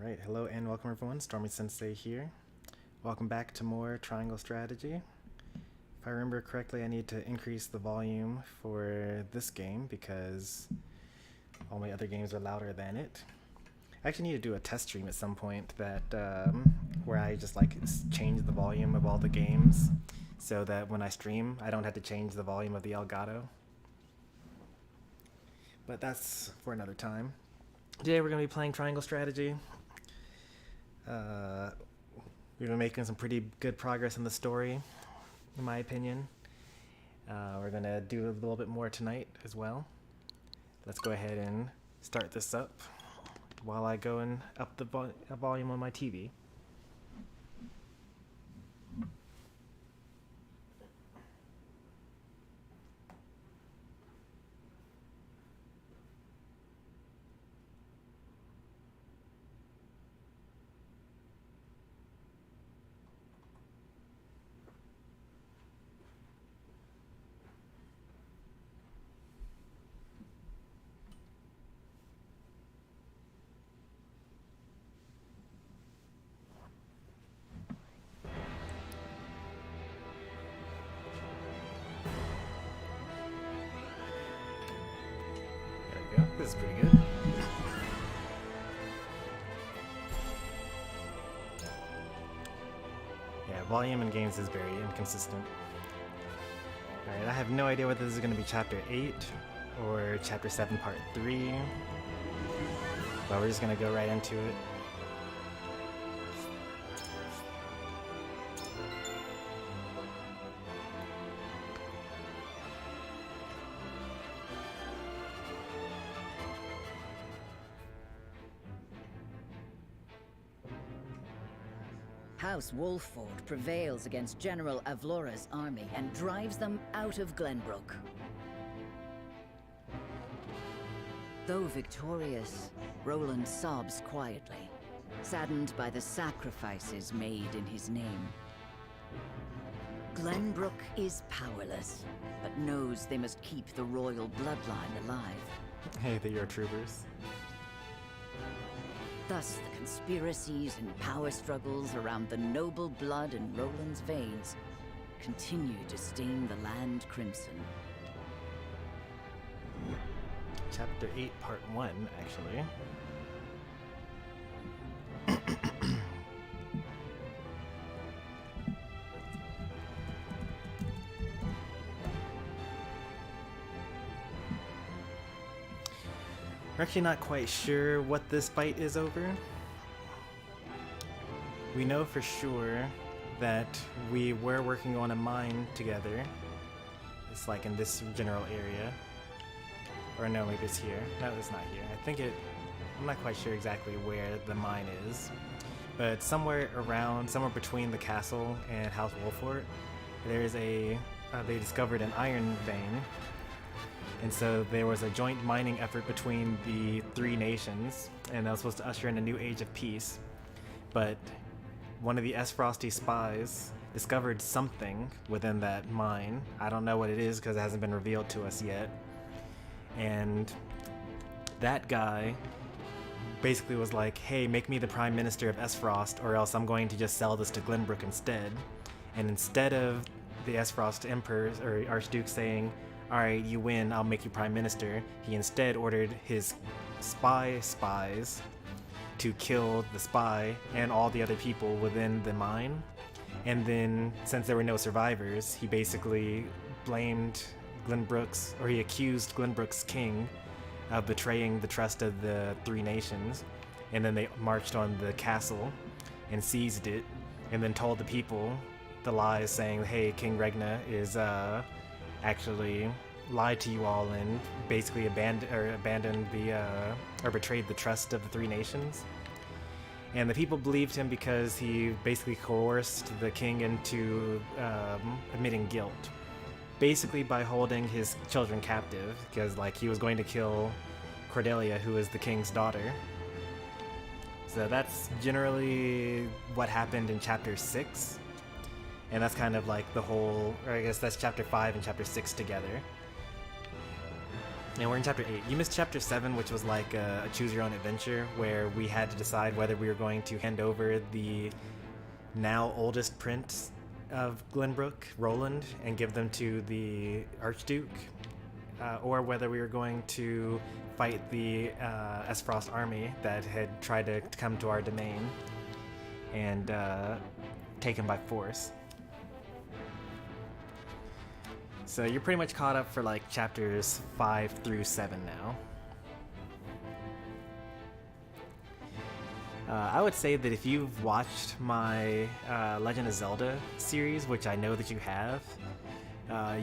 Alright, hello and welcome everyone, Stormy Sensei here. Welcome back to more Triangle Strategy. If I remember correctly, I need to increase the volume for this game because all my other games are louder than it. I actually need to do a test stream at some point that where I just change the volume of all the games so that when I stream, I don't have to change the volume of the Elgato. But that's for another time. Today we're going to be playing Triangle Strategy. We've been making some pretty good progress in the story, in my opinion. We're going to do a little bit more tonight as well. Let's go ahead and start this up while I go and up the volume on my TV. This is pretty good. Yeah, volume in games is very inconsistent. Alright, I have no idea whether this is going to be Chapter 8 or Chapter 7 Part 3. But we're just going to go right into it. House Wolffort prevails against General Avlora's army and drives them out of Glenbrook. Though victorious, Roland sobs quietly, saddened by the sacrifices made in his name. Glenbrook is powerless, but knows they must keep the royal bloodline alive. Hey, the Your Troopers. Thus, the conspiracies and power struggles around the noble blood in Roland's veins continue to stain the land crimson. Chapter 8, Part 1, actually. We're actually not quite sure what this fight is over. We know for sure that we were working on a mine together. It's like in this general area. Or no, maybe it's here. No, it's not here. I'm not quite sure exactly where the mine is. But somewhere between the castle and House Wolffort, there's they discovered an iron vein. And so there was a joint mining effort between the three nations, and that was supposed to usher in a new age of peace. But one of the Aesfrosti spies discovered something within that mine. I don't know what it is because it hasn't been revealed to us yet. And that guy basically was like, hey, make me the Prime Minister of Aesfrost or else I'm going to just sell this to Glenbrook instead. And instead of the Aesfrost Emperor or Archduke saying, alright, you win, I'll make you Prime Minister, he instead ordered his spies to kill the spy and all the other people within the mine. And then, since there were no survivors, he basically blamed he accused Glenbrook's king of betraying the trust of the three nations. And then they marched on the castle and seized it, and then told the people the lies saying, hey, King Regna is actually lied to you all and basically abandoned or betrayed the trust of the three nations. And the people believed him because he basically coerced the king into admitting guilt, basically by holding his children captive, because he was going to kill Cordelia, who is the king's daughter. So that's generally what happened in Chapter 6. And that's kind of the whole, or I guess that's Chapter 5 and Chapter 6 together. And we're in chapter 8. You missed chapter 7, which was like a choose-your-own-adventure, where we had to decide whether we were going to hand over the now oldest prince of Glenbrook, Roland, and give them to the Archduke, or whether we were going to fight the Aesfrost army that had tried to come to our domain and take him by force. So you're pretty much caught up for like chapters 5 through 7 now. I would say that if you've watched my Legend of Zelda series, which I know that you have,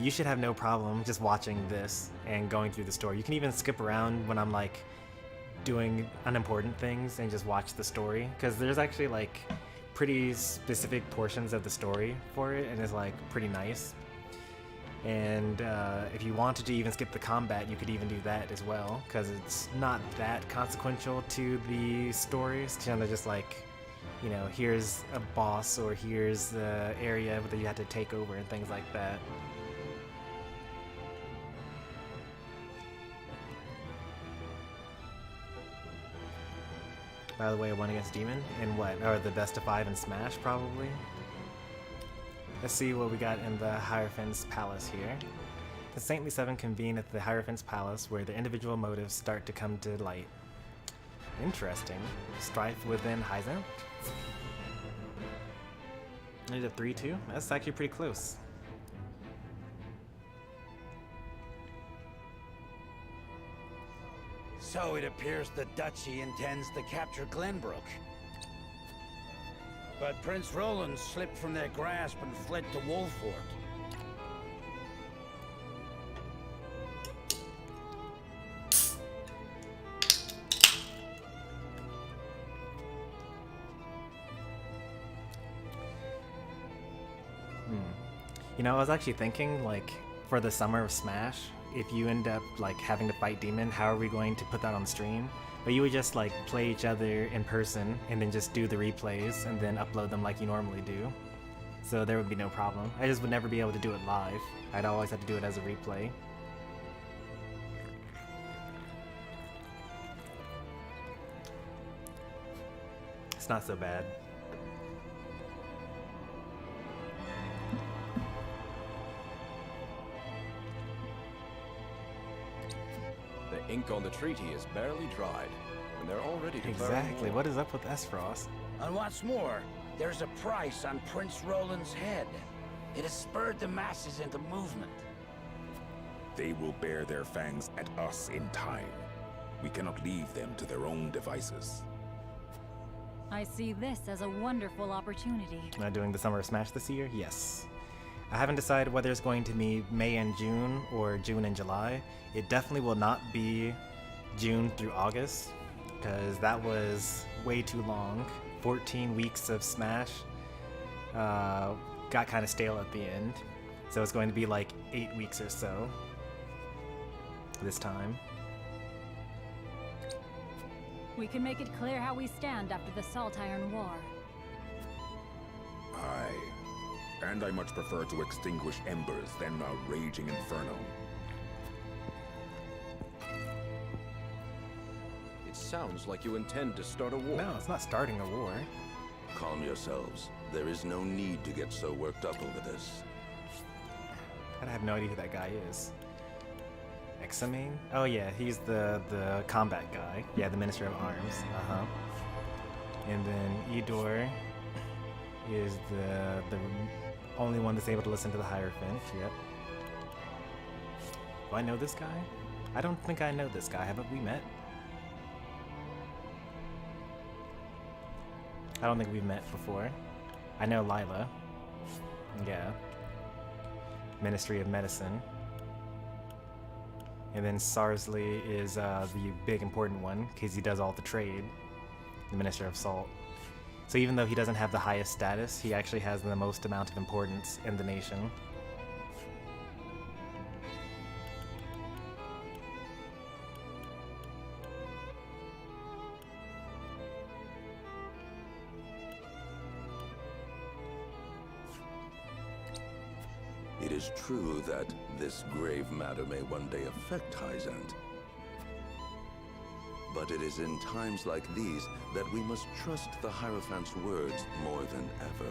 you should have no problem just watching this and going through the story. You can even skip around when I'm like doing unimportant things and just watch the story, because there's actually like pretty specific portions of the story for it, and it's like pretty nice. And if you wanted to even skip the combat, you could even do that as well, because it's not that consequential to the story. It's kind of just like, you know, here's a boss, or here's the area that you have to take over and things like that. By the way, I won against Demon in what? Or the best of 5 in Smash, probably? Let's see what we got in the Hierophant's Palace here. The Saintly Seven convene at the Hierophant's Palace, where their individual motives start to come to light. Interesting. Strife within Hyzante? There's a 3-2? That's actually pretty close. So it appears the Duchy intends to capture Glenbrook. But Prince Roland slipped from their grasp and fled to Wolffort. You know, I was actually thinking, like, for the Summer of Smash, if you end up, like, having to fight Demon, how are we going to put that on stream? But you would just, like, play each other in person, and then just do the replays, and then upload them like you normally do. So there would be no problem. I just would never be able to do it live. I'd always have to do it as a replay. It's not so bad. The ink on the treaty is barely dried, and they're already declaring Exactly. war. What is up with Aesfrost? And what's more, there's a price on Prince Roland's head. It has spurred the masses into movement. They will bear their fangs at us in time. We cannot leave them to their own devices. I see this as a wonderful opportunity. Am I doing the Summer of Smash this year? Yes. I haven't decided whether it's going to be May and June or June and July. It definitely will not be June through August, because that was way too long. 14 weeks of Smash got kind of stale at the end. So it's going to be like 8 weeks or so this time. We can make it clear how we stand after the Saltiron War. Aye. And I much prefer to extinguish embers than a raging inferno. It sounds like you intend to start a war. No, it's not starting a war. Calm yourselves. There is no need to get so worked up over this. I have no idea who that guy is. Examine? Oh yeah, he's the combat guy. Yeah, the Minister of Arms. Uh-huh. And then Edor is the only one that's able to listen to the Hierophant. Yep. Do I know this guy? I don't think I know this guy. Haven't we met? I don't think we've met before. I know Lila. Yeah. Ministry of Medicine. And then Sarsley is the big important one, because he does all the trade. The Minister of Salt. So even though he doesn't have the highest status, he actually has the most amount of importance in the nation. It is true that this grave matter may one day affect Hyzante. But it is in times like these that we must trust the Hierophant's words more than ever.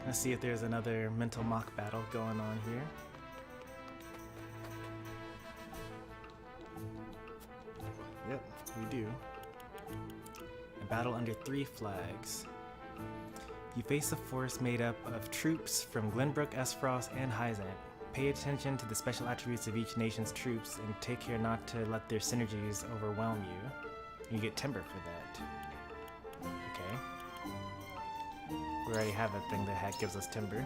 Let's see if there's another mental mock battle going on here. Yep, we do. A battle under 3 flags. You face a force made up of troops from Glenbrook, Aesfrost, and Hyzante. Pay attention to the special attributes of each nation's troops and take care not to let their synergies overwhelm you. You get timber for that. Okay. We already have a thing that gives us timber.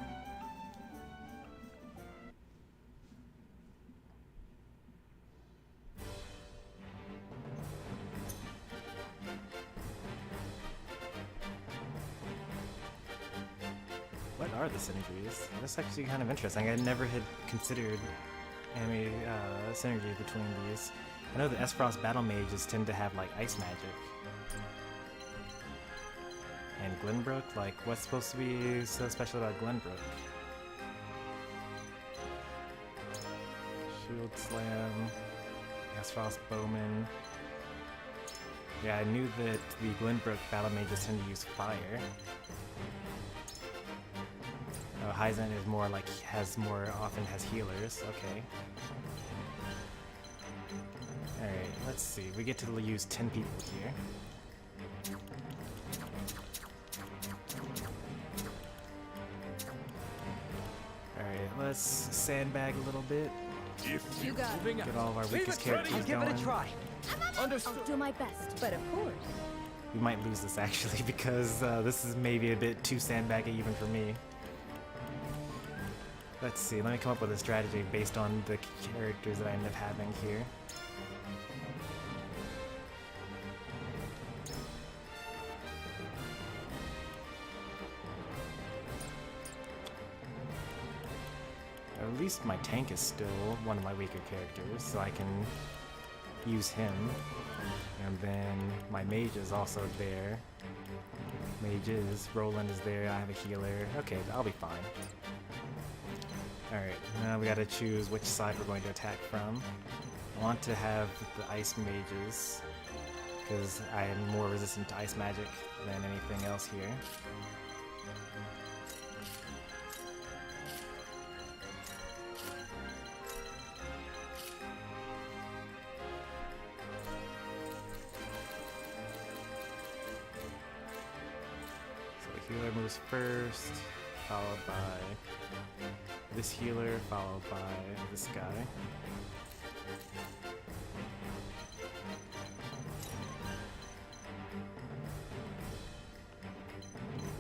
What are the synergies? That's actually kind of interesting. I never had considered any synergy between these. I know the Aesfrost battle mages tend to have like ice magic. And Glenbrook, like, what's supposed to be so special about Glenbrook? Shield Slam, Aesfrost Bowman. Yeah, I knew that the Glenbrook battle mages tend to use fire. Oh, Hyzante is more like, often has healers, okay. Alright, let's see, we get to use 10 people here. Let's sandbag a little bit. You got it. Get all of our weakest characters going. Give it a try. Understood. I'll do my best, but of course. We might lose this actually because this is maybe a bit too sandbaggy even for me. Let's see, let me come up with a strategy based on the characters that I end up having here. At least my tank is still one of my weaker characters, so I can use him. And then my mage is also there. Mages, Roland is there, I have a healer. Okay, I'll be fine. Alright, now we gotta choose which side we're going to attack from. I want to have the ice mages, because I am more resistant to ice magic than anything else here. Healer moves first, followed by this healer, followed by this guy.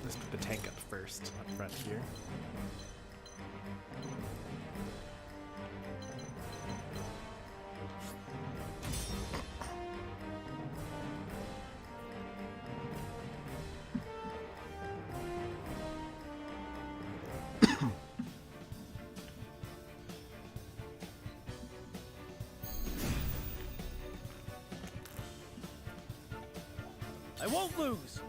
Let's put the tank up first, up front here. I won't lose.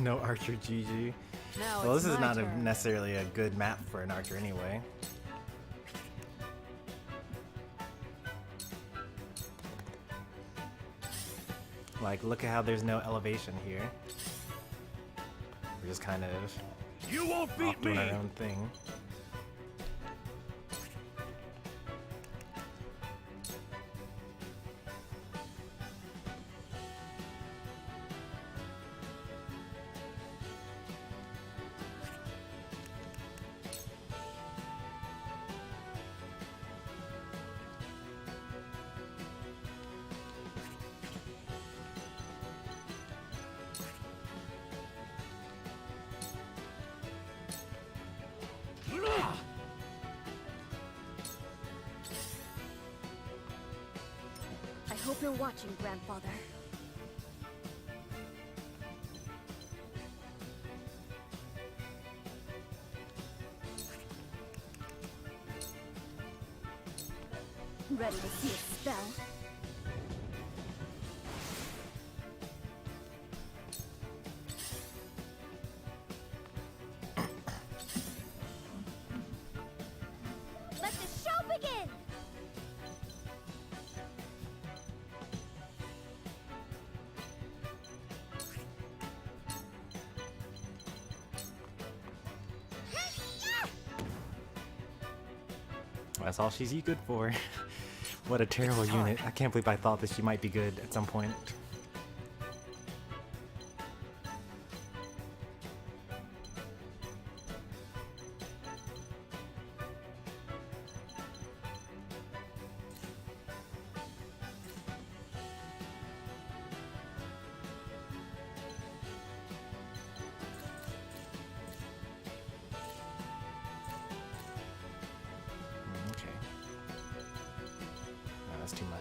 No archer GG. Now Well, it's this is my not turn. necessarily a good map for an archer anyway. Like, look at how there's no elevation here. We're just kind of You won't off beat doing me. our own thing. hope you're watching, Grandfather. Ready to see a spell? Let the show begin! That's all she's good for. What a terrible unit. I can't believe I thought that she might be good at some point. That's too much.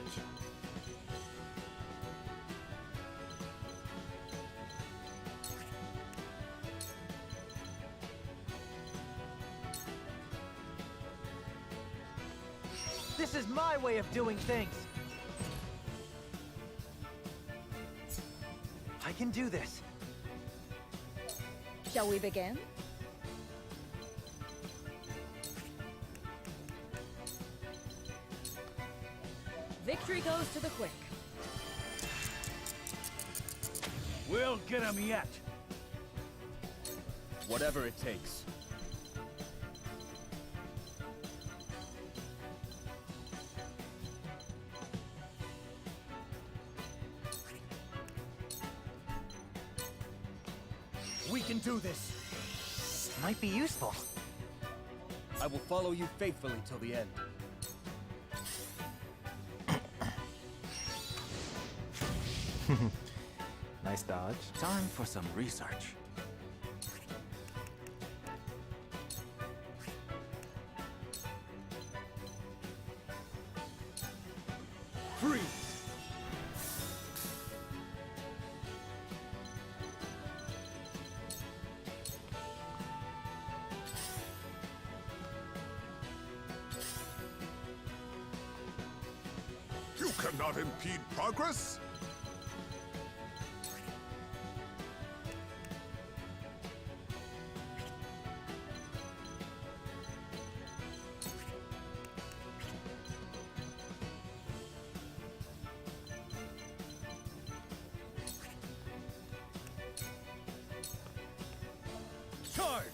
This is my way of doing things. I can do this. Shall we begin? Victory goes to the quick. We'll get him yet. Whatever it takes. We can do this. Might be useful. I will follow you faithfully till the end. Nice dodge. Time for some research. Freeze! You cannot impede progress? Charge!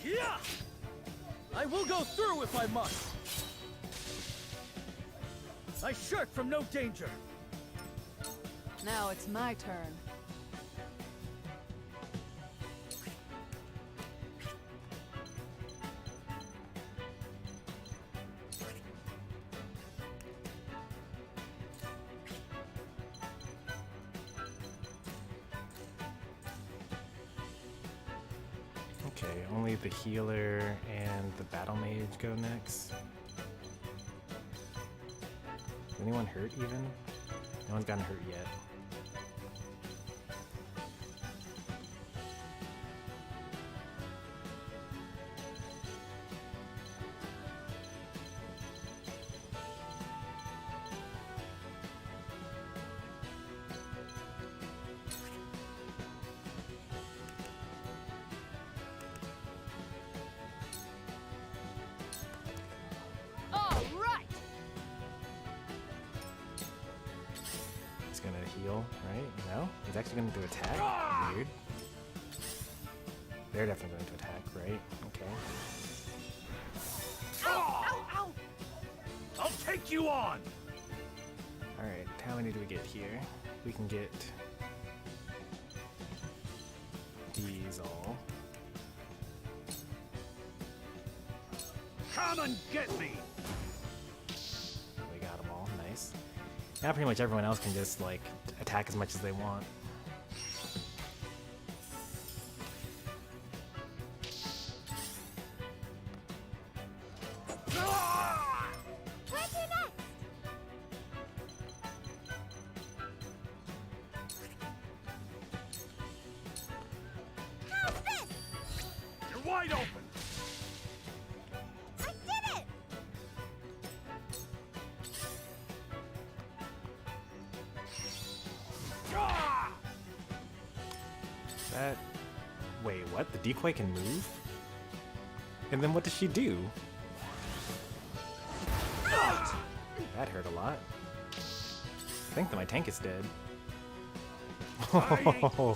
Yeah! I will go through if I must. I shirk from no danger. Now it's my turn. Okay, only the healer and the battle mage go next. Is anyone hurt even? No one's gotten hurt yet. Gonna heal, right? No? He's actually gonna do attack? Weird. They're definitely going to attack, right? Okay. Ow! Ow! Ow! I'll take you on! Alright, how many do we get here? We can get these all. Come and get me! We got them all, nice. Now pretty much everyone else can just, like, attack as much as they want. That... Wait, what? The decoy can move? And then what does she do? That hurt a lot. I think that my tank is dead. Oh,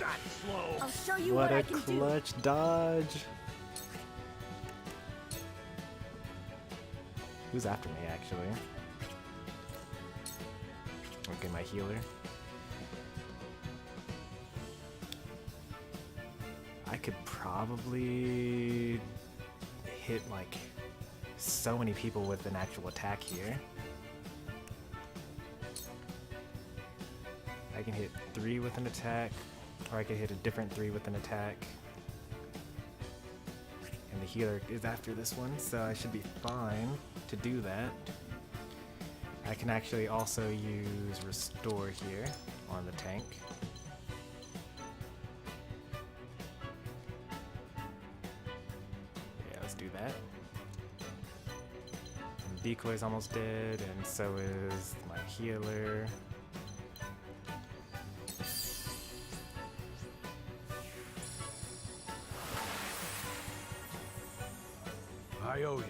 I'll show you what what a I can do. clutch dodge! Who's after me, actually? Okay, my healer. I could probably hit like so many people with an actual attack here. I can hit 3 with an attack, or I could hit a different 3 with an attack. And the healer is after this one, so I should be fine to do that. I can actually also use Restore here on the tank. Yeah, let's do that. And the decoy's almost dead, and so is my healer. I owe ya.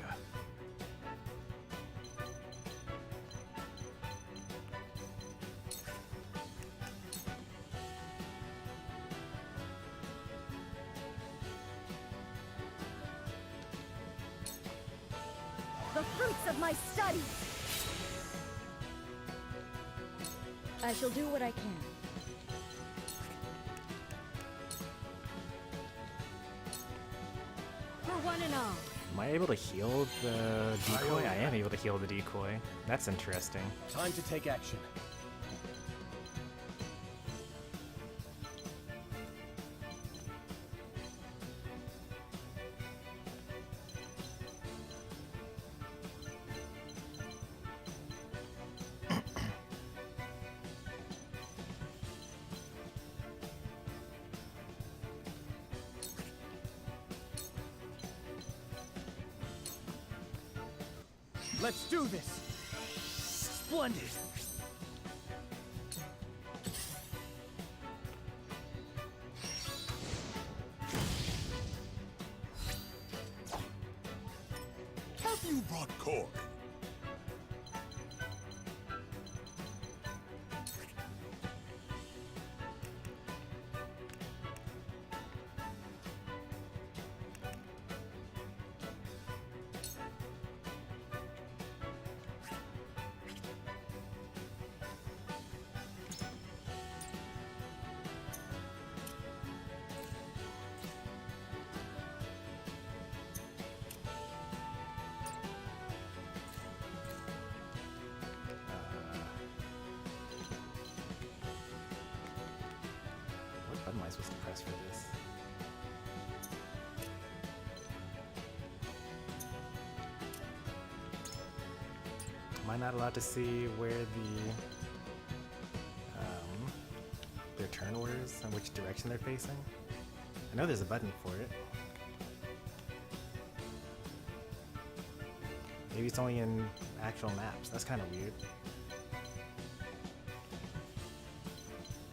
The fruits of my studies. I shall do what I can. For one and all. Am I able to heal the decoy? I am able to heal the decoy. That's interesting. Time to take action. Let's do this! Splendid! Have you brought corn? What button am I supposed to press for this? Am I not allowed to see where their turn orders and which direction they're facing? I know there's a button for it. Maybe it's only in actual maps. That's kind of weird.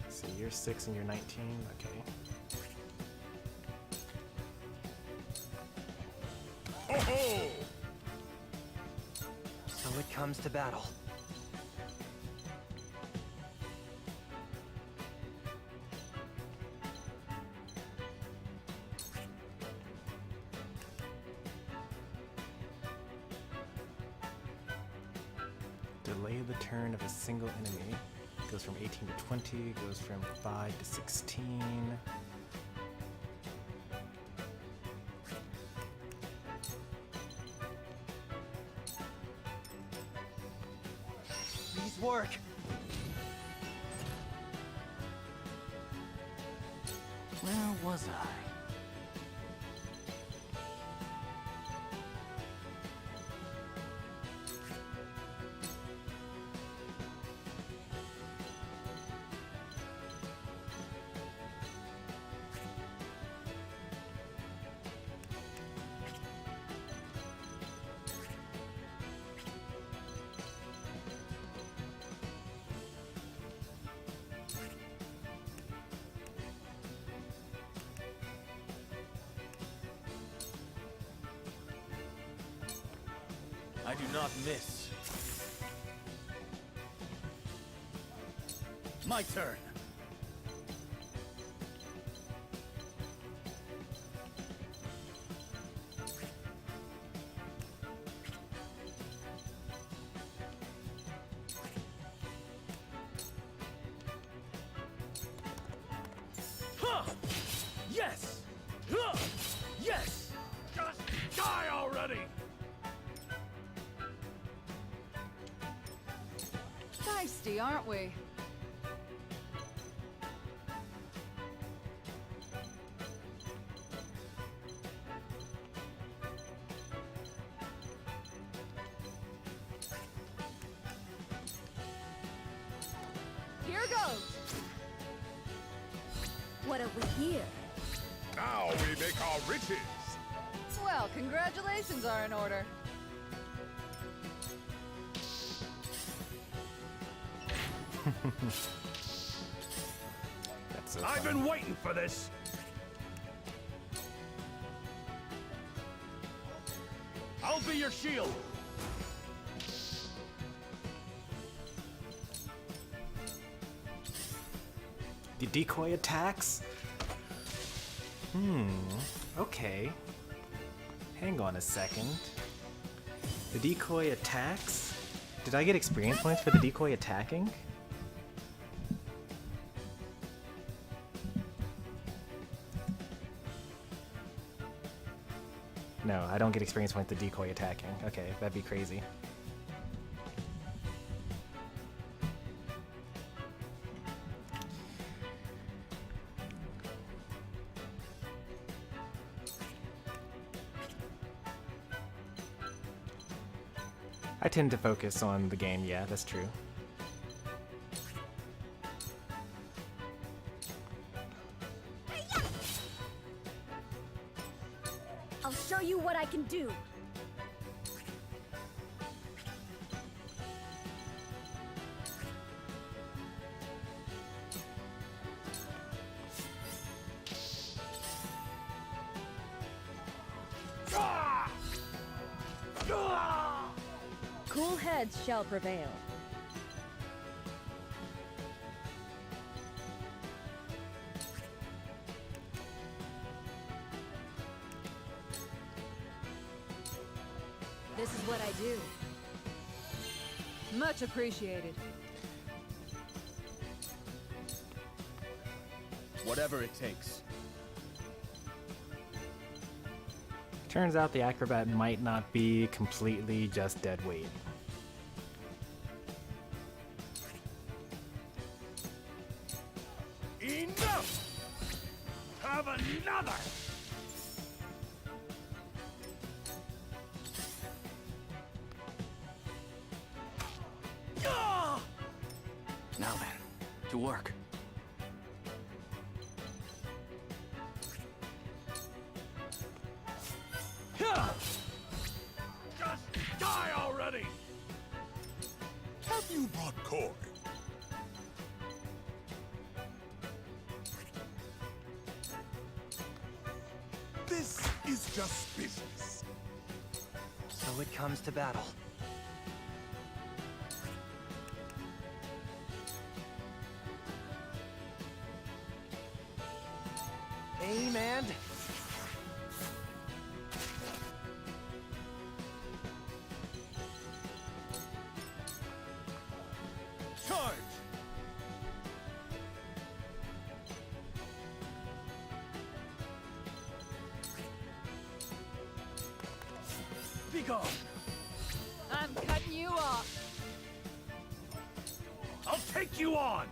So you're 6 and you're 19. Okay. Oh-ho! So it comes to battle. Delay the turn of a single enemy. Goes from 18 to 20, goes from 5 to 16. These work! Where was I? I do not miss. My turn. Yes! Yes! Just die already! Feisty, aren't we? Here goes. What have we here? Now we make our riches. Well, congratulations are in order. That's so I've funny. been waiting for this. I'll be your shield. The decoy attacks? Okay. Hang on a second. The decoy attacks? Did I get experience points for the decoy attacking? No, I don't get experience points for decoy attacking. Okay, that'd be crazy. I tend to focus on the game, yeah, that's true. I'll show you what I can do. Cool heads shall prevail. This is what I do. Much appreciated. Whatever it takes. Turns out the acrobat might not be completely just dead weight. Enough! Have another! Now then, to work. Just die already! Have you brought coin? This is just business. So it comes to battle. Aim and... charge! Be gone! I'm cutting you off. I'll take you on!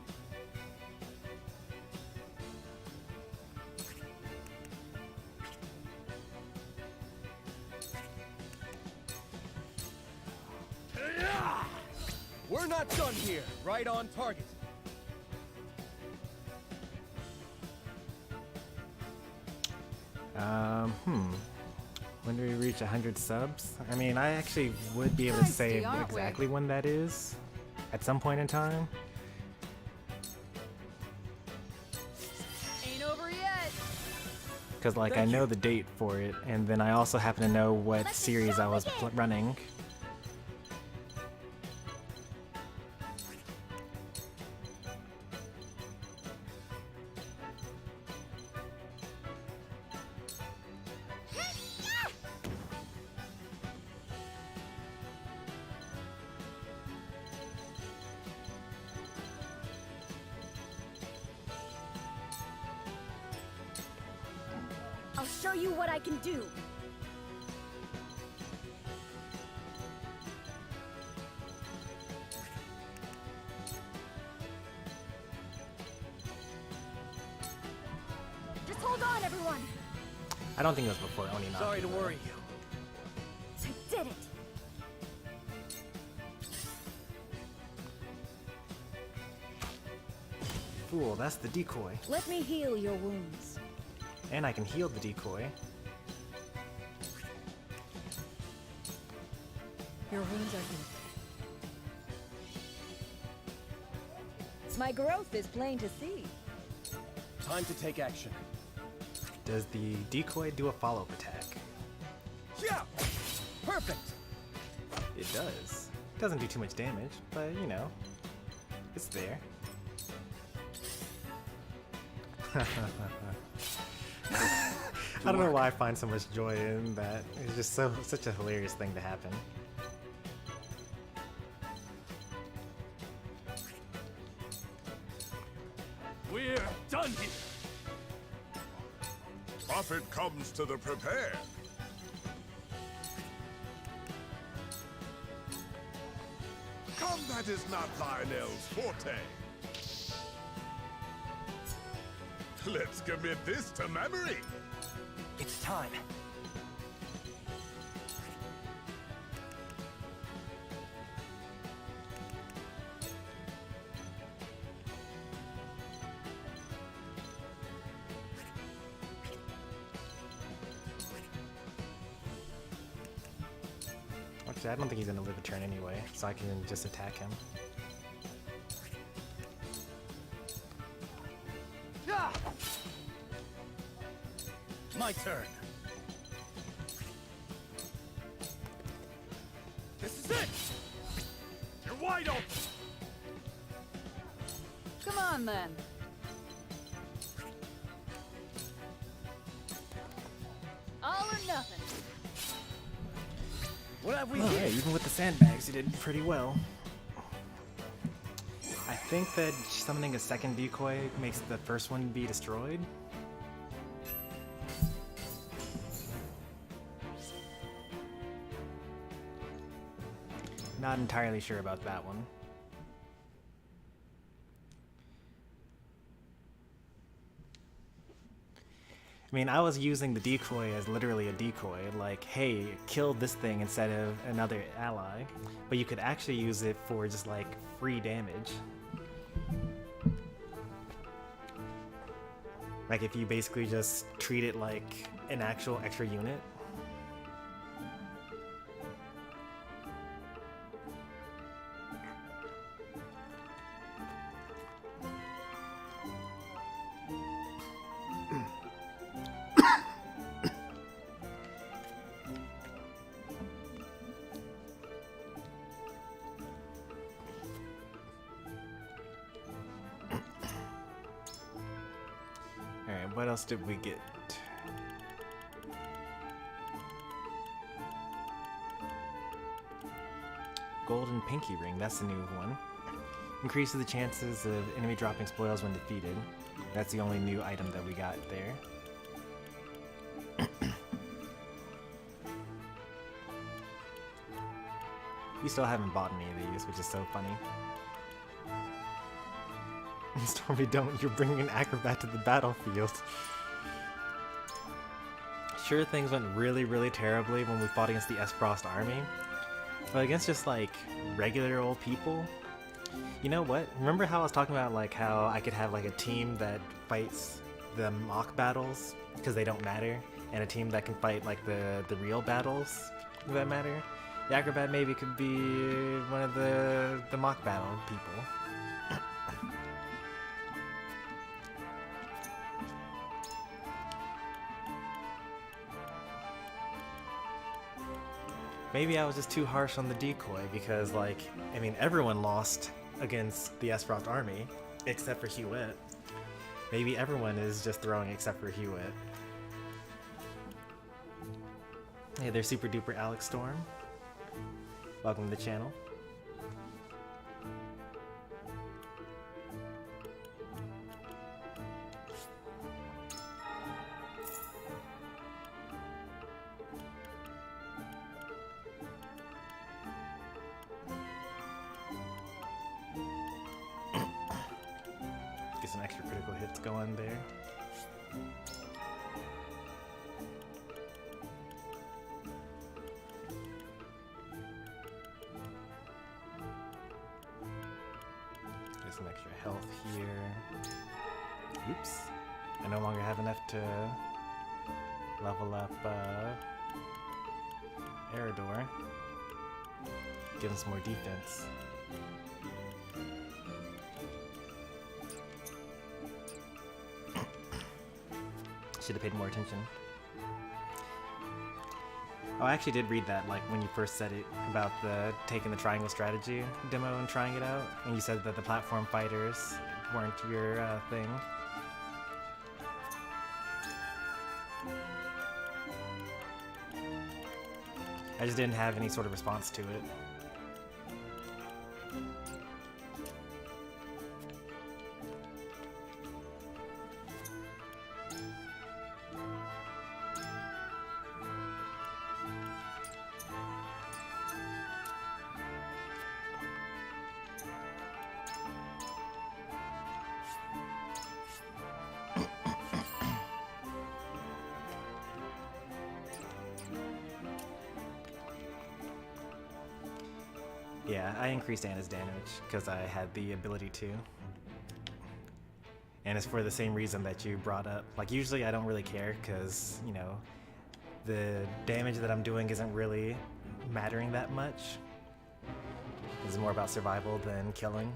We're not done here. Right on target. When do we reach 100 subs? I mean, I actually would be able to say Feisty, aren't we? exactly when that is at some point in time. Ain't over yet. Because, like, I know the date for it, and then I also happen to know what series I was running. show you what I can do. Just hold on, everyone. I don't think it was before Oni knocked Sorry you, to though. worry you. I did it. Fool, that's the decoy. Let me heal your wounds. And I can heal the decoy. Your wounds are healed. My growth is plain to see. Time to take action. Does the decoy do a follow-up attack? Yeah! Perfect! It does. Doesn't do too much damage, but you know, it's there. I don't know why I find so much joy in that. It's just such a hilarious thing to happen. We're done here! Profit comes to the prepared. Combat is not Lionel's forte. Let's commit this to memory. It's time. Actually, I don't think he's gonna live a turn anyway, so I can just attack him. Ah! My turn. This is it! You're wide open! Come on, then. All or nothing. What have we Oh, here? hey, even with the sandbags, you did pretty well. I think that summoning a second decoy makes the first one be destroyed. Not entirely sure about that one. I mean, I was using the decoy as literally a decoy, like, hey, kill this thing instead of another ally, but you could actually use it for just like free damage. Like if you basically just treat it like an actual extra unit. Alright, what else did we get? Golden Pinky Ring, that's the new one. Increases the chances of enemy dropping spoils when defeated. That's the only new item that we got there. We still haven't bought any of these, which is so funny. Stormy, don't. You're bringing an acrobat to the battlefield. Sure, things went really, really terribly when we fought against the Aesfrost army. But against just, like, regular old people? You know what? Remember how I was talking about, like, how I could have, like, a team that fights the mock battles because they don't matter? And a team that can fight, like, the real battles that matter? The acrobat maybe could be one of the mock battle people. Maybe I was just too harsh on the decoy because, like, I mean, everyone lost against the Aesfrost army except for Hewitt. Maybe everyone is just throwing except for Hewitt. Hey there, Super Duper Alex Storm. Welcome to the channel. some extra critical hits going there. Get some extra health here. Oops. I no longer have enough to level up Eridor. Give him some more defense. Should have paid more attention. Oh, I actually did read that, like, when you first said it, about the taking the triangle strategy demo and trying it out, and you said that the platform fighters weren't your thing. I just didn't have any sort of response to it. Yeah, I increased Anna's damage because I had the ability to. And it's for the same reason that you brought up. Like, usually I don't really care because, you know, the damage that I'm doing isn't really mattering that much. It's more about survival than killing.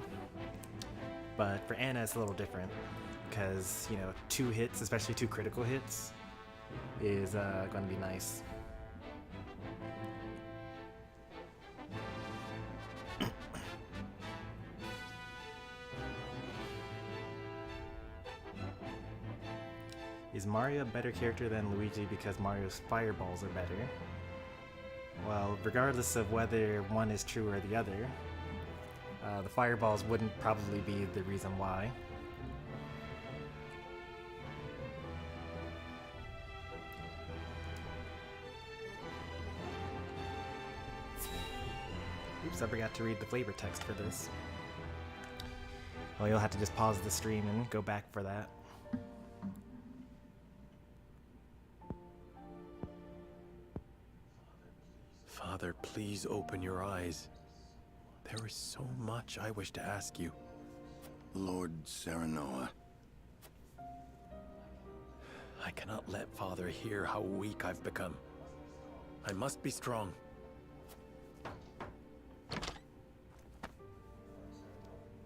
But for Anna, it's a little different because, you know, 2 hits, especially 2 critical hits, is going to be nice. Is Mario a better character than Luigi because Mario's fireballs are better? Well, regardless of whether one is true or the other, the fireballs wouldn't probably be the reason why. Oops, I forgot to read the flavor text for this. Well, you'll have to just pause the stream and go back for that. Father, please open your eyes. There is so much I wish to ask you. Lord Serenoa. I cannot let Father hear how weak I've become. I must be strong.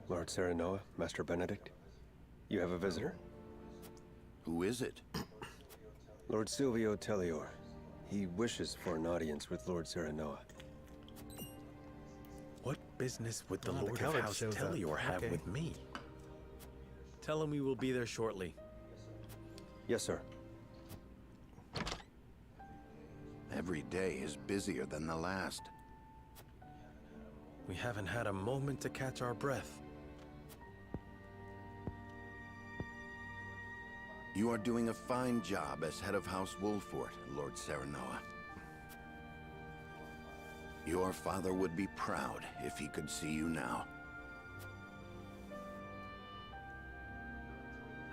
Lord Serenoa, Master Benedict, you have a visitor? Who is it? Lord Silvio Tellior. He wishes for an audience with Lord Serenoa. What business would the Oh, Lord the of coward House shows up. Tellior have Okay. with me? Tell him we will be there shortly. Yes, sir. Every day is busier than the last. We haven't had a moment to catch our breath. You are doing a fine job as head of House Wolffort, Lord Serenoa. Your father would be proud if he could see you now.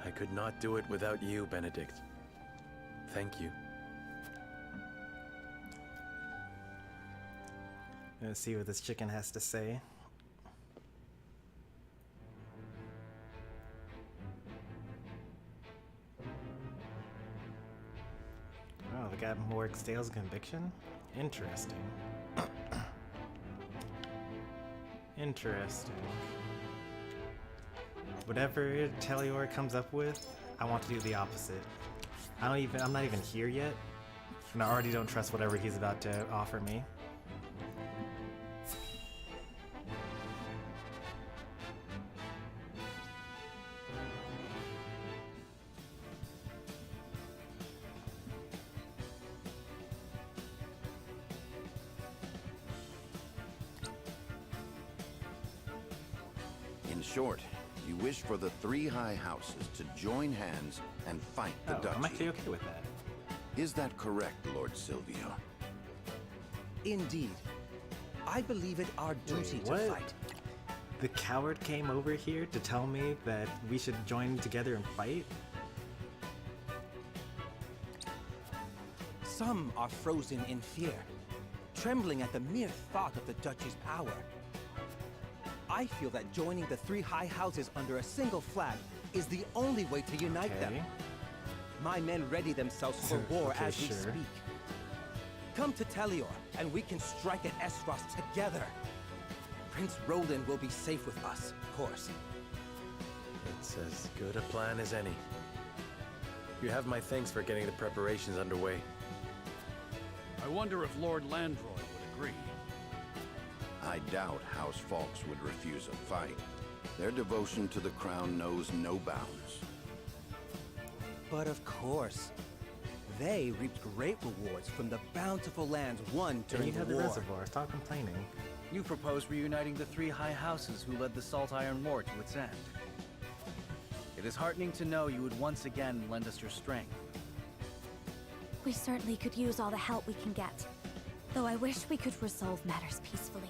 I could not do it without you, Benedict. Thank you. Let's see what this chicken has to say. Oh, they got more sales conviction? Interesting. Interesting. Whatever Tellior comes up with, I want to do the opposite. I'm not even here yet, and I already don't trust whatever he's about to offer me. In short, you wish for the 3 high houses to join hands and fight the duchy. I'm actually okay with that. Is that correct, Lord Silvio? Indeed. I believe it our duty to what? fight. the coward came over here to tell me that we should join together and fight? Some are frozen in fear, trembling at the mere thought of the Duchy's power. I feel that joining the three high houses under a single flag is the only way to unite them. My men ready themselves for war as we speak. Come to Telior, and we can strike at Aesfrost together. Prince Roland will be safe with us, of course. It's as good a plan as any. You have my thanks for getting the preparations underway. I wonder if Lord Landroy would agree. I doubt House Falks would refuse a fight. Their devotion to the crown knows no bounds. But of course. They reaped great rewards from the bountiful lands won during the war. You have the reservoir. Stop complaining. You propose reuniting the three high houses who led the Saltiron War to its end. It is heartening to know you would once again lend us your strength. We certainly could use all the help we can get. Though I wish we could resolve matters peacefully.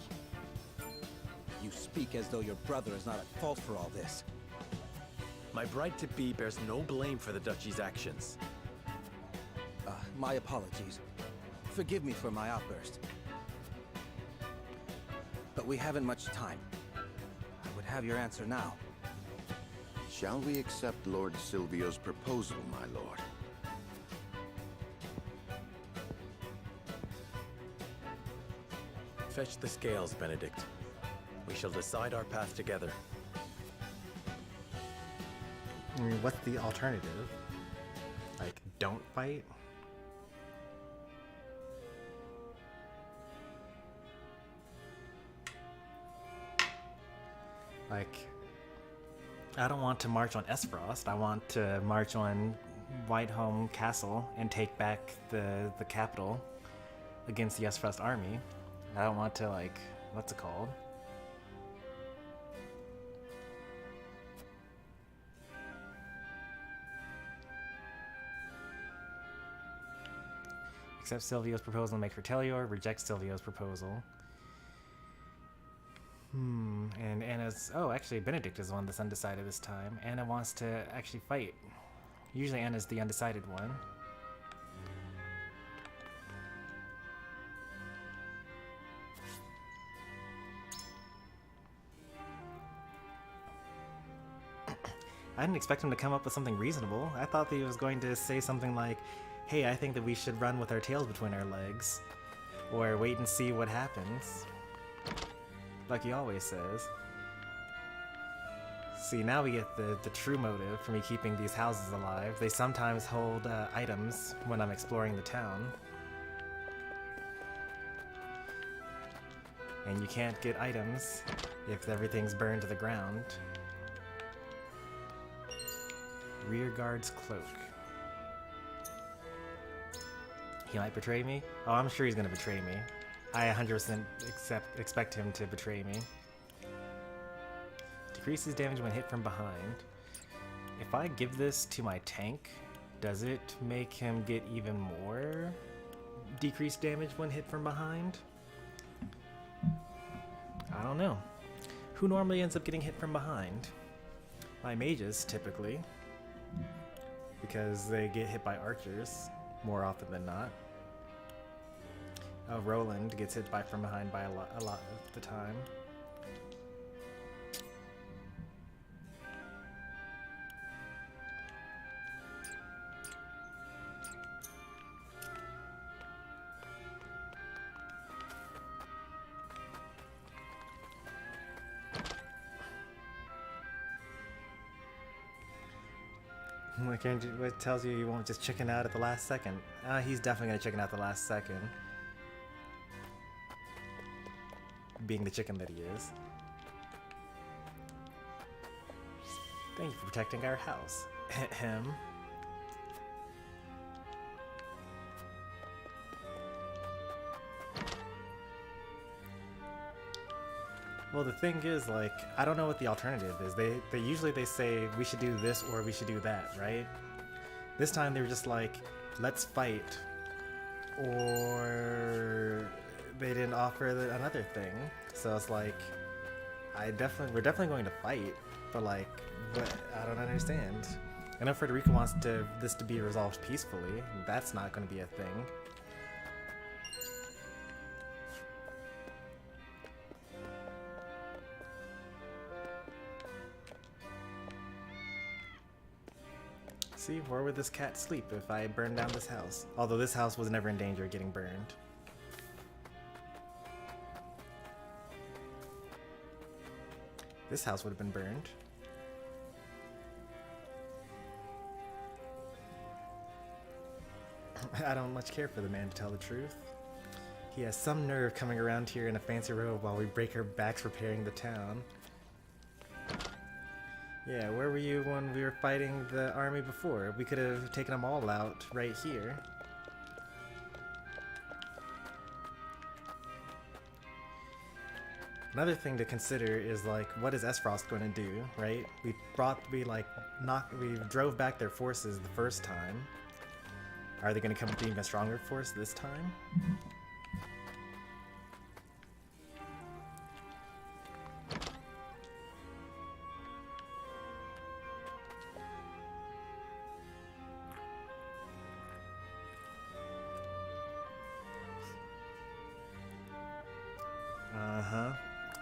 You speak as though your brother is not at fault for all this. My bride-to-be bears no blame for the Duchy's actions. My apologies. Forgive me for my outburst. But we haven't much time. I would have your answer now. Shall we accept Lord Silvio's proposal, my lord? Fetch the scales, Benedict. We shall decide our path together. I mean, what's the alternative? Like, don't fight? Like, I don't want to march on Aesfrost. I want to march on Whiteholm Castle and take back the capital against the Aesfrost army. I don't want to, like, what's it called? Accept Silvio's proposal and make for Telior. Reject Silvio's proposal. And Anna's... Oh, actually, Benedict is the one that's undecided this time. Anna wants to actually fight. Usually Anna's the undecided one. I didn't expect him to come up with something reasonable. I thought that he was going to say something like, hey, I think that we should run with our tails between our legs. Or wait and see what happens. Like he always says. See, now we get the true motive for me keeping these houses alive. They sometimes hold items when I'm exploring the town. And you can't get items if everything's burned to the ground. Rear guard's cloak. He might betray me? Oh, I'm sure he's gonna betray me. I 100% expect him to betray me. Decreases damage when hit from behind. If I give this to my tank, does it make him get even more decreased damage when hit from behind? I don't know. Who normally ends up getting hit from behind? My mages, typically. Because they get hit by archers more often than not. Roland gets hit from behind by a lot of the time. What tells you won't just chicken out at the last second? He's definitely gonna chicken out the last second. Being the chicken that he is. Thank you for protecting our house. Him. Well, the thing is, like, I don't know what the alternative is. They usually say we should do this or we should do that, right? This time they were just like, let's fight, or they didn't offer another thing. So it's like, we're definitely going to fight, but like, what? I don't understand. I know Frederica wants this to be resolved peacefully. That's not going to be a thing. See, where would this cat sleep if I burned down this house? Although this house was never in danger of getting burned. This house would have been burned. I don't much care for the man, to tell the truth. He has some nerve coming around here in a fancy robe while we break our backs repairing the town. Yeah, where were you when we were fighting the army before? We could have taken them all out right here. Another thing to consider is like, what is Aesfrost going to do, right? We drove back their forces the first time. Are they going to come with an even stronger force this time?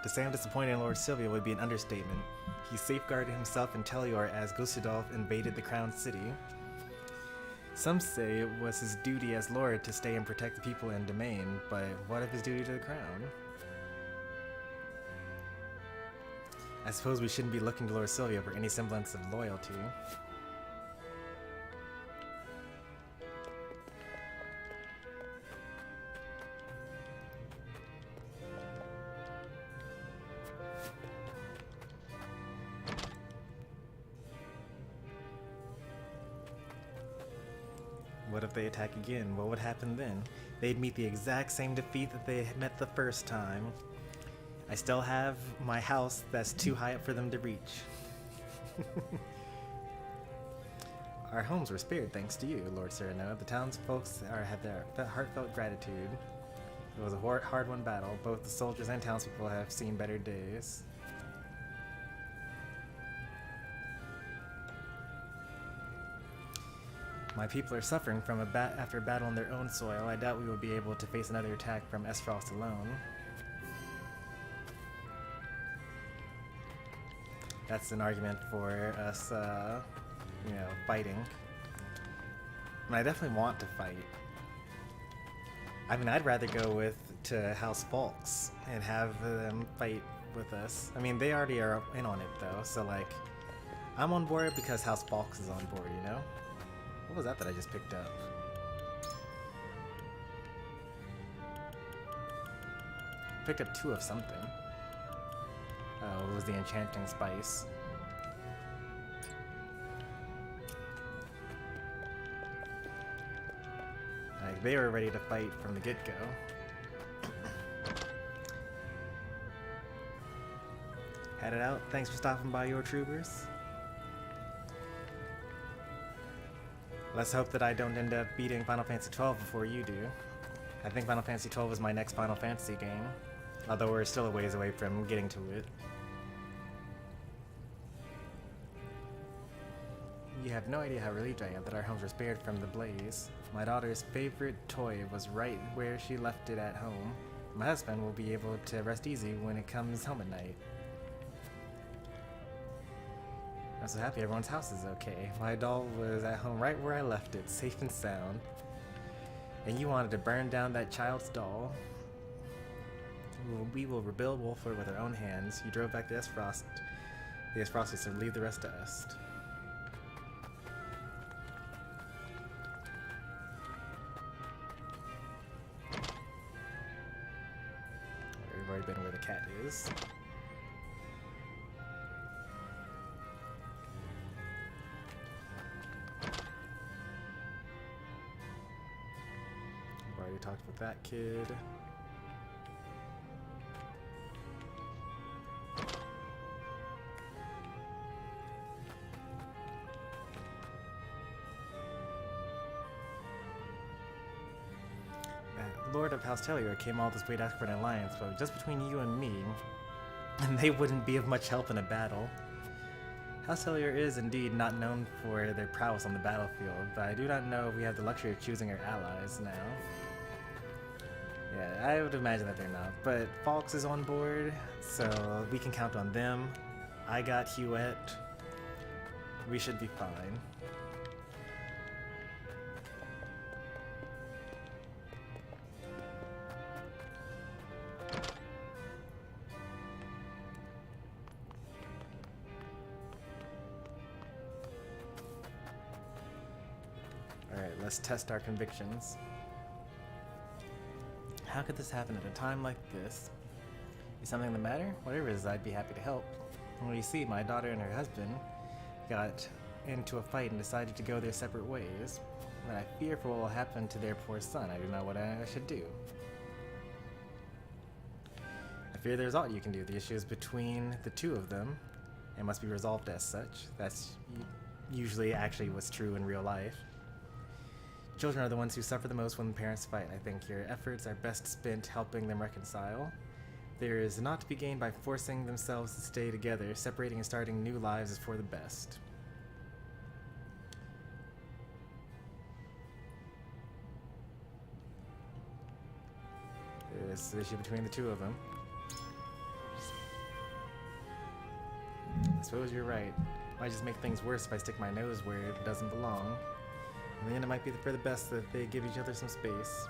To say I'm disappointed in Lord Sylvia would be an understatement. He safeguarded himself in Telior as Gusudolf invaded the crown city. Some say it was his duty as lord to stay and protect the people in Domain, but what of his duty to the crown? I suppose we shouldn't be looking to Lord Sylvia for any semblance of loyalty. What if they attack again? What would happen then? They'd meet the exact same defeat that they met the first time. I still have my house that's too high up for them to reach. Our homes were spared thanks to you, Lord Serenoa. The townsfolk have their heartfelt gratitude. It was a hard-won battle. Both the soldiers and townspeople have seen better days. My people are suffering from after a battle on their own soil. I doubt we will be able to face another attack from Aesfrost alone. That's an argument for us, you know, fighting. And I definitely want to fight. I mean, I'd rather go to House Falks and have them fight with us. I mean, they already are in on it though, so like, I'm on board because House Falks is on board, you know? What was that I just picked up? Picked up 2 of something. Oh, it was the enchanting spice. Like, they were ready to fight from the get-go. Had it out. Thanks for stopping by, your troopers. Let's hope that I don't end up beating Final Fantasy XII before you do. I think Final Fantasy XII is my next Final Fantasy game, although we're still a ways away from getting to it. You have no idea how relieved I am that our homes were spared from the blaze. My daughter's favorite toy was right where she left it at home. My husband will be able to rest easy when it comes home at night. I'm so happy everyone's house is okay. My doll was at home right where I left it, safe and sound. And you wanted to burn down that child's doll. We will rebuild Wolffort with our own hands. You drove back to Aesfrost. The Aesfrostists, so leave the rest to us. We've already been where the cat is. Already talked with that kid. Lord of House Telior came all this way to ask for an alliance, but just between you and me, and they wouldn't be of much help in a battle. House Tellior is indeed not known for their prowess on the battlefield, but I do not know if we have the luxury of choosing our allies now. Yeah, I would imagine that they're not, but Falks is on board, so we can count on them. I got Huette. We should be fine. Alright, let's test our convictions. How could this happen at a time like this? Is something the matter? Whatever it is, I'd be happy to help. Well, you see, my daughter and her husband got into a fight and decided to go their separate ways. And I fear for what will happen to their poor son. I do not know what I should do. I fear there's aught you can do. The issue is between the two of them and must be resolved as such. That's usually actually what's true in real life. Children are the ones who suffer the most when parents fight. I think your efforts are best spent helping them reconcile. There is not to be gained by forcing themselves to stay together. Separating and starting new lives is for the best. There's the issue between the two of them. I suppose you're right. Might just make things worse if I stick my nose where it doesn't belong. In the end, it might be for the best that they give each other some space.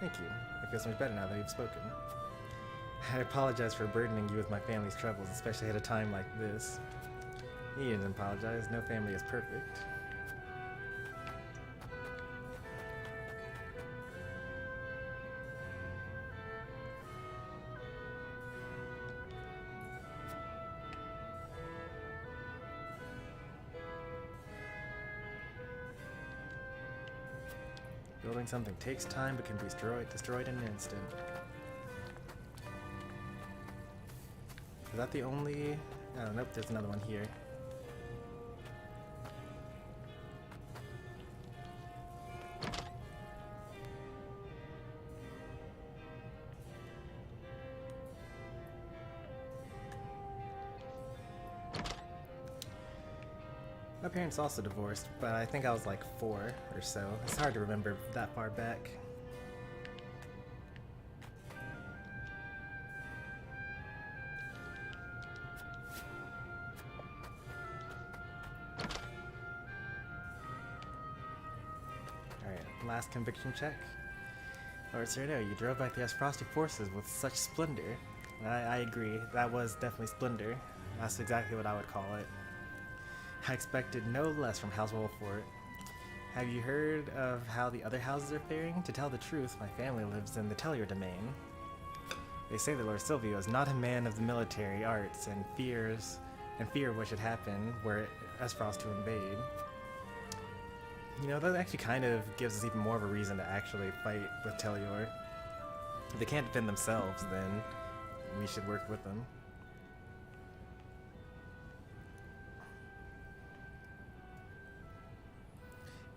Thank you. I feel so much better now that you've spoken. I apologize for burdening you with my family's troubles, especially at a time like this. You needn't apologize. No family is perfect. Building something takes time but can be destroyed in an instant. Is that the only... Oh, nope, there's another one here. My parents also divorced, but I think I was like 4 or so. It's hard to remember that far back. Alright, last conviction check. Lord Serenoa, you drove back the Aesfrosti forces with such splendor. I agree, that was definitely splendor. That's exactly what I would call it. I expected no less from House Wolffort. Have you heard of how the other houses are faring? To tell the truth, my family lives in the Tellior domain. They say that Lord Silvio is not a man of the military arts and fear what should happen were Aesfrost to invade. You know, that actually kind of gives us even more of a reason to actually fight with Tellior. If they can't defend themselves, then we should work with them.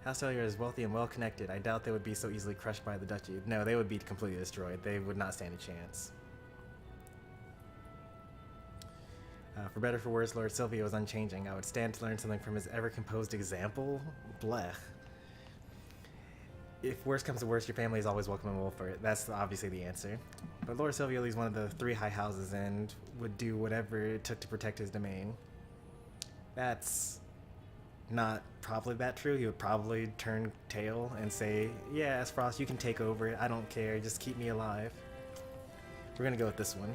House Tellior is wealthy and well-connected. I doubt they would be so easily crushed by the duchy. No, they would be completely destroyed. They would not stand a chance. For better or for worse, Lord Silvio is unchanging. I would stand to learn something from his ever-composed example. Blech. If worse comes to worse, your family is always welcome in Wolffort. That's obviously the answer. But Lord Silvio leads one of the 3 high houses and would do whatever it took to protect his domain. That's not probably that true. He would probably turn tail and say, yeah, Aesfrost, you can take over it. I don't care. Just keep me alive. We're gonna go with this one.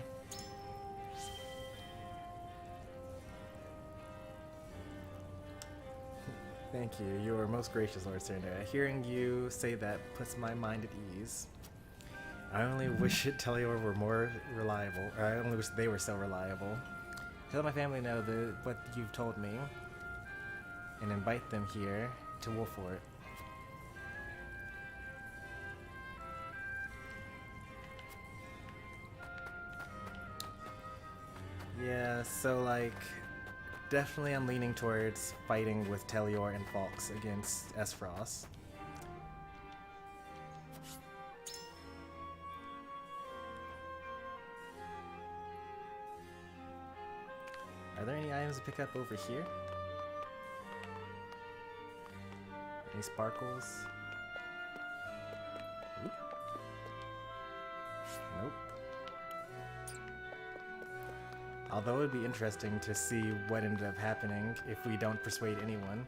Thank you. You are most gracious, Lord Serenoa. Hearing you say that puts my mind at ease. I only wish Tellior were more reliable. Or I only wish they were so reliable. Tell my family know what you've told me, and invite them here to Wolffort. Yeah, so like, definitely I'm leaning towards fighting with Tellior and Falks against Aesfrost. there any items to pick up over here? Any sparkles? Oop. Nope. Although it would be interesting to see what ended up happening if we don't persuade anyone.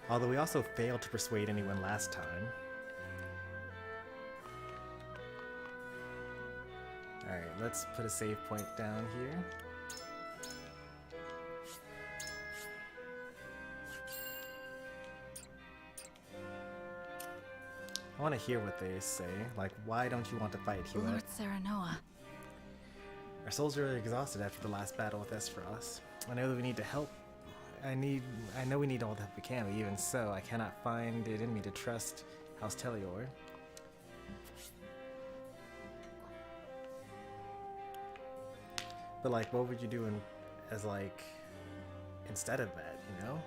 Although we also failed to persuade anyone last time. Alright, let's put a save point down here. I want to hear what they say. Like, why don't you want to fight, Hewitt? Lord Serenoa. Our souls are exhausted after the last battle with Aesfrost. I know that we need to help. I know we need all the help we can, but even so, I cannot find it in me to trust House Telior. But like, what would you do as like, instead of that, you know?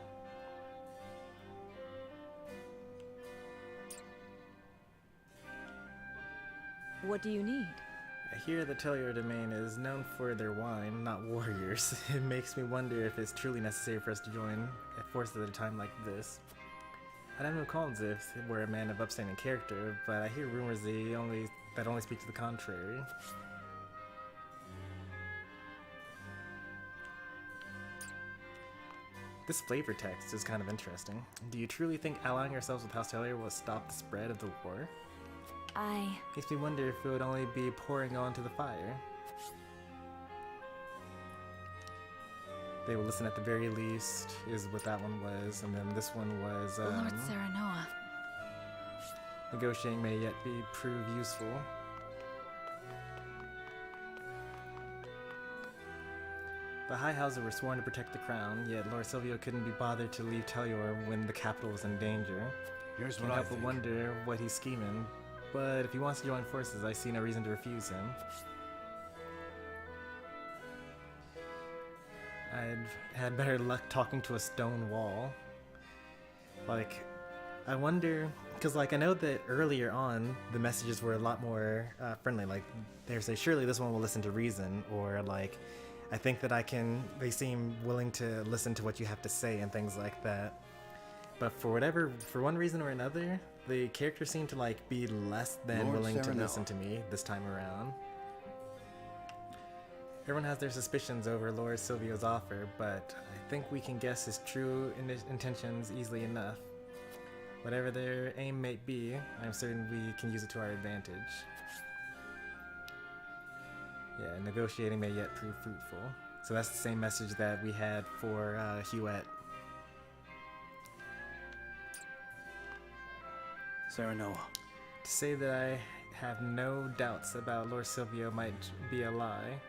What do you need? I hear the Telior domain is known for their wine, not warriors. It makes me wonder if it's truly necessary for us to join forces at a time like this. I don't know Collins if we're a man of upstanding character, but I hear rumors that only speak to the contrary. This flavor text is kind of interesting. Do you truly think allying ourselves with House Telior will stop the spread of the war? Makes me wonder if it would only be pouring onto the fire. They will listen at the very least, is what that one was, and then this one was, Lord Serenoa. Negotiating may yet prove useful. The High Houses were sworn to protect the crown, yet Lord Silvio couldn't be bothered to leave Telior when the capital was in danger. Here's what I think. Wonder what he's scheming. But if he wants to join forces, I see no reason to refuse him. I'd had better luck talking to a stone wall. Like, I wonder, because like I know that earlier on the messages were a lot more friendly. Like they say, surely this one will listen to reason, or like, I think that they seem willing to listen to what you have to say and things like that. But for one reason or another, the characters seem to like be less than Lord willing to Serenoa. listen to me this time around. Everyone has their suspicions over Lord Silvio's offer, but I think we can guess his true intentions easily enough. Whatever their aim may be, I'm certain we can use it to our advantage. Yeah, negotiating may yet prove fruitful. So that's the same message that we had for Hewitt. Serenoa. To say that I have no doubts about Lord Silvio might be a lie.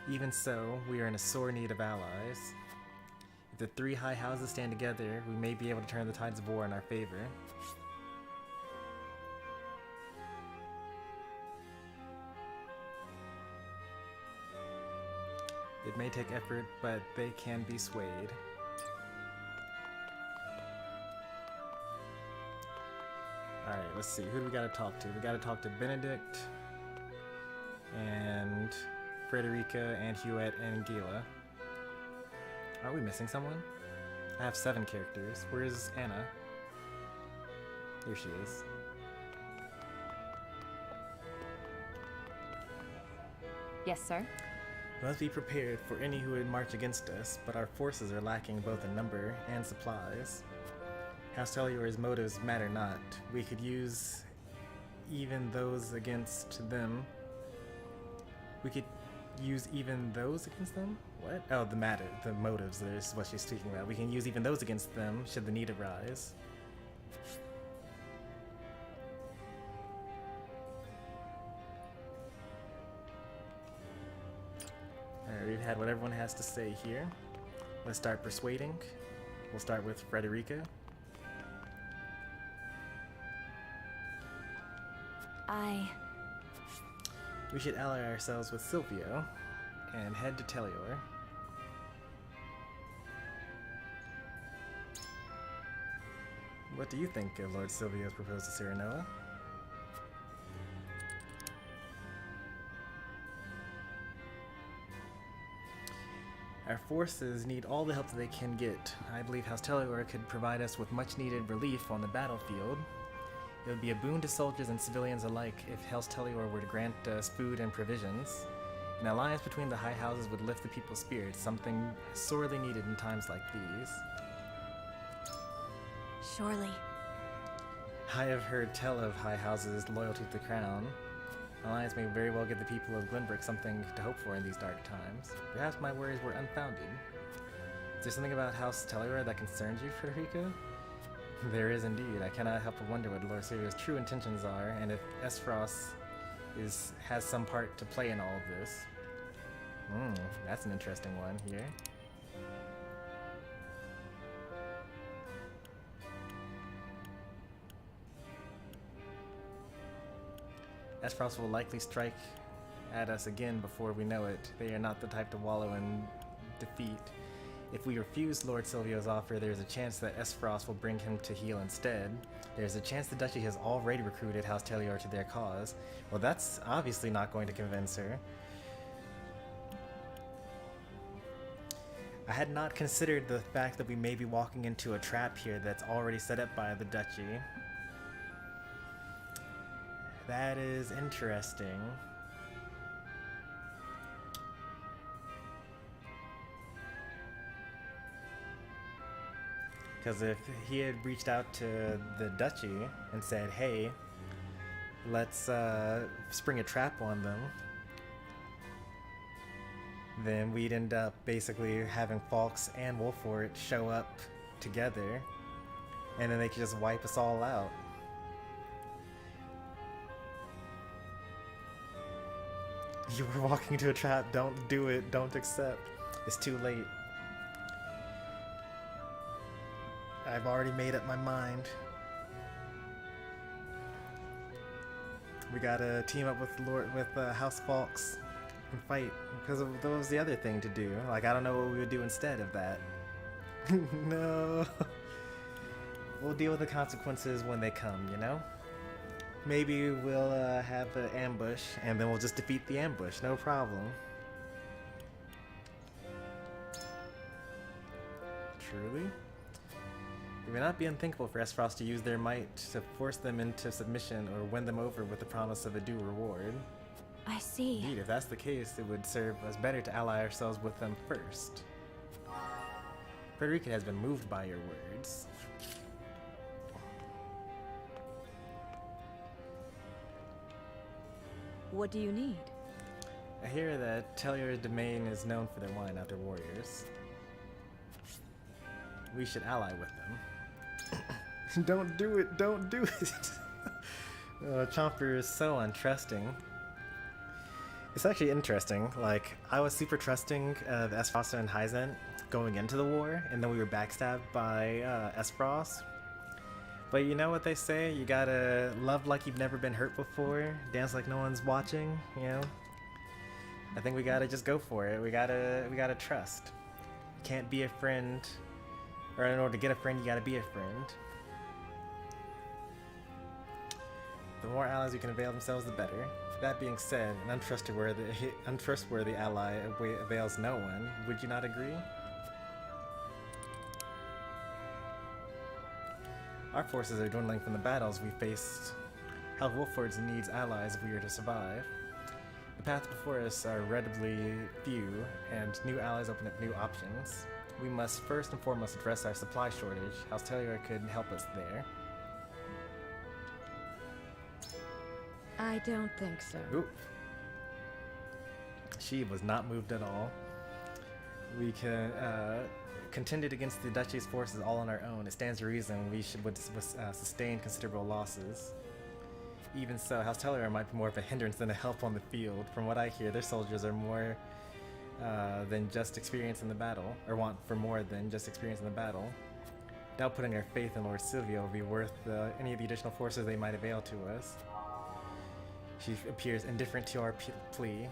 Even so, we are in a sore need of allies. If the three high houses stand together, we may be able to turn the tides of war in our favor. It may take effort, but they can be swayed. Alright, let's see. Who do we gotta talk to? We gotta talk to Benedict, and Frederica, and Hewitt, and Gila. Are we missing someone? I have 7 characters. Where is Anna? Here she is. Yes, sir. We must be prepared for any who would march against us, but our forces are lacking both in number and supplies. House Telior's motives matter not. We could use even those against them. We could use even those against them? What? Oh, the motives, is what she's speaking about. We can use even those against them, should the need arise. Alright, we've had what everyone has to say here. Let's start persuading. We'll start with Frederica. We should ally ourselves with Silvio and head to Telior. What do you think of Lord Silvio's proposal to Serenoa? Our forces need all the help that they can get. I believe House Tellior could provide us with much needed relief on the battlefield. It would be a boon to soldiers and civilians alike if House Tellior were to grant us food and provisions. An alliance between the high houses would lift the people's spirits, something sorely needed in times like these. Surely. I have heard tell of high houses' loyalty to the crown. An alliance may very well give the people of Glenbrook something to hope for in these dark times. Perhaps my worries were unfounded. Is there something about House Tellior that concerns you, Frederica? There is indeed. I cannot help but wonder what Lord Sylvia's true intentions are, and if Aesfrost has some part to play in all of this. That's an interesting one here. Aesfrost will likely strike at us again before we know it. They are not the type to wallow in defeat. If we refuse Lord Silvio's offer, there's a chance that Aesfrost will bring him to heel instead. There's a chance the Duchy has already recruited House Tellior to their cause. Well, that's obviously not going to convince her. I had not considered the fact that we may be walking into a trap here that's already set up by the Duchy. That is interesting. Because if he had reached out to the Duchy and said, hey, let's spring a trap on them, then we'd end up basically having Fawkes and Wolffort show up together, and then they could just wipe us all out. You were walking into a trap, don't do it, don't accept. It's too late. I've already made up my mind. We gotta team up with House Fawkes and fight, because that was the other thing to do. Like, I don't know what we would do instead of that. No. We'll deal with the consequences when they come, you know? Maybe we'll have an ambush, and then we'll just defeat the ambush, no problem. Truly? It would not be unthinkable for Aesfrost to use their might to force them into submission or win them over with the promise of a due reward. I see. Indeed, if that's the case, it would serve us better to ally ourselves with them first. Frederica has been moved by your words. What do you need? I hear that Tellier's domain is known for their wine, not their warriors. We should ally with them. Don't do it, don't do it! Chomper is so untrusting. It's actually interesting, like, I was super trusting of Aesfrost and Hyzante going into the war, and then we were backstabbed by Aesfrost. But you know what they say, you gotta love like you've never been hurt before, dance like no one's watching, you know? I think we gotta just go for it, we gotta trust. You can't be a friend, or in order to get a friend, you gotta be a friend. The more allies who can avail themselves, the better. That being said, an untrustworthy ally avails no one. Would you not agree? Our forces are dwindling from the battles we faced. House Wolffort needs allies if we are to survive. The paths before us are relatively few, and new allies open up new options. We must first and foremost address our supply shortage. House Tellior could help us there. I don't think so. Oop. She was not moved at all. We can contended against the Duchy's forces all on our own. It stands to reason we would sustain considerable losses. Even so, House Tellior might be more of a hindrance than a help on the field. From what I hear, their soldiers are more than just experience in the battle, or want for more than just experience in the battle. Doubt putting our faith in Lord Silvio will be worth any of the additional forces they might avail to us. She appears indifferent to our plea.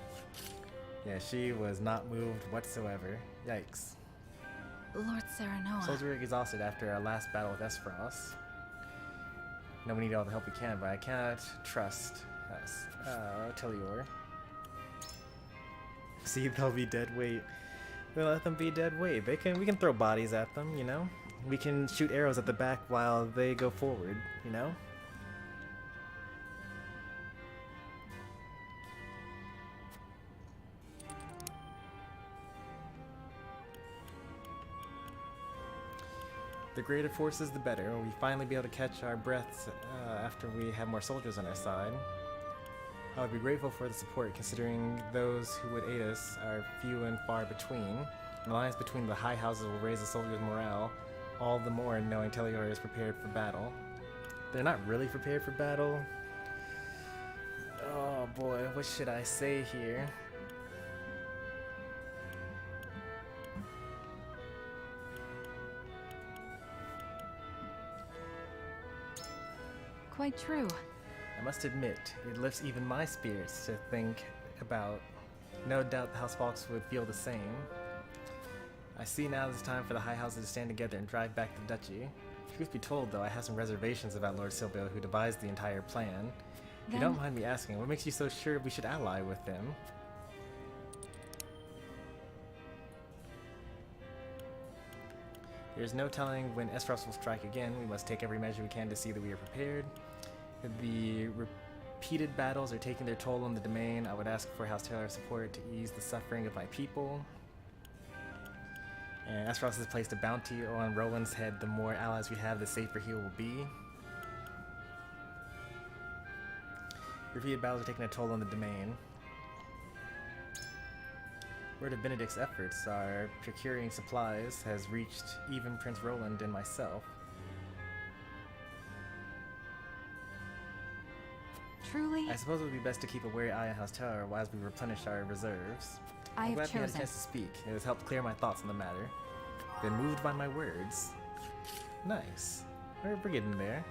Yeah, she was not moved whatsoever. Yikes. Lord Serenoa. Soldiers were exhausted after our last battle with Aesfrost. No, we need all the help we can, but I cannot trust us. Tellior. See, they'll be dead weight. We'll let them be dead weight. We can throw bodies at them, you know? We can shoot arrows at the back while they go forward, you know? The greater forces, the better. We finally be able to catch our breaths after we have more soldiers on our side. I would be grateful for the support, considering those who would aid us are few and far between. An alliance between the high houses will raise the soldiers' morale, all the more knowing Telior is prepared for battle. They're not really prepared for battle. Oh boy, what should I say here? Quite true. I must admit, it lifts even my spirits to think about. No doubt the House Fox would feel the same. I see now it's time for the High Houses to stand together and drive back the duchy. Truth be told, though, I have some reservations about Lord Silvio, who devised the entire plan. If you don't mind me asking, what makes you so sure we should ally with him? There's no telling when Aesfrost will strike again. We must take every measure we can to see that we are prepared. The repeated battles are taking their toll on the domain. I would ask for House Taylor support to ease the suffering of my people. And Aesfrost has placed a bounty on Roland's head. The more allies we have, the safer he will be. Repeated battles are taking a toll on the domain. Word of Benedict's efforts are procuring supplies has reached even Prince Roland and myself. Truly? I suppose it would be best to keep a wary eye on House Tower while we replenish our reserves. I'm glad we had a chance to speak. It has helped clear my thoughts on the matter. Been moved by my words. Nice. We're getting there.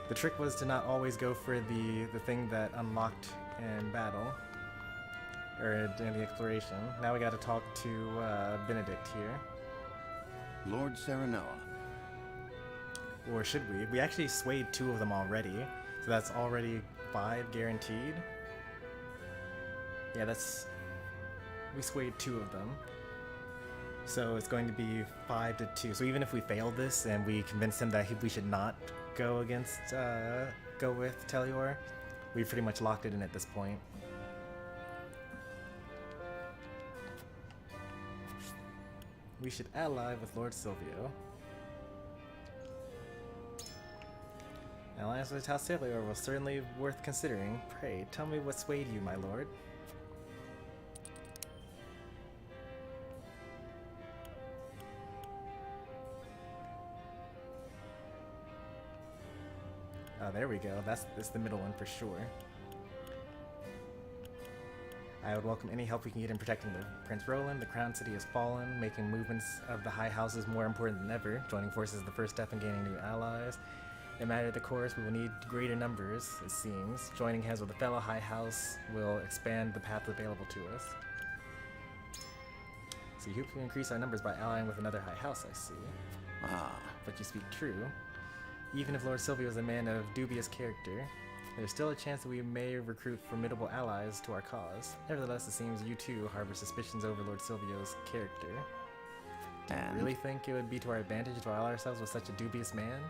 The trick was to not always go for the thing that unlocked in battle. Or in the exploration. Now we gotta talk to Benedict here. Lord Serenoa. Or should we? We actually swayed 2 of them already. So that's already 5 guaranteed. Yeah, we swayed 2 of them. So it's going to be 5 to 2. So even if we failed this and we convinced him that we should not go with Telior, we've pretty much locked it in at this point. We should ally with Lord Silvio. An alliance with House Telior was certainly worth considering. Pray, tell me what swayed you, my lord. Oh, there we go. That's the middle one for sure. I would welcome any help we can get in protecting the Prince Roland. The Crown City has fallen, making movements of the High Houses more important than ever. Joining forces is the first step in gaining new allies. No matter the course, we will need greater numbers, it seems. Joining hands with a fellow High House will expand the path available to us. So you hope to increase our numbers by allying with another High House, I see. Ah. But you speak true. Even if Lord Silvio is a man of dubious character, there's still a chance that we may recruit formidable allies to our cause. Nevertheless, it seems you too harbor suspicions over Lord Silvio's character. Do you really think it would be to our advantage to ally ourselves with such a dubious man?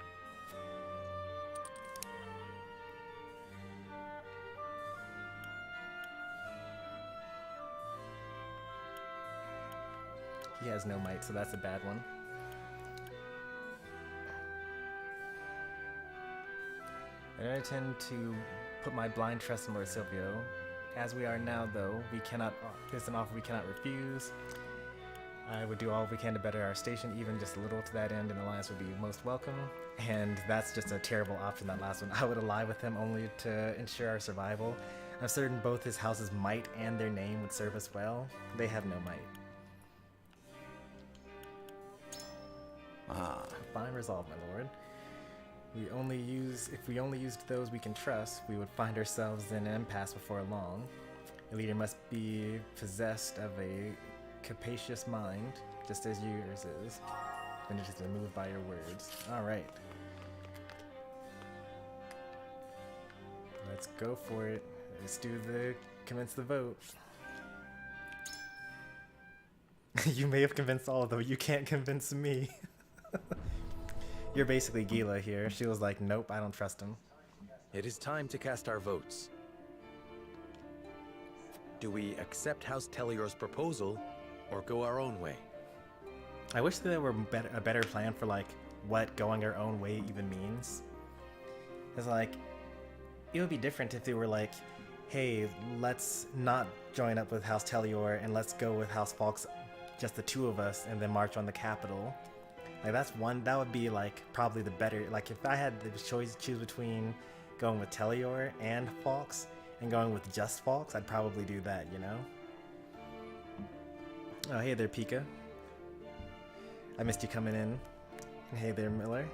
He has no might, so that's a bad one. I don't intend to put my blind trust in Lord Silvio. As we are now, though, it's an offer we cannot refuse. I would do all we can to better our station, even just a little to that end, and alliance would be most welcome. And that's just a terrible option, that last one. I would ally with him only to ensure our survival. I'm certain both his house's might and their name would serve us well. They have no might. Ah. Fine resolve, my lord. If we only used those we can trust, we would find ourselves in an impasse before long. A leader must be possessed of a capacious mind, just as yours is. Then it is moved by your words. Alright. Let's go for it. Let's commence the vote. You may have convinced all of them, you can't convince me. You're basically Gila here. She was like, nope, I don't trust him. It is time to cast our votes. Do we accept House Telior's proposal, or go our own way? I wish there were a better plan for like what going our own way even means. It's like, it would be different if they were like, hey, let's not join up with House Telior and let's go with House Falks, just the two of us, and then march on the capital. Like that's one, that would be like probably the better, like if I had the choice to choose between going with Telior and Falks and going with just Falks, I'd probably do that, you know? Oh, hey there, Pika. I missed you coming in. And hey there, Miller.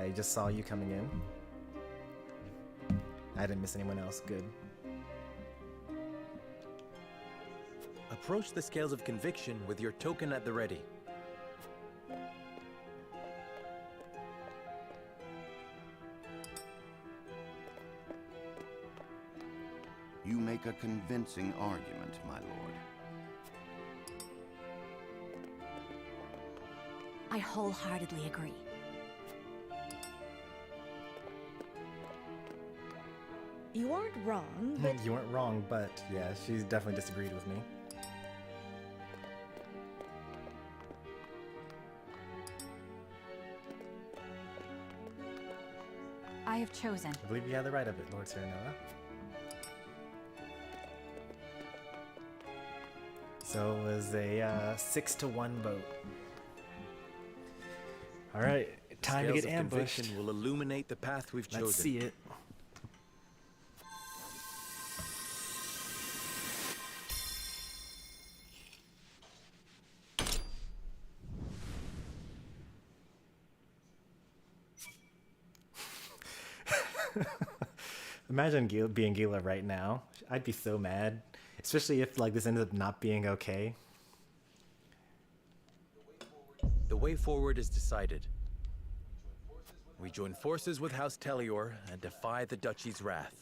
I just saw you coming in. I didn't miss anyone else. Good. Approach the scales of conviction with your token at the ready. You make a convincing argument, my lord. I wholeheartedly agree. You aren't wrong, but... You weren't wrong, but yeah, she's definitely disagreed with me. I have chosen. I believe you had the right of it, Lord Serenoa. So it was a 6-1 vote. All right, time to get ambushed. Scales of conviction will illuminate the path we've chosen. Let's see it. Imagine being Gila right now. I'd be so mad, especially if like this ends up not being okay. The way forward is decided. We join forces with House Telior and defy the Duchy's wrath.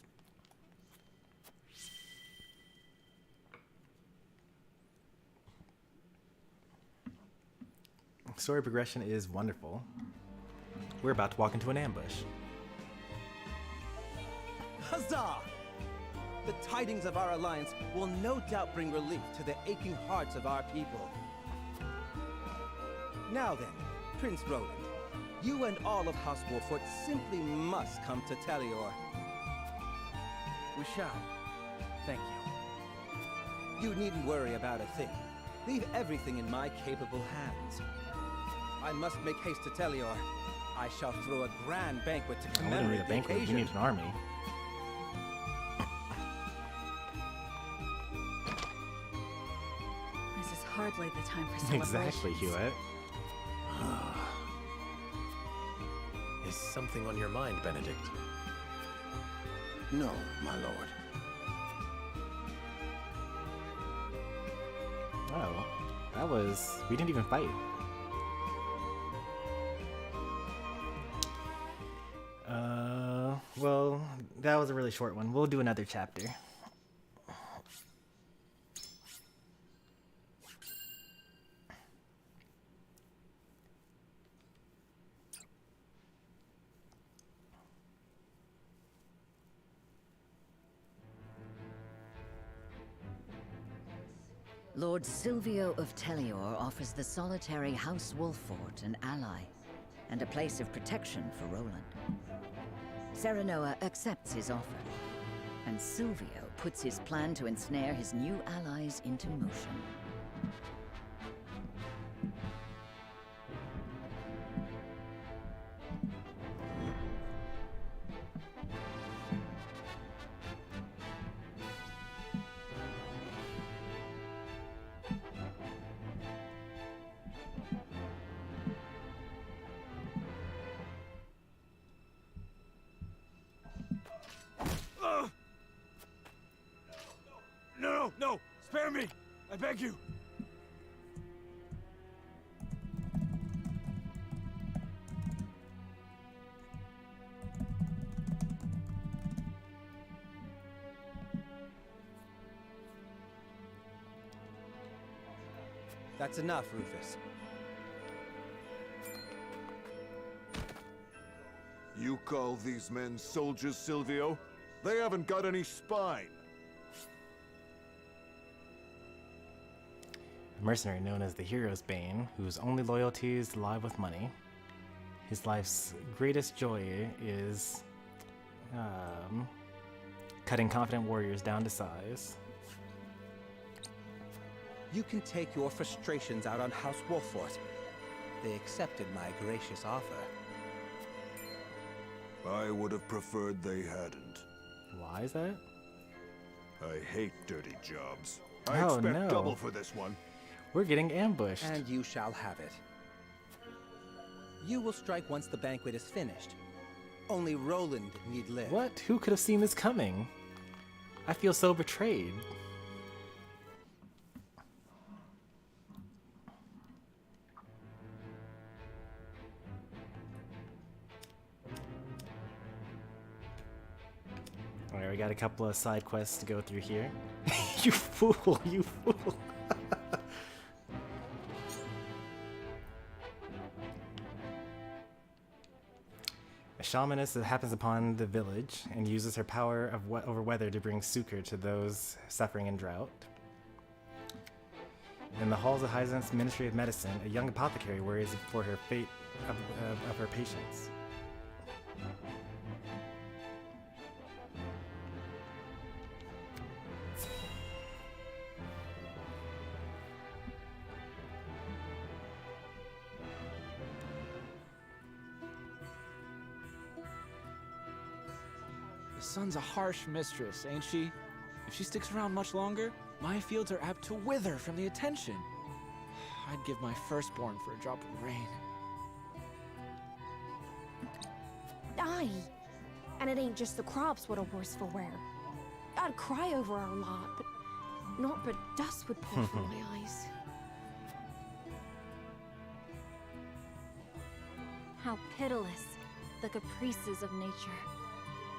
Story progression is wonderful. We're about to walk into an ambush. Huzzah! The tidings of our alliance will no doubt bring relief to the aching hearts of our people. Now then, Prince Roland, you and all of House Wolffort simply must come to Telior. We shall. Thank you. You needn't worry about a thing. Leave everything in my capable hands. I must make haste to Telior. I shall throw a grand banquet to We don't need commemorate a the banquet, we occasion. need an army. This is hardly the time for celebrations. Exactly, Hewitt. Is something on your mind, Benedict? No, my lord. Oh, that was... we didn't even fight. Well, that was a really short one. We'll do another chapter. Lord Silvio of Telior offers the solitary House Wolffort an ally, and a place of protection for Roland. Serenoa accepts his offer, and Silvio puts his plan to ensnare his new allies into motion. No! Spare me! I beg you! That's enough, Rufus. You call these men soldiers, Silvio? They haven't got any spine. A mercenary known as the Hero's Bane, whose only loyalty is to lie with money. His life's greatest joy is cutting confident warriors down to size. You can take your frustrations out on House Wolffort. They accepted my gracious offer. I would have preferred they hadn't. Why is that? I hate dirty jobs. I expect double for this one. We're getting ambushed. And you shall have it. You will strike once the banquet is finished. Only Roland need live. What? Who could have seen this coming? I feel so betrayed. Alright, we got a couple of side quests to go through here. You fool, you fool. A shamaness that happens upon the village and uses her power of over weather to bring succor to those suffering in drought. In the halls of Hyzante's Ministry of Medicine, a young apothecary worries for her fate of her patients. The sun's a harsh mistress, ain't she? If she sticks around much longer, my fields are apt to wither from the attention. I'd give my firstborn for a drop of rain. Aye. And it ain't just the crops what are worse for wear. I'd cry over our lot, but naught but dust would pour from my eyes. How pitiless, the caprices of nature.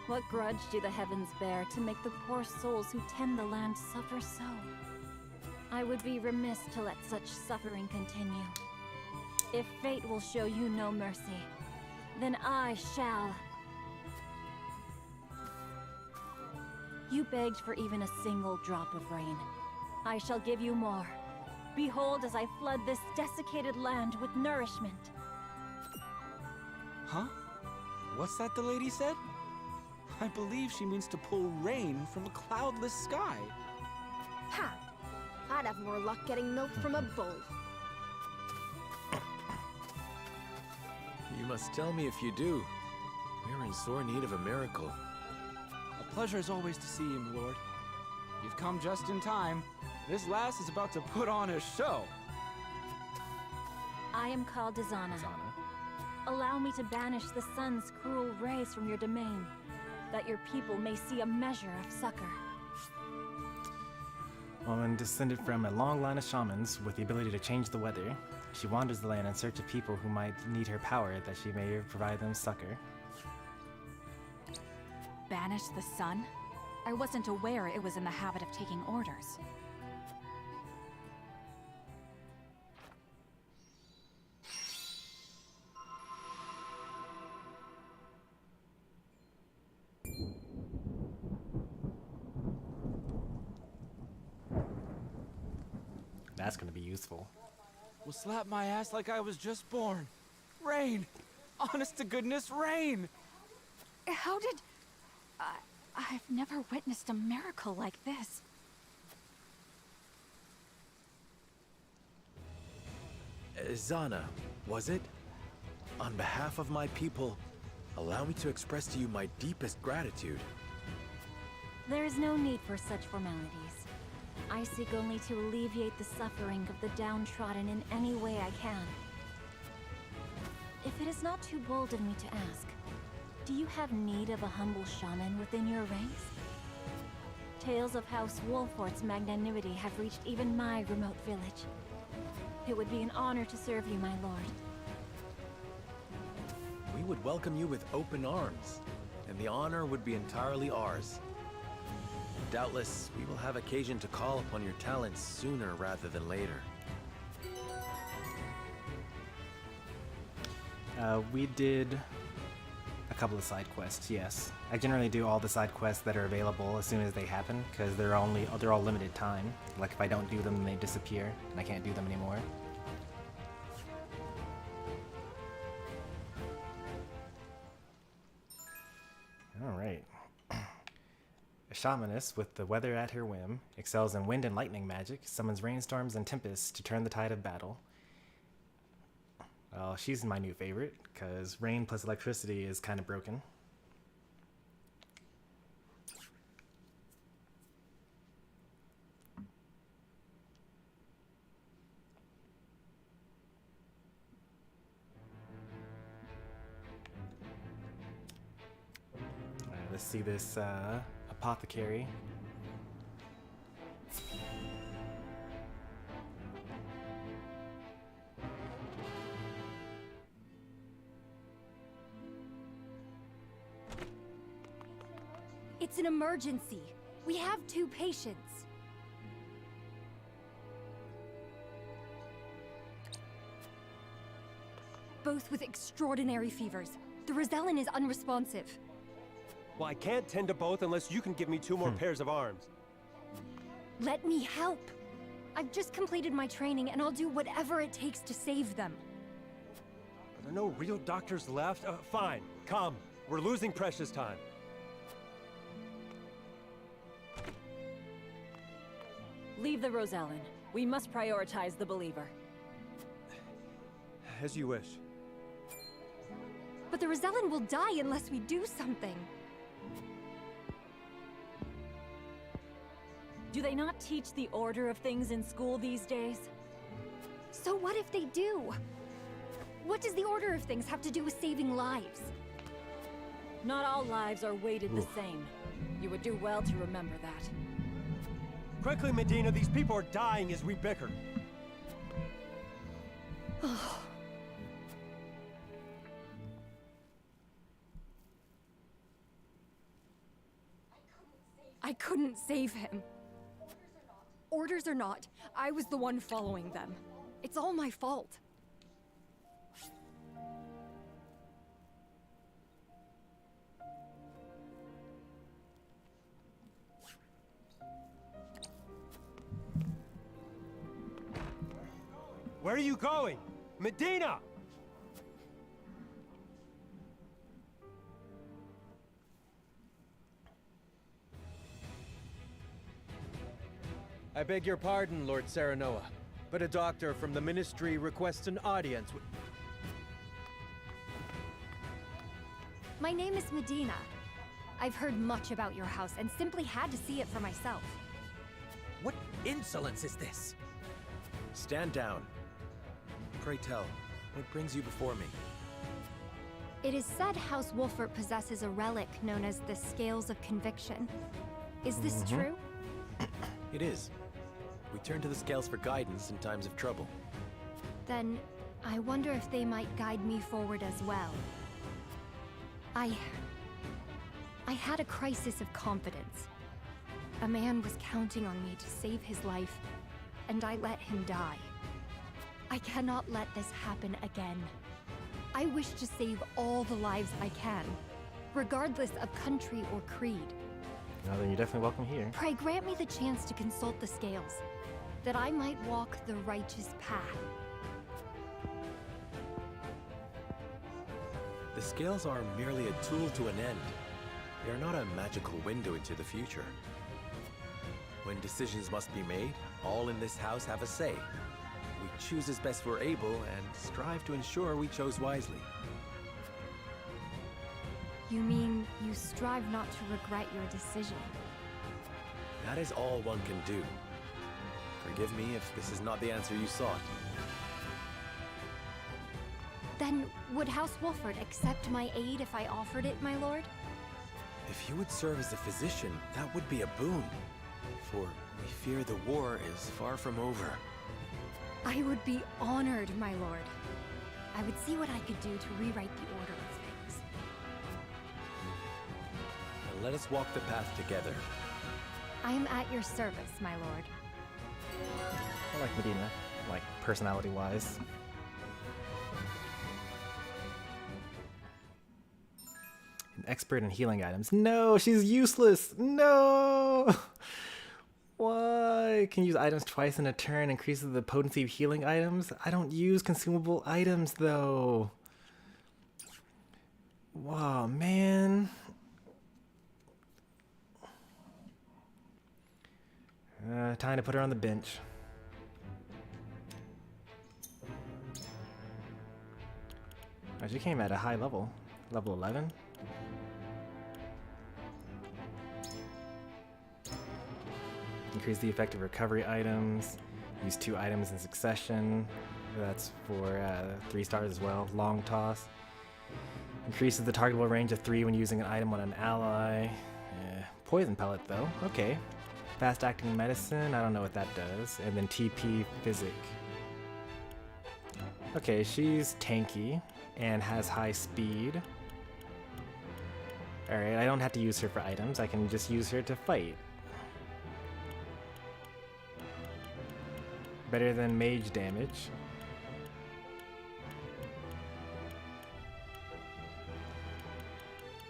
What grudge do the heavens bear to make the poor souls who tend the land suffer so? I would be remiss to let such suffering continue. If fate will show you no mercy, then I shall. You begged for even a single drop of rain. I shall give you more. Behold as I flood this desiccated land with nourishment. Huh? What's that the lady said? I believe she means to pull rain from a cloudless sky. Ha! I'd have more luck getting milk from a bull. You must tell me if you do. We're in sore need of a miracle. A pleasure as always to see you, my lord. You've come just in time. This lass is about to put on a show. I am called Dizana. Allow me to banish the sun's cruel rays from your domain, that your people may see a measure of succor. Woman descended from a long line of shamans with the ability to change the weather. She wanders the land in search of people who might need her power that she may provide them succor. Banish the sun? I wasn't aware it was in the habit of taking orders. That's gonna be useful. Will slap my ass like I was just born. Rain! Honest to goodness, rain! How did... I've never witnessed a miracle like this. Zana, was it? On behalf of my people, allow me to express to you my deepest gratitude. There is no need for such formalities. I seek only to alleviate the suffering of the downtrodden in any way I can. If it is not too bold of me to ask, do you have need of a humble shaman within your ranks? Tales of House Wolffort's magnanimity have reached even my remote village. It would be an honor to serve you, my lord. We would welcome you with open arms, and the honor would be entirely ours. Doubtless, we will have occasion to call upon your talents sooner rather than later. We did a couple of side quests, yes. I generally do all the side quests that are available as soon as they happen, because they're all limited time. Like if I don't do them, they disappear, and I can't do them anymore. Alright. A shamaness with the weather at her whim, excels in wind and lightning magic, summons rainstorms and tempests to turn the tide of battle. Well, she's my new favorite, because rain plus electricity is kind of broken. Let's see this apothecary. It's an emergency. We have 2 patients. Both with extraordinary fevers. The Rosellan is unresponsive. Well, I can't tend to both unless you can give me 2 more pairs of arms. Let me help. I've just completed my training, and I'll do whatever it takes to save them. Are there no real doctors left? Fine, come. We're losing precious time. Leave the Rosellan. We must prioritize the believer. As you wish. But the Rosellan will die unless we do something. Do they not teach the order of things in school these days? So what if they do? What does the order of things have to do with saving lives? Not all lives are weighted the same. You would do well to remember that. Quickly, Medina, these people are dying as we bicker. I couldn't save him. Orders or not, I was the one following them. It's all my fault. Where are you going? Medina! I beg your pardon, Lord Serenoa, but a doctor from the Ministry requests an audience with... My name is Medina. I've heard much about your house and simply had to see it for myself. What insolence is this? Stand down. Pray tell, what brings you before me? It is said House Wolffort possesses a relic known as the Scales of Conviction. Is this true? It is. We turn to the scales for guidance in times of trouble. Then, I wonder if they might guide me forward as well. I had a crisis of confidence. A man was counting on me to save his life, and I let him die. I cannot let this happen again. I wish to save all the lives I can, regardless of country or creed. Well, then you're definitely welcome here. Pray grant me the chance to consult the scales, that I might walk the righteous path. The scales are merely a tool to an end. They are not a magical window into the future. When decisions must be made, all in this house have a say. We choose as best we're able and strive to ensure we chose wisely. You mean you strive not to regret your decision? That is all one can do. Forgive me if this is not the answer you sought. Then, would House Wolffort accept my aid if I offered it, my lord? If you would serve as a physician, that would be a boon. For we fear the war is far from over. I would be honored, my lord. I would see what I could do to rewrite the order of things. Now let us walk the path together. I am at your service, my lord. I like Medina, like personality-wise. expert in healing items. No, she's useless. No. Why? Can use items twice in a turn, increases the potency of healing items. I don't use consumable items though. Wow, man. Time to put her on the bench. Oh, she came at a high level. Level 11. Increase the effect of recovery items. Use 2 items in succession. That's for 3 stars as well. Long toss. Increases the targetable range of 3 when using an item on an ally. Poison pellet though. Okay. Fast acting medicine. I don't know what that does. And then TP physic. Okay, she's tanky and has high speed. Alright, I don't have to use her for items. I can just use her to fight. Better than mage damage.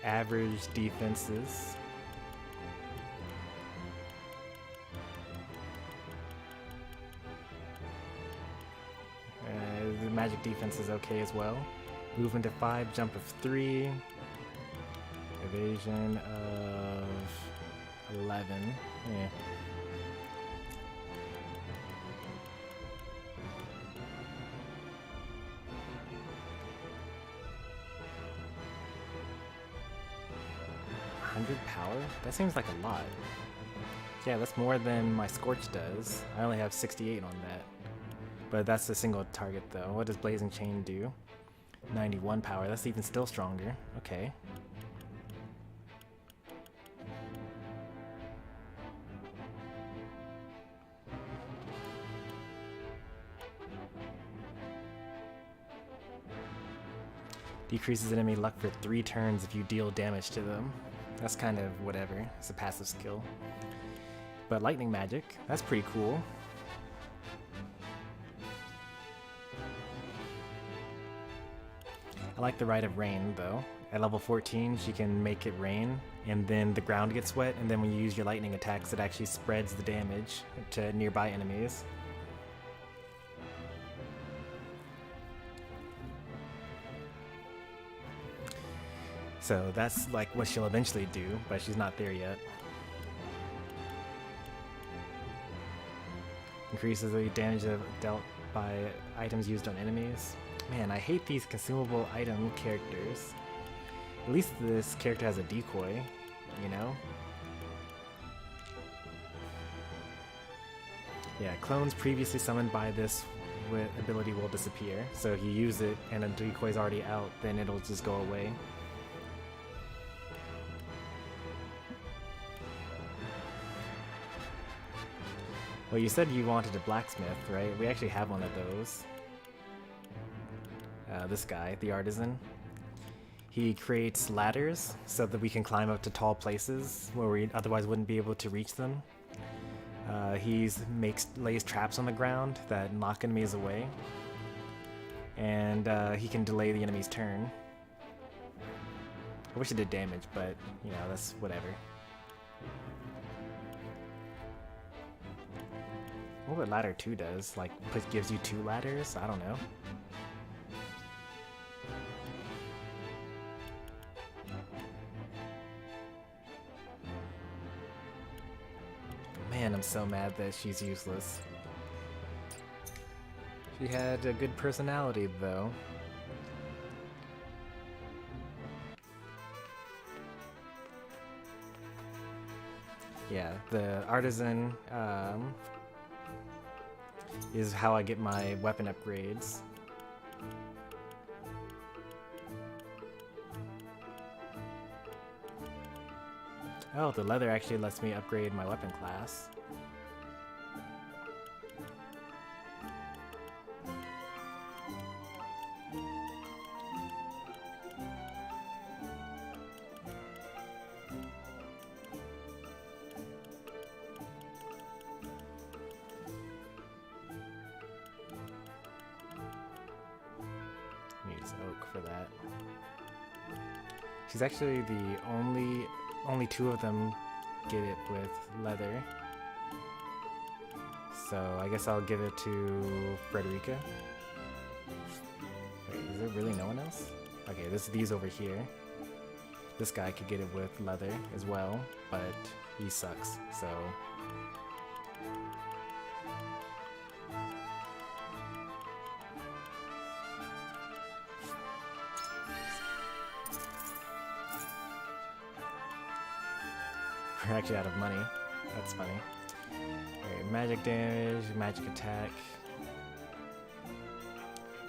Average defenses. The magic defense is okay as well. Movement of 5, jump of 3. Evasion of 11. Yeah. Power? That seems like a lot. Yeah, that's more than my Scorch does. I only have 68 on that. But that's a single target though. What does Blazing Chain do? 91 power. That's even still stronger. Okay. Decreases enemy luck for 3 turns if you deal damage to them. That's kind of whatever. It's a passive skill. But lightning magic, that's pretty cool. I like the Rite of Rain though. At level 14, she can make it rain, and then the ground gets wet, and then when you use your lightning attacks, it actually spreads the damage to nearby enemies. So that's like what she'll eventually do, but she's not there yet. Increases the damage dealt by items used on enemies. Man, I hate these consumable item characters. At least this character has a decoy, you know? Yeah, clones previously summoned by this ability will disappear. So if you use it and a decoy's already out, then it'll just go away. Well, you said you wanted a blacksmith, right? We actually have one of those. This guy, the artisan. He creates ladders so that we can climb up to tall places where we otherwise wouldn't be able to reach them. He lays traps on the ground that knock enemies away. And he can delay the enemy's turn. I wish it did damage, but, you know, that's whatever. I wonder what ladder 2 does. Like, gives you 2 ladders? I don't know. Man, I'm so mad that she's useless. She had a good personality, though. Yeah, the artisan, is how I get my weapon upgrades. Oh, the leather actually lets me upgrade my weapon class. She's actually the only two of them get it with leather. So I guess I'll give it to Frederica. Wait, is there really no one else? Okay, these over here. This guy could get it with leather as well, but he sucks, so... We're actually out of money. That's funny. Alright, magic damage, magic attack.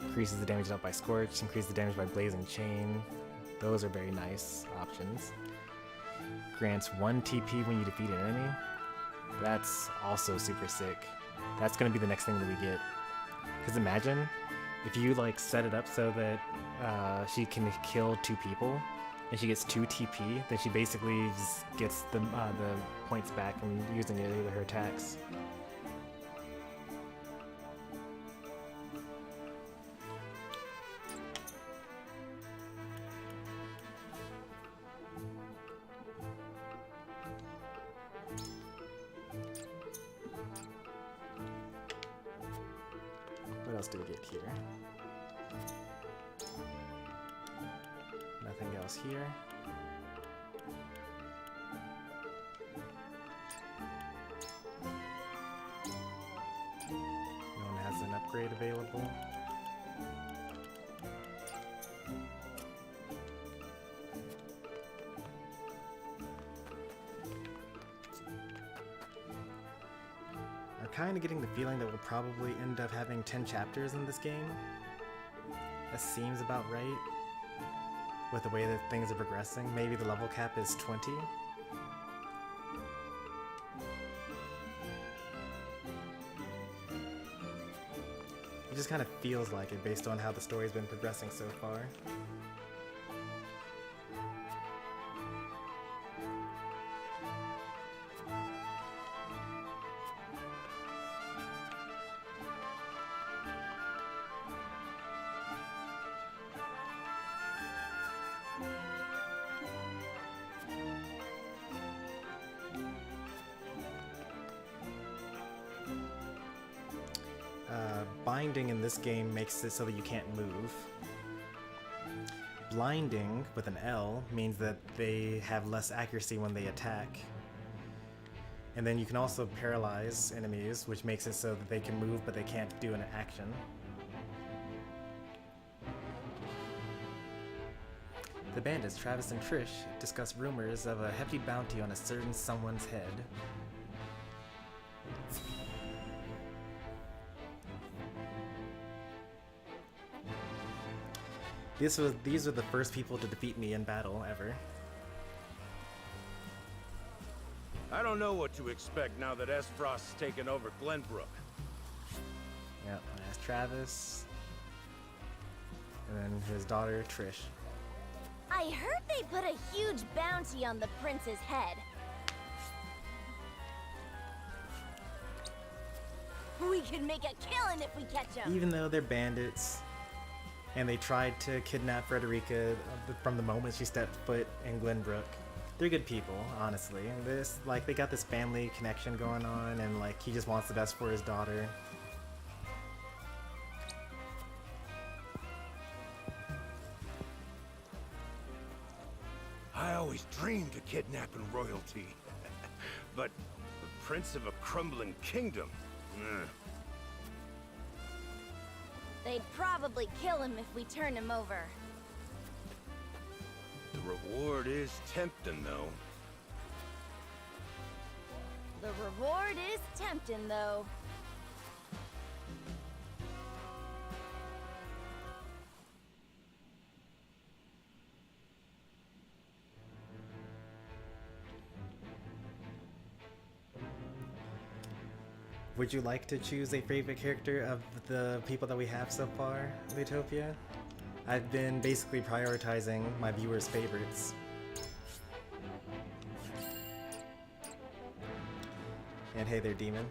Increases the damage dealt by Scorch, increases the damage by Blazing Chain. Those are very nice options. Grants 1 TP when you defeat an enemy. That's also super sick. That's gonna be the next thing that we get. Because imagine if you like set it up so that she can kill 2 people and she gets 2 TP, then she basically just gets the points back from using it in her attacks. What else do we get here? Nothing else here. No one has an upgrade available. I'm kind of getting the feeling that we'll probably end up having 10 chapters in this game. That seems about right. With the way that things are progressing. Maybe the level cap is 20. It just kind of feels like it based on how the story's been progressing so far. Binding in this game makes it so that you can't move. Blinding with an L means that they have less accuracy when they attack. And then you can also paralyze enemies, which makes it so that they can move but they can't do an action. The bandits, Travis and Trish, discuss rumors of a hefty bounty on a certain someone's head. These were the first people to defeat me in battle ever. I don't know what to expect now that Aesfrost's taken over Glenbrook. Yep, that's Travis. And then his daughter, Trish. I heard they put a huge bounty on the prince's head. We could make a killing if we catch them. Even though they're bandits, and they tried to kidnap Frederica from the moment she stepped foot in Glenbrook. They're good people, honestly. And this, like, they got this family connection going on, and like, he just wants the best for his daughter. I always dreamed of kidnapping royalty. But the prince of a crumbling kingdom? They'd probably kill him if we turn him over. The reward is tempting, though. The reward is tempting, though. Would you like to choose a favorite character of the people that we have so far, Utopia? I've been basically prioritizing my viewers' favorites. And hey there, Demon.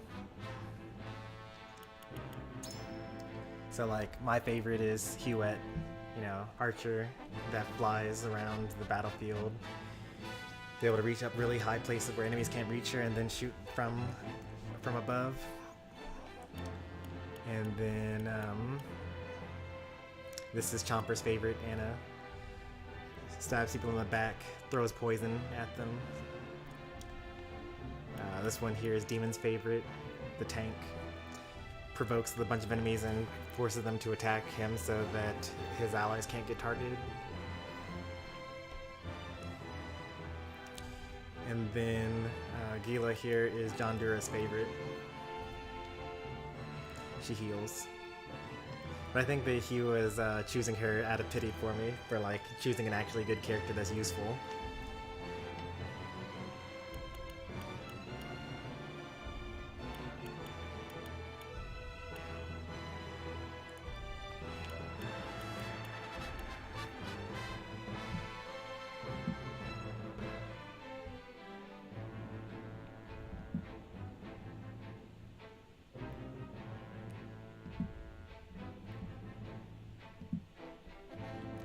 So like, my favorite is Huette, you know, archer that flies around the battlefield. Be able to reach up really high places where enemies can't reach her and then shoot from above. And then this is Chomper's favorite, Anna. Stabs people in the back, throws poison at them. This one here is Demon's favorite, the tank. Provokes a bunch of enemies and forces them to attack him so that his allies can't get targeted. And then Gila here is John Dura's favorite. She heals. But I think that he was choosing her out of pity for me, for like choosing an actually good character that's useful.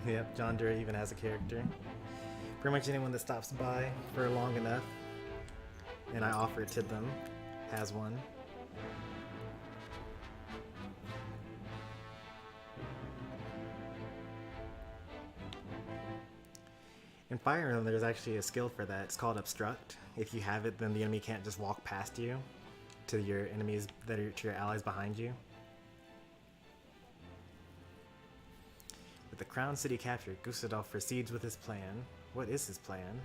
Yep, John Dura even has a character. Pretty much anyone that stops by for long enough and I offer it to them has one. In Fire Emblem, there's actually a skill for that. It's called Obstruct. If you have it, then the enemy can't just walk past you to your enemies that are to your allies behind you. With the Crown City captured, Gustave proceeds with his plan. What is his plan?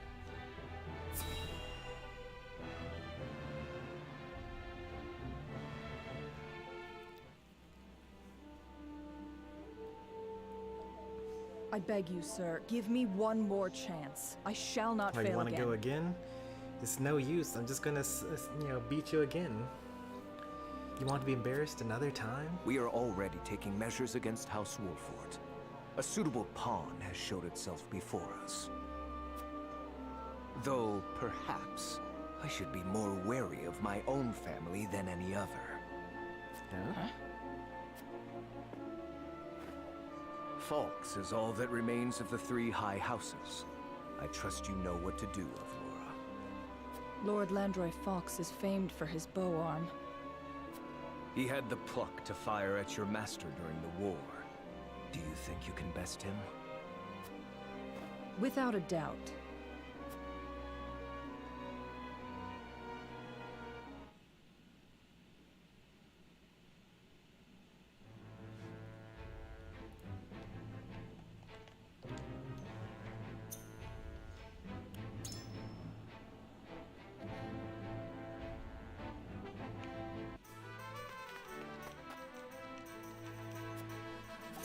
I beg you, sir, give me one more chance. I shall not fail again. You want to go again? It's no use. I'm just gonna, beat you again. You want to be embarrassed another time? We are already taking measures against House Wolffort. A suitable pawn has showed itself before us. Though, perhaps, I should be more wary of my own family than any other. Huh? Falks is all that remains of the three high houses. I trust you know what to do, Aurora. Lord Landroy Fox is famed for his bow arm. He had the pluck to fire at your master during the war. Do you think you can best him? Without a doubt.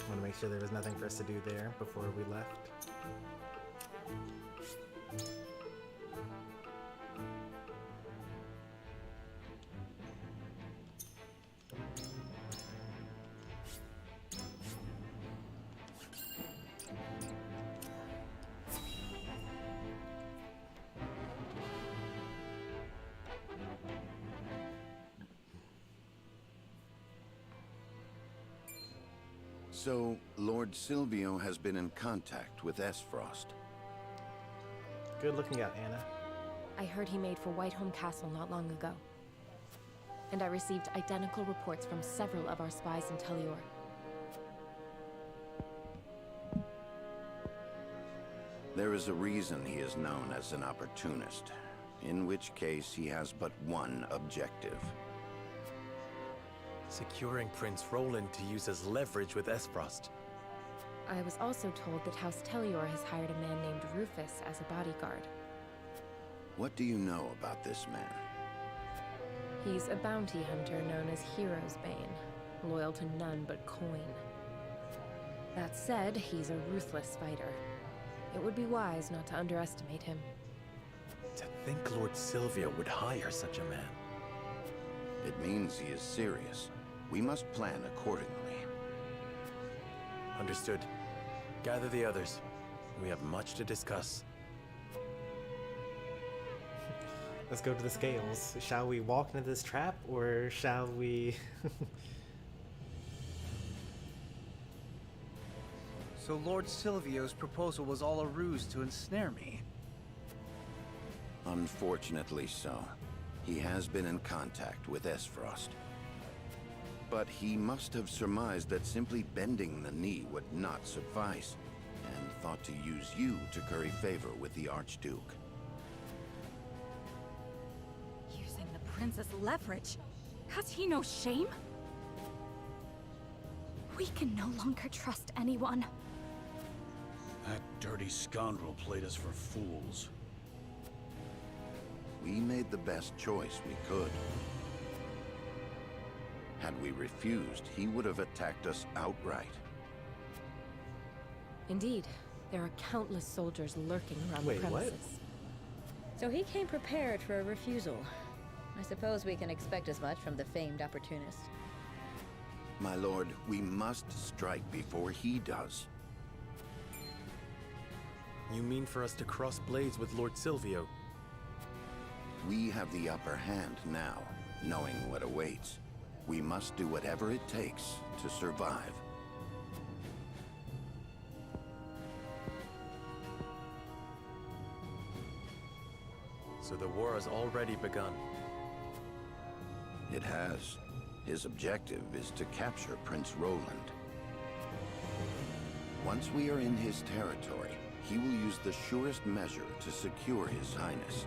I want to make sure there was nothing for us to do there before we left. So, Lord Silvio has been in contact with Aesfrost. Good looking out, Anna. I heard he made for Whiteholm Castle not long ago. And I received identical reports from several of our spies in Telior. There is a reason he is known as an opportunist, in which case he has but one objective. Securing Prince Roland to use as leverage with Aesfrost. I was also told that House Telior has hired a man named Rufus as a bodyguard. What do you know about this man? He's a bounty hunter known as Hero's Bane, loyal to none but coin. That said, he's a ruthless fighter. It would be wise not to underestimate him. To think Lord Silvio would hire such a man. It means he is serious. We must plan accordingly. Understood. Gather the others. We have much to discuss. Let's go to the scales. Shall we walk into this trap, or shall we... So Lord Silvio's proposal was all a ruse to ensnare me? Unfortunately so. He has been in contact with Aesfrost. But he must have surmised that simply bending the knee would not suffice, and thought to use you to curry favor with the Archduke. Using the prince as leverage? Has he no shame? We can no longer trust anyone. That dirty scoundrel played us for fools. We made the best choice we could. Had we refused, he would have attacked us outright. Indeed, there are countless soldiers lurking around Wait, the what? premises. So he came prepared for a refusal. I suppose we can expect as much from the famed opportunist. My lord, we must strike before he does. You mean for us to cross blades with Lord Silvio? We have the upper hand now, knowing what awaits. We must do whatever it takes to survive. So the war has already begun. It has. His objective is to capture Prince Roland. Once we are in his territory, he will use the surest measure to secure His Highness.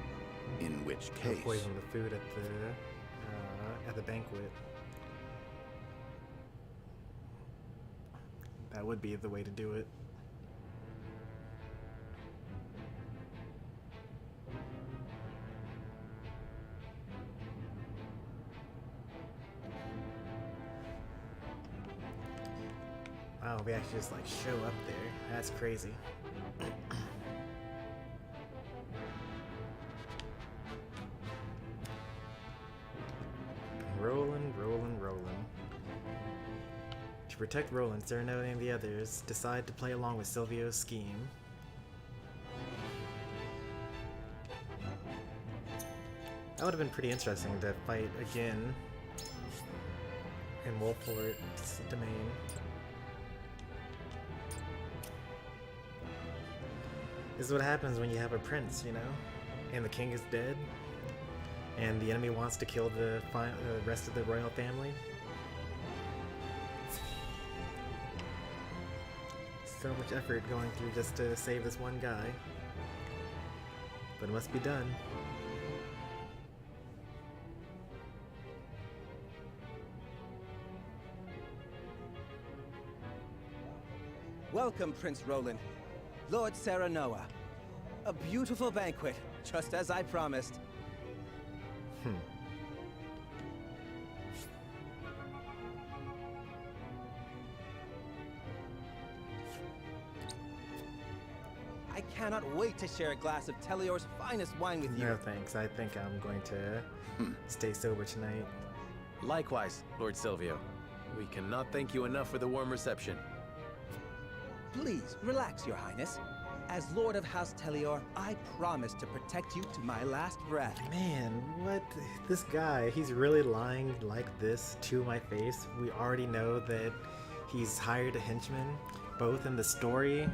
In which case... Poison the food at the banquet. That would be the way to do it. Wow, we actually just like show up there. That's crazy. Roland. To protect Roland, Serenoa and the others decide to play along with Silvio's scheme. That would have been pretty interesting to fight again in Wolffort's domain. This is what happens when you have a prince, you know? And the king is dead, and the enemy wants to kill the rest of the royal family. So much effort going through just to save this one guy. But it must be done. Welcome, Prince Roland. Lord Serenoa. A beautiful banquet, just as I promised. I cannot wait to share a glass of Telior's finest wine with you. No thanks, I think I'm going to stay sober tonight. Likewise, Lord Silvio. We cannot thank you enough for the warm reception. Please, relax, Your Highness. As Lord of House Telior, I promise to protect you to my last breath. Man, what? This guy, he's really lying like this to my face. We already know that he's hired a henchman, both in the story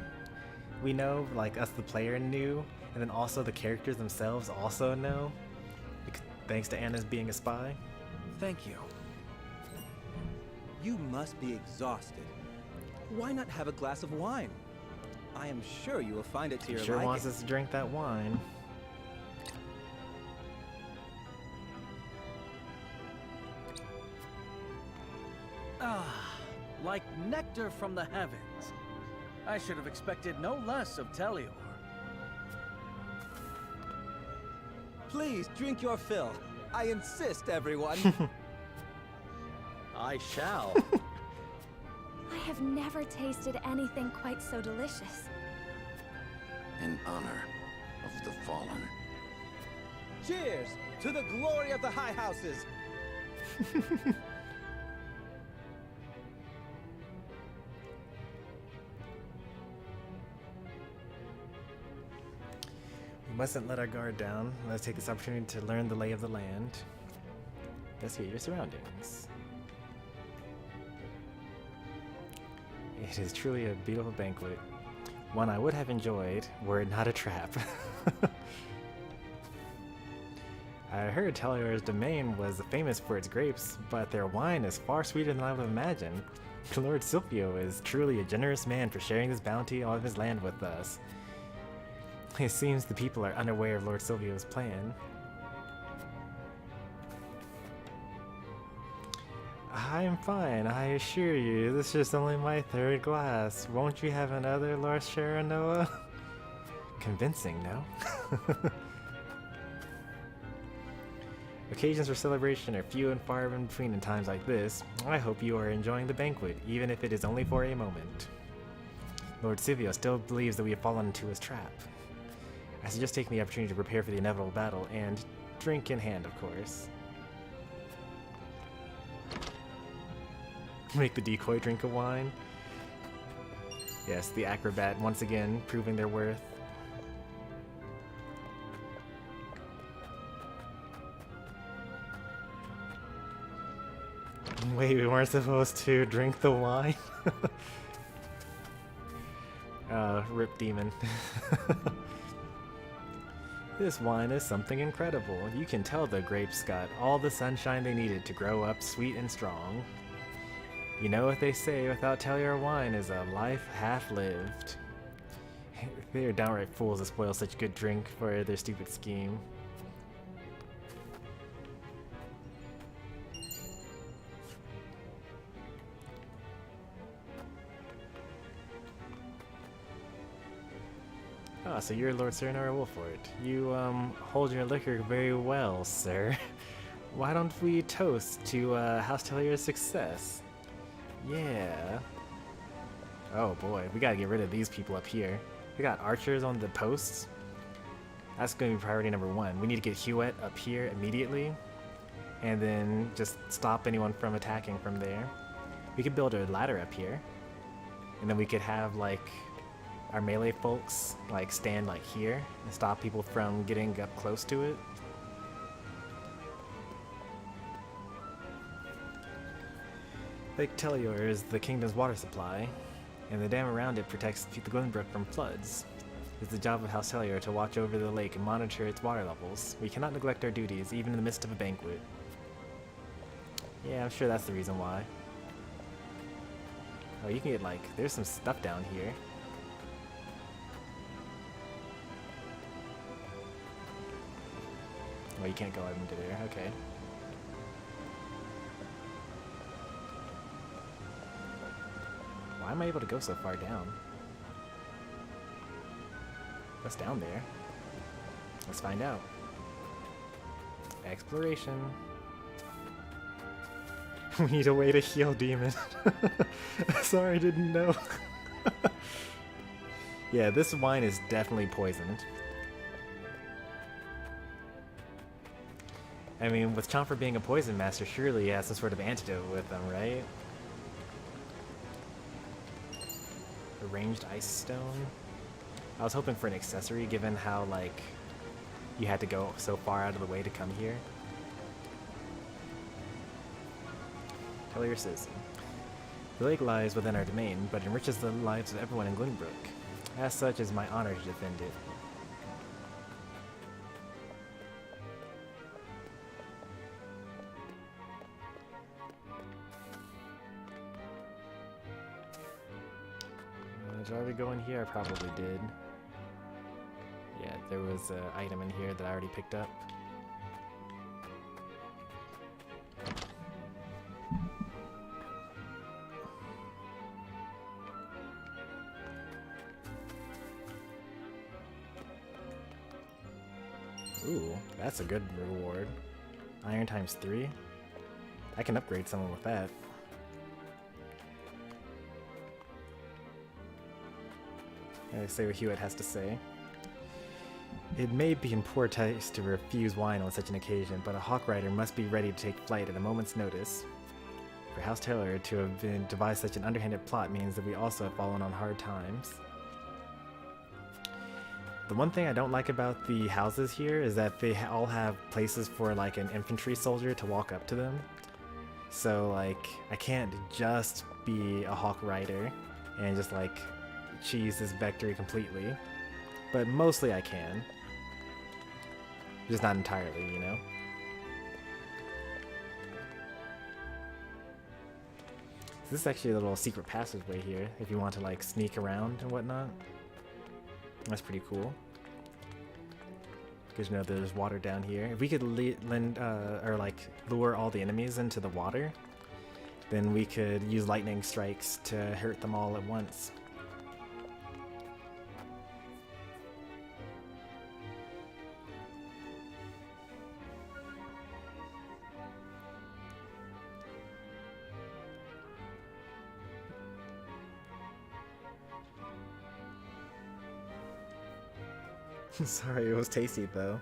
we know, like us the player knew, and then also the characters themselves also know, thanks to Anna's being a spy. Thank you. You must be exhausted. Why not have a glass of wine? I am sure you will find it to your liking. Sure wants us to drink that wine. Ah, like nectar from the heavens. I should have expected no less of Telior. Please drink your fill. I insist, everyone. I shall. I have never tasted anything quite so delicious. In honor of the fallen. Cheers to the glory of the High Houses. We mustn't let our guard down. Let's take this opportunity to learn the lay of the land. Investigate your surroundings. A It is truly a beautiful banquet. One I would have enjoyed were it not a trap. I heard Talior's domain was famous for its grapes, but their wine is far sweeter than I would have imagined. Lord Silvio is truly a generous man for sharing this bounty of his land with us. It seems the people are unaware of Lord Silvio's plan. I'm fine, I assure you. This is only my third glass. Won't you have another, Lord Serenoa? Convincing, no? Occasions for celebration are few and far in between in times like this. I hope you are enjoying the banquet, even if it is only for a moment. Lord Silvio still believes that we have fallen into his trap. I suggest taking the opportunity to prepare for the inevitable battle, and drink in hand, of course. Make the decoy drink a wine. Yes, the acrobat once again proving their worth. Wait, we weren't supposed to drink the wine? Rip demon. This wine is something incredible. You can tell the grapes got all the sunshine they needed to grow up sweet and strong. You know what they say, without Talior wine is a life half-lived. They are downright fools to spoil such good drink for their stupid scheme. Ah, so you're Lord Serenoa Wolffort. You, hold your liquor very well, sir. Why don't we toast to, House Talior's success? Yeah. Oh boy, we gotta get rid of these people up here. We got archers on the posts. That's gonna be priority number one. We need to get Huet up here immediately, and then just stop anyone from attacking from there. We could build a ladder up here, and then we could have like our melee folks like stand like here and stop people from getting up close to it. Lake Talior is the kingdom's water supply, and the dam around it protects the Glenbrook from floods. It's the job of House Talior to watch over the lake and monitor its water levels. We cannot neglect our duties, even in the midst of a banquet. Yeah, I'm sure that's the reason why. Oh, you can get like, there's some stuff down here. Oh, you can't go into there, okay. Why am I able to go so far down? What's down there? Let's find out. Exploration. We need a way to heal demon. Sorry, I didn't know. Yeah, this wine is definitely poisoned. I mean, with Chomper being a poison master, surely he has some sort of antidote with them, right? Arranged ice stone. I was hoping for an accessory, given how, like, you had to go so far out of the way to come here. Talior Citizen. The lake lies within our domain, but enriches the lives of everyone in Glenbrook. As such, it is my honor to defend it. Did I already go in here? I probably did. Yeah, there was an item in here that I already picked up. Ooh, that's a good reward. Iron times 3. I can upgrade someone with that. Let's say what Hewitt has to say. It may be in poor taste to refuse wine on such an occasion, but a hawk rider must be ready to take flight at a moment's notice. For House Talior to have been devised such an underhanded plot means that we also have fallen on hard times. The one thing I don't like about the houses here is that they all have places for like an infantry soldier to walk up to them. So like, I can't just be a hawk rider and just like cheese this victory completely. But mostly I can. Just not entirely, you know? This is actually a little secret passageway here, if you want to like sneak around and whatnot. That's pretty cool. Because you know there's water down here. If we could lure all the enemies into the water, then we could use lightning strikes to hurt them all at once. Sorry, it was tasty though.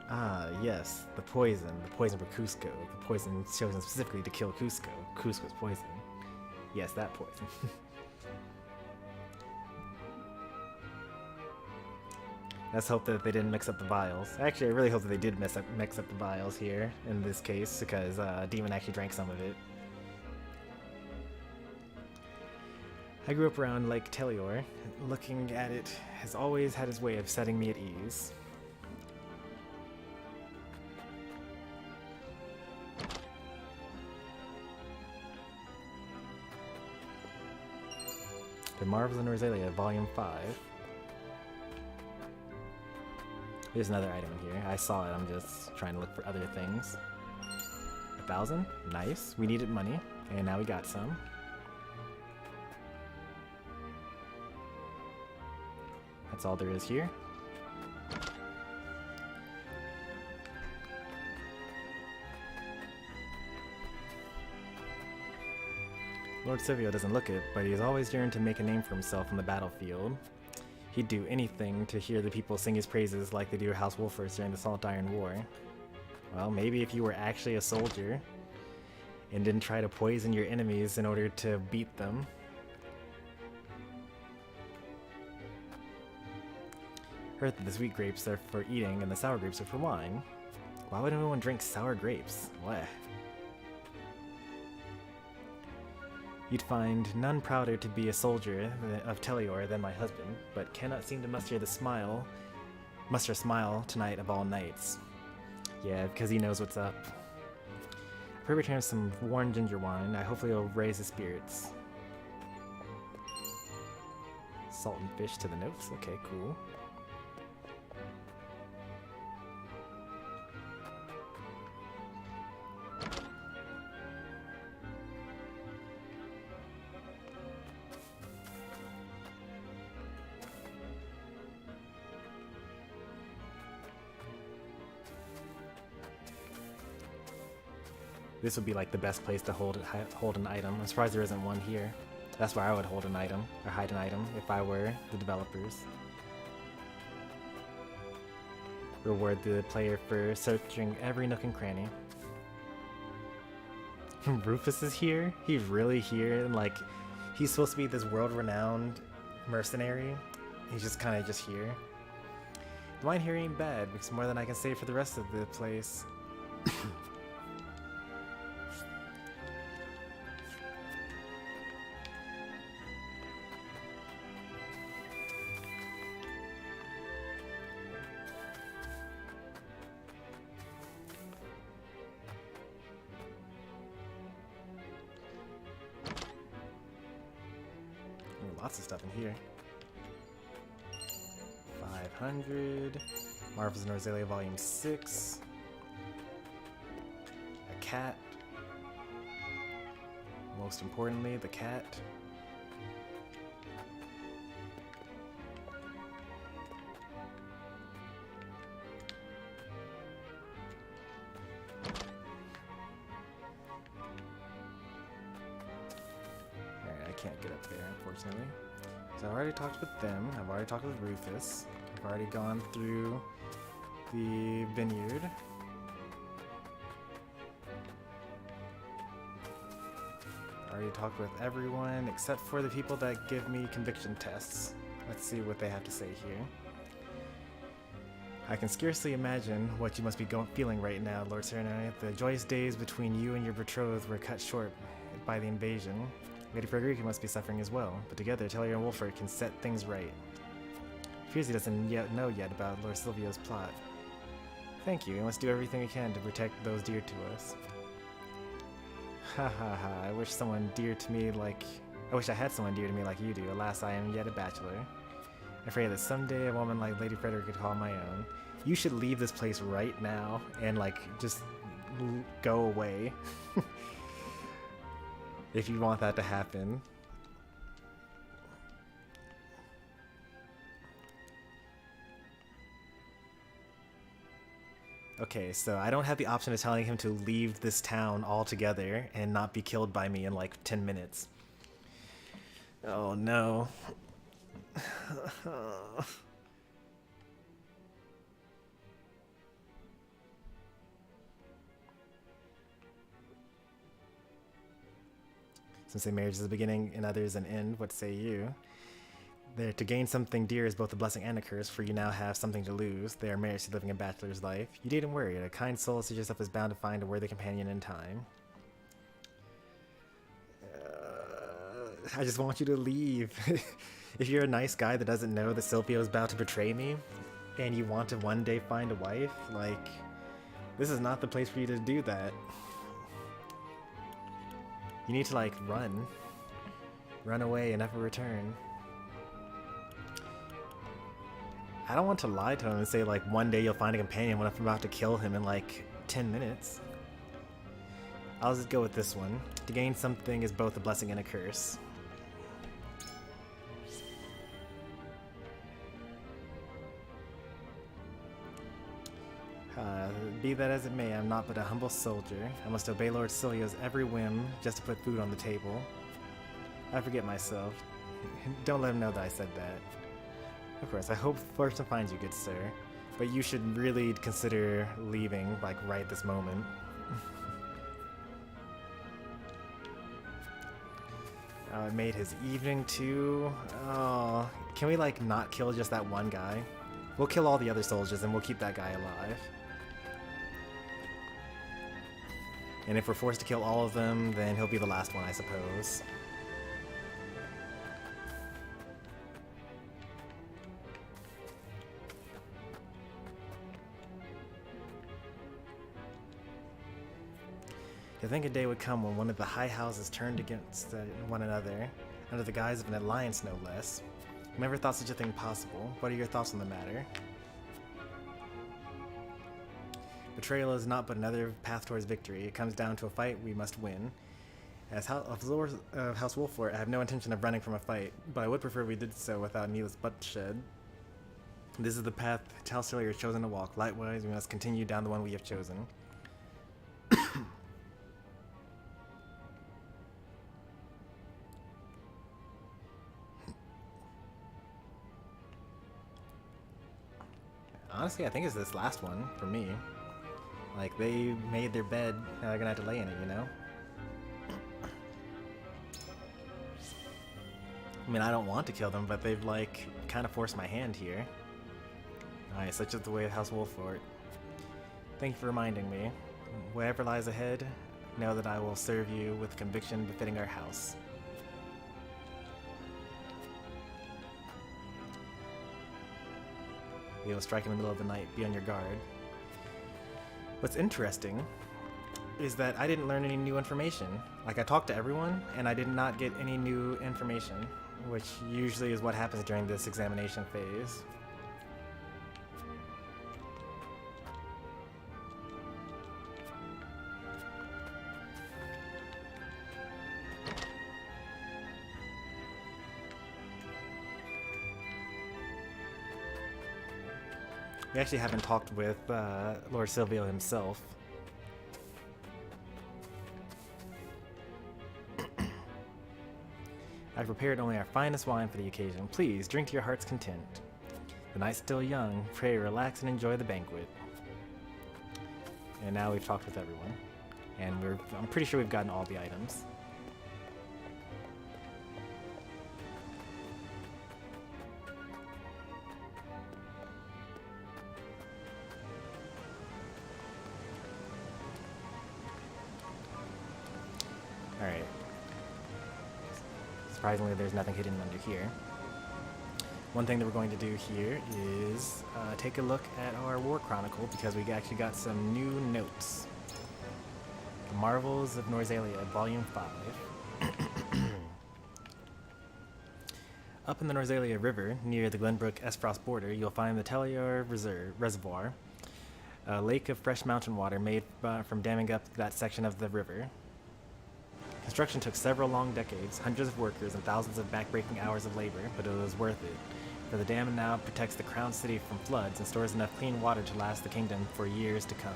Ah, yes, the poison for Cusco. The poison chosen specifically to kill Cusco. Cusco's poison. Yes, that poison. Let's hope that they didn't mix up the vials. Actually, I really hope that they did mix up the vials here in this case, because Demon actually drank some of it. I grew up around Lake Teleor. Looking at it has always had its way of setting me at ease. The Marvels of Norzelia, Volume 5. There's another item in here. I saw it, I'm just trying to look for other things. 1,000? Nice. We needed money, and now we got some. That's all there is here. Lord Silvio doesn't look it, but he's always yearned to make a name for himself on the battlefield. He'd do anything to hear the people sing his praises like they do House Wolffort during the Saltiron War. Well, maybe if you were actually a soldier and didn't try to poison your enemies in order to beat them. Heard that the sweet grapes are for eating and the sour grapes are for wine. Why would anyone drink sour grapes? What? You'd find none prouder to be a soldier of Teleor than my husband, but cannot seem to muster a smile tonight of all nights. Yeah, because he knows what's up. I prepared him some warm ginger wine. Hopefully it'll raise his spirits. Salt and fish to the notes. Okay, cool. This would be like the best place to hold an item. I'm surprised there isn't one here. That's where I would hold an item, or hide an item, if I were the developers. Reward the player for searching every nook and cranny. Rufus is here? He's really here? And like, he's supposed to be this world-renowned mercenary. He's just kind of just here. The wine here ain't bad, because more than I can say for the rest of the place. Lots of stuff in here. 500. Marvels of Norzelia Volume 6. A cat. Most importantly, the cat. Can't get up there, unfortunately. So I've already talked with them. I've already talked with Rufus. I've already gone through the vineyard. I already talked with everyone except for the people that give me conviction tests. Let's see what they have to say here. I can scarcely imagine what you must be feeling right now, Lord Serenoa. The joyous days between you and your betrothed were cut short by the invasion. Lady Frederica must be suffering as well, but together Saltiron Wolffort can set things right. Fears he doesn't know yet about Lord Silvio's plot. Thank you, we must do everything we can to protect those dear to us. Ha ha ha, I wish I had someone dear to me like you do. Alas, I am yet a bachelor. I pray that someday a woman like Lady Frederica could call my own. You should leave this place right now and, like, just go away. If you want that to happen. Okay, so I don't have the option of telling him to leave this town altogether and not be killed by me in like 10 minutes. Oh no. Since marriage is the beginning and others an end, what say you? There, to gain something dear is both a blessing and a curse, for you now have something to lose. They are married to living a bachelor's life. You needn't worry, a kind soul such as yourself is bound to find a worthy companion in time. I just want you to leave. If you're a nice guy that doesn't know that Silvio is about to betray me, and you want to one day find a wife, like, this is not the place for you to do that. You need to, like, run. Run away and never return. I don't want to lie to him and say, like, one day you'll find a companion when I'm about to kill him in, like, 10 minutes. I'll just go with this one. To gain something is both a blessing and a curse. Be that as it may, I'm not but a humble soldier. I must obey Lord Silvio's every whim just to put food on the table. I forget myself. Don't let him know that I said that. Of course, I hope fortune finds you, good sir. But you should really consider leaving, like, right this moment. Oh, it made his evening too. Oh, can we, like, not kill just that one guy? We'll kill all the other soldiers and we'll keep that guy alive. And if we're forced to kill all of them, then he'll be the last one, I suppose. I think a day would come when one of the high houses turned against one another, under the guise of an alliance no less. I never thought such a thing possible. What are your thoughts on the matter? Betrayal is not but another path towards victory. It comes down to a fight we must win. As Lord of House Wolffort, I have no intention of running from a fight, but I would prefer we did so without needless bloodshed. This is the path Saltiron has chosen to walk. Likewise, we must continue down the one we have chosen. Honestly, I think it's this last one for me. Like, they made their bed, now they're gonna have to lay in it, you know? I mean, I don't want to kill them, but they've, like, kind of forced my hand here. Alright, such is the way of House Wolffort. Thank you for reminding me. Whatever lies ahead, know that I will serve you with conviction befitting our house. We will strike in the middle of the night. Be on your guard. What's interesting is that I didn't learn any new information. Like, I talked to everyone, and I did not get any new information, which usually is what happens during this examination phase. We actually haven't talked with Lord Silvio himself. I've prepared only our finest wine for the occasion. Please, drink to your heart's content. The night's still young. Pray, relax, and enjoy the banquet. And now we've talked with everyone. And I'm pretty sure we've gotten all the items. Alright. surprisingly, there's nothing hidden under here. One thing that we're going to do here is take a look at our War Chronicle, because we actually got some new notes. The Marvels of Norzelia, Volume 5. Up in the Norzelia River, near the Glenbrook Aesfrost border, you'll find the Tellior Reservoir, a lake of fresh mountain water made from damming up that section of the river. Construction took several long decades, hundreds of workers, and thousands of back-breaking hours of labor, but it was worth it, for the dam now protects the crown city from floods and stores enough clean water to last the kingdom for years to come.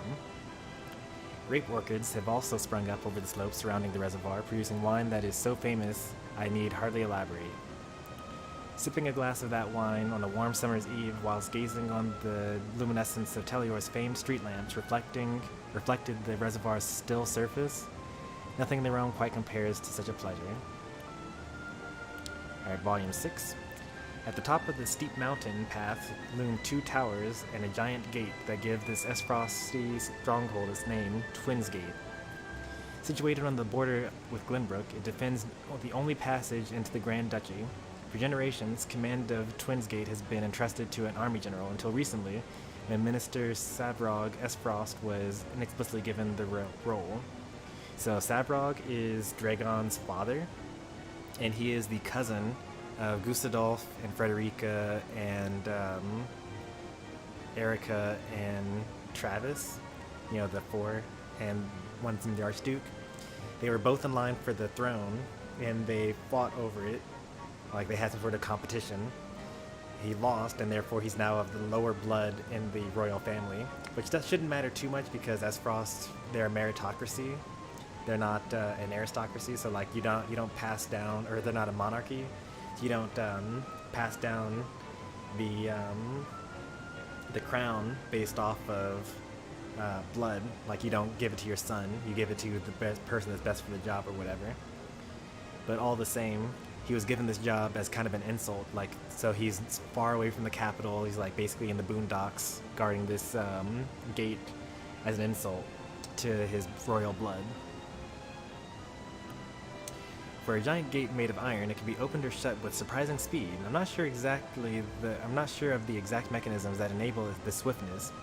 Grape orchards have also sprung up over the slopes surrounding the reservoir, producing wine that is so famous I need hardly elaborate. Sipping a glass of that wine on a warm summer's eve whilst gazing on the luminescence of Tellior's famed street lamps reflected the reservoir's still surface, nothing in the realm quite compares to such a pleasure. Alright, Volume 6. At the top of the steep mountain path loom 2 towers and a giant gate that give this Aesfrosti stronghold its name, Twins Gate. Situated on the border with Glenbrook, it defends the only passage into the Grand Duchy. For generations, command of Twins Gate has been entrusted to an army general until recently, when Minister Savrog Aefrost was inexplicably given the role. So Savrog is Dragon's father, and he is the cousin of Gustadolf and Frederica and Erica and Travis, you know, the 4, and one's in the Archduke. They were both in line for the throne, and they fought over it. Like, they had some sort of competition. He lost, and therefore he's now of the lower blood in the royal family, which shouldn't matter too much because Aesfrost, they're a meritocracy. They're not an aristocracy, so like you don't pass down, or they're not a monarchy. So you don't pass down the crown based off of blood. Like, you don't give it to your son. You give it to the best person that's best for the job or whatever. But all the same, he was given this job as kind of an insult, like, so he's far away from the capital, he's like basically in the boondocks guarding this gate as an insult to his royal blood. For a giant gate made of iron, it can be opened or shut with surprising speed. I'm not sure of the exact mechanisms that enable the swiftness,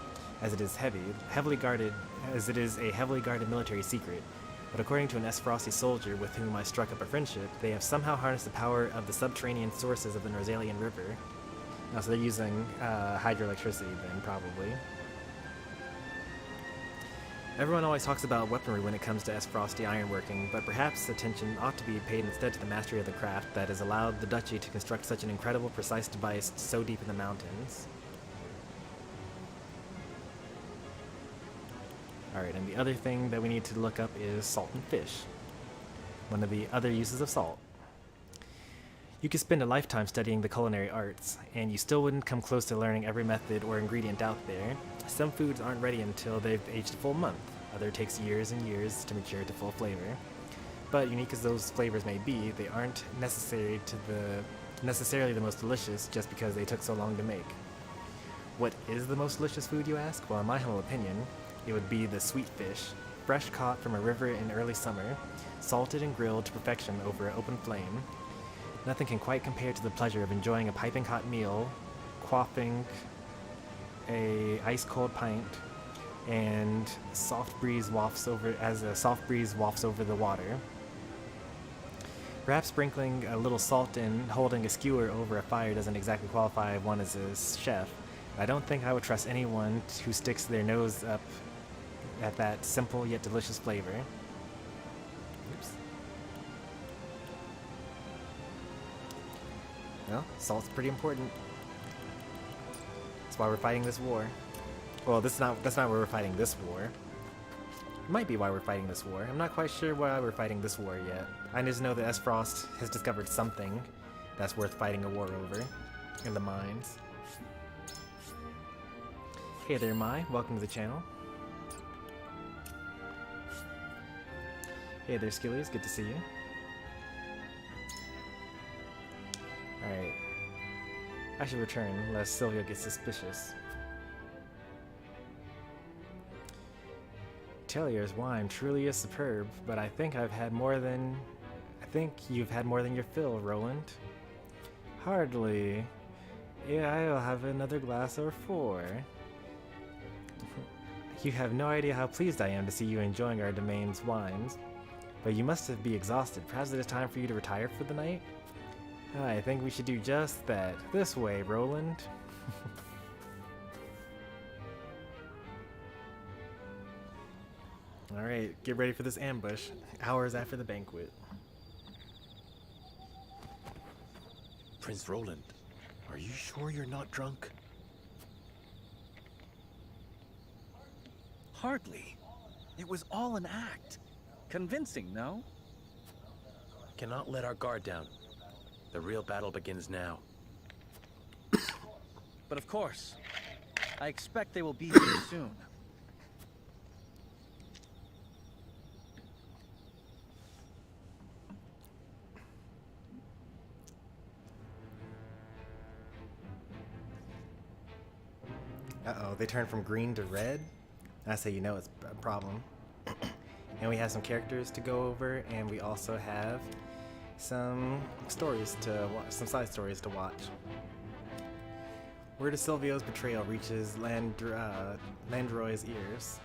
as it is heavily guarded military secret. But according to an Aesfrosti soldier with whom I struck up a friendship, they have somehow harnessed the power of the subterranean sources of the Norzalian River. So they're using hydroelectricity then, probably. Everyone always talks about weaponry when it comes to Aesfrosti ironworking, but perhaps attention ought to be paid instead to the mastery of the craft that has allowed the duchy to construct such an incredible, precise device so deep in the mountains. Alright, and the other thing that we need to look up is salt and fish. One of the other uses of salt. You could spend a lifetime studying the culinary arts, and you still wouldn't come close to learning every method or ingredient out there. Some foods aren't ready until they've aged a full month. Other takes years and years to mature to full flavor. But unique as those flavors may be, they aren't necessarily the most delicious just because they took so long to make. What is the most delicious food, you ask? Well, in my humble opinion, it would be the sweet fish, fresh caught from a river in early summer, salted and grilled to perfection over an open flame. Nothing can quite compare to the pleasure of enjoying a piping hot meal, quaffing a ice-cold pint, and a soft breeze wafts over the water. Perhaps sprinkling a little salt and holding a skewer over a fire doesn't exactly qualify one as a chef. I don't think I would trust anyone who sticks their nose up at that simple yet delicious flavor. Oops. Well, salt's pretty important. That's why we're fighting this war. Well, that's not why we're fighting this war. It might be why we're fighting this war. I'm not quite sure why we're fighting this war yet. I just know that Aesfrost has discovered something that's worth fighting a war over in the mines. Hey there, Mai. Welcome to the channel. Hey there, Skillies. Good to see you. Alright. I should return, lest Sylvia gets suspicious. Tellior's wine truly is superb, but I think I've had more than think you've had more than your fill, Roland. Hardly. Yeah, I'll have another glass or 4. You have no idea how pleased I am to see you enjoying our domain's wines. But you must be exhausted. Perhaps it is time for you to retire for the night? I think we should do just that. This way, Roland. Alright, get ready for this ambush. Hours after the banquet. Prince Roland, are you sure you're not drunk? Hardly. It was all an act. Convincing, no? Cannot let our guard down. The real battle begins now. But of course, I expect they will be here soon. Uh-oh, they turned from green to red? That's how you know it's a problem. And we have some characters to go over, and we also have some stories to watch, some side stories to watch. Word of Silvio's betrayal reaches Landroy's ears.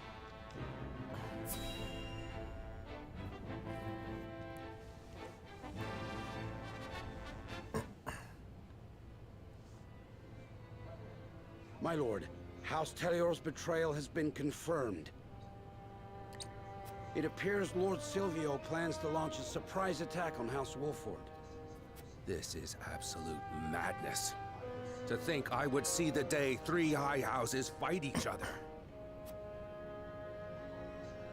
My lord, House Telior's betrayal has been confirmed. It appears Lord Silvio plans to launch a surprise attack on House Wolffort. This is absolute madness. To think I would see the day 3 high houses fight each other.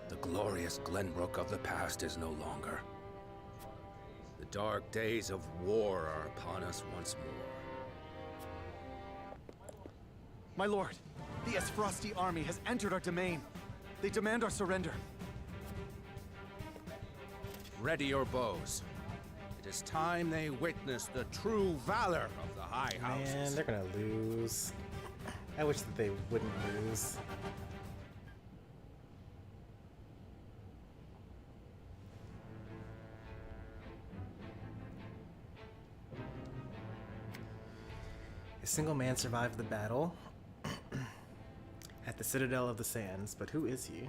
The glorious Glenbrook of the past is no longer. The dark days of war are upon us once more. My lord, the Aesfrosti army has entered our domain. They demand our surrender. Ready your bows. It is time they witness the true valor of the high houses. Man, they're gonna lose. I wish that they wouldn't lose. A single man survived the battle at the Citadel of the Sands, but who is he?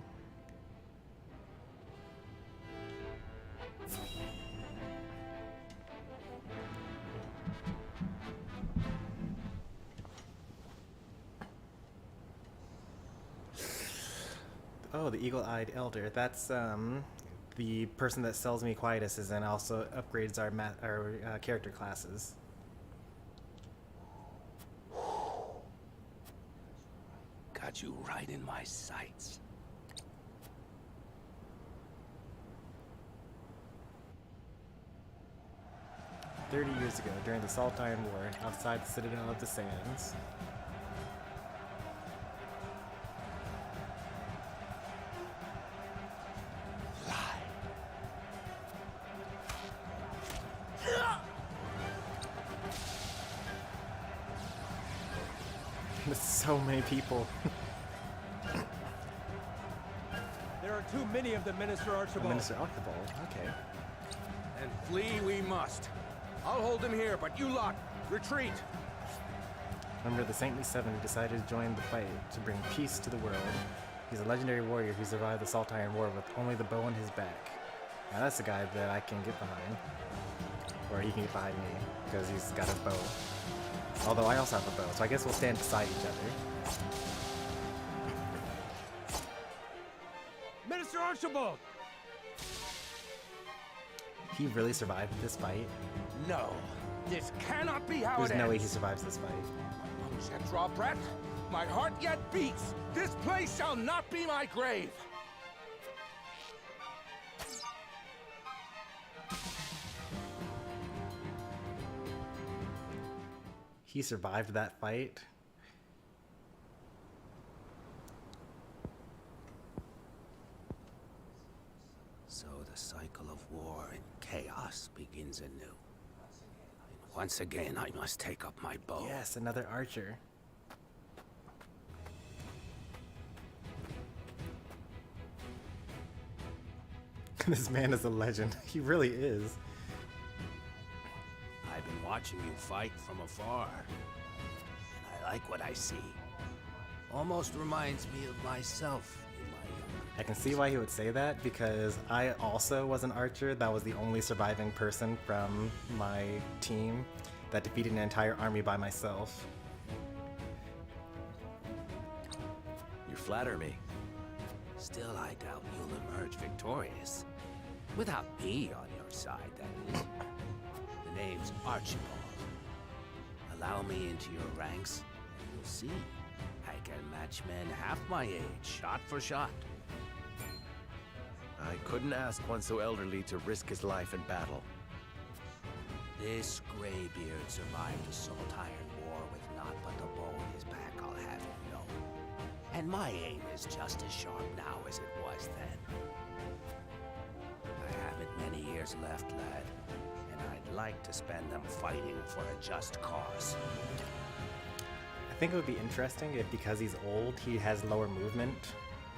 Oh, the Eagle-Eyed Elder. That's the person that sells me quietuses and also upgrades our character classes. Got you right in my sights. "30 years ago, during the Saltiron War, outside the Citadel of the Sands." There's so many people. There are too many of the Minister Archibald. Minister Archibald, okay. And flee we must. I'll hold him here, but you lot, retreat. Remember, the Saintly Seven decided to join the fight to bring peace to the world. He's a legendary warrior who survived the Saltiron War with only the bow on his back. Now that's a guy that I can get behind. Or he can get behind me, because he's got a bow. Although I also have a bow, so I guess we'll stand beside each other. Minister Archibald! He really survived this fight? No, this cannot be how There's it no way he ends. survives this fight. My lungs yet draw breath. My heart yet beats. This place shall not be my grave. He survived that fight? So the cycle of war and chaos begins anew. And once again, I must take up my bow. Yes, another archer. This man is a legend. He really is. watching you fight from afar. And I like what I see. Almost reminds me of myself in my younger I can see why he would say that, because I also was an archer that was the only surviving person from my team that defeated an entire army by myself. You flatter me. Still, I doubt you'll emerge victorious. Without me on your side, that is. The name's Archibald. Allow me into your ranks, and you'll see. I can match men half my age, shot for shot. I couldn't ask one so elderly to risk his life in battle. This graybeard survived a Saltiron War with naught but the bow in his back, I'll have you know. And my aim is just as sharp now as it was then. I haven't many years left, lad, and I'd like to spend them fighting for a just cause. I think it would be interesting if, because he's old, he has lower movement,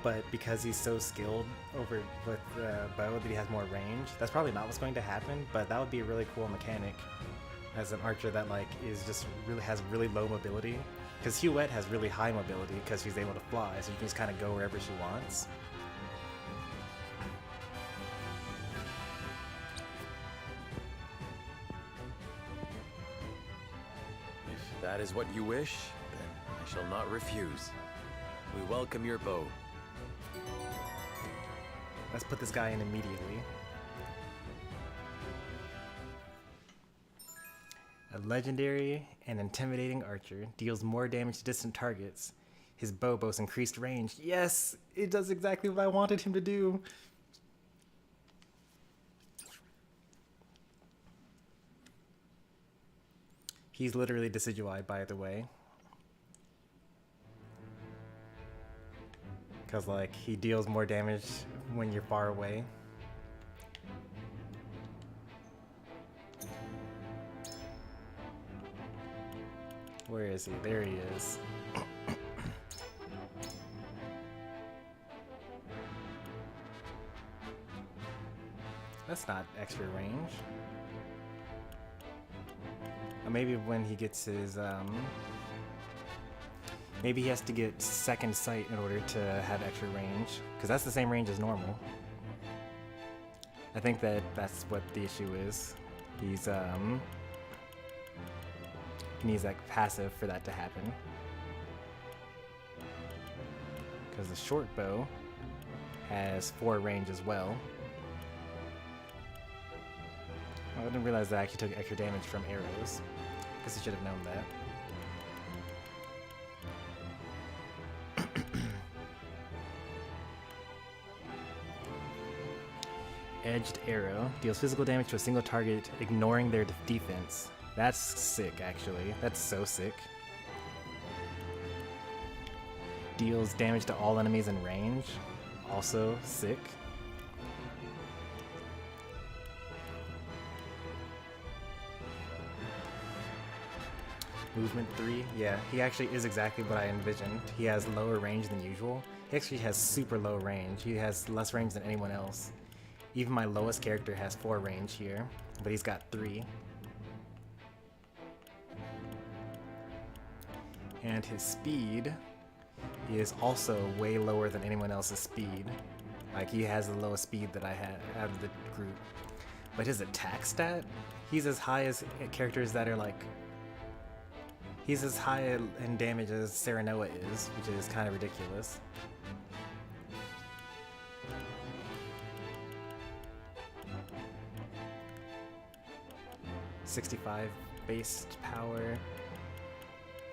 but because he's so skilled with the bow that he has more range. That's probably not what's going to happen, but that would be a really cool mechanic as an archer that like is just really has really low mobility. Because Huette has really high mobility because she's able to fly, so you can just kind of go wherever she wants. If that is what you wish, then I shall not refuse. We welcome your bow. Let's put this guy in immediately. A legendary and intimidating archer deals more damage to distant targets. His bow boasts increased range. Yes, it does exactly what I wanted him to do. He's literally Decidueye, by the way. Because, like, he deals more damage when you're far away. Where is he? There he is. That's not extra range. Or maybe when he gets his, maybe he has to get second sight in order to have extra range, because that's the same range as normal. I think that's what the issue is. He's, he needs like passive for that to happen. Because the short bow has 4 range as well. Oh, I didn't realize that I actually took extra damage from arrows. Guess I should have known that. Edged arrow deals physical damage to a single target, ignoring their defense. That's sick, actually. That's so sick. Deals damage to all enemies in range. Also sick. Movement 3. Yeah, he actually is exactly what I envisioned. He has lower range than usual. He actually has super low range. He has less range than anyone else. Even my lowest character has 4 range here, but he's got 3. And his speed is also way lower than anyone else's speed. Like, he has the lowest speed that I had out of the group. But his attack stat, he's as high as characters that are like... He's as high in damage as Serenoa is, which is kind of ridiculous. .65 base power.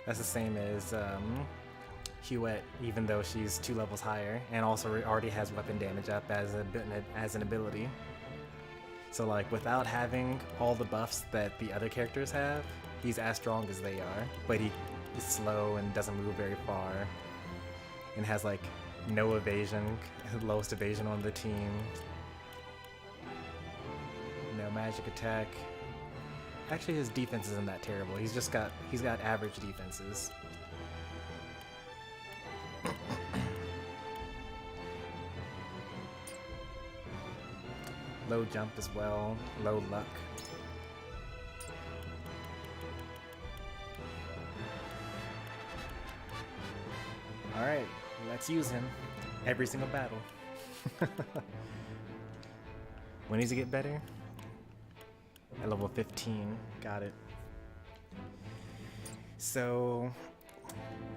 That's the same as Huette, even though she's 2 levels higher, and also already has weapon damage up as an ability. So like, without having all the buffs that the other characters have, he's as strong as they are, but he is slow and doesn't move very far, and has like no evasion, lowest evasion on the team, no magic attack. Actually, his defense isn't that terrible. He's got average defenses. Low jump as well, low luck. Let's use him. Every single battle. When does he get better? At level 15. Got it. So,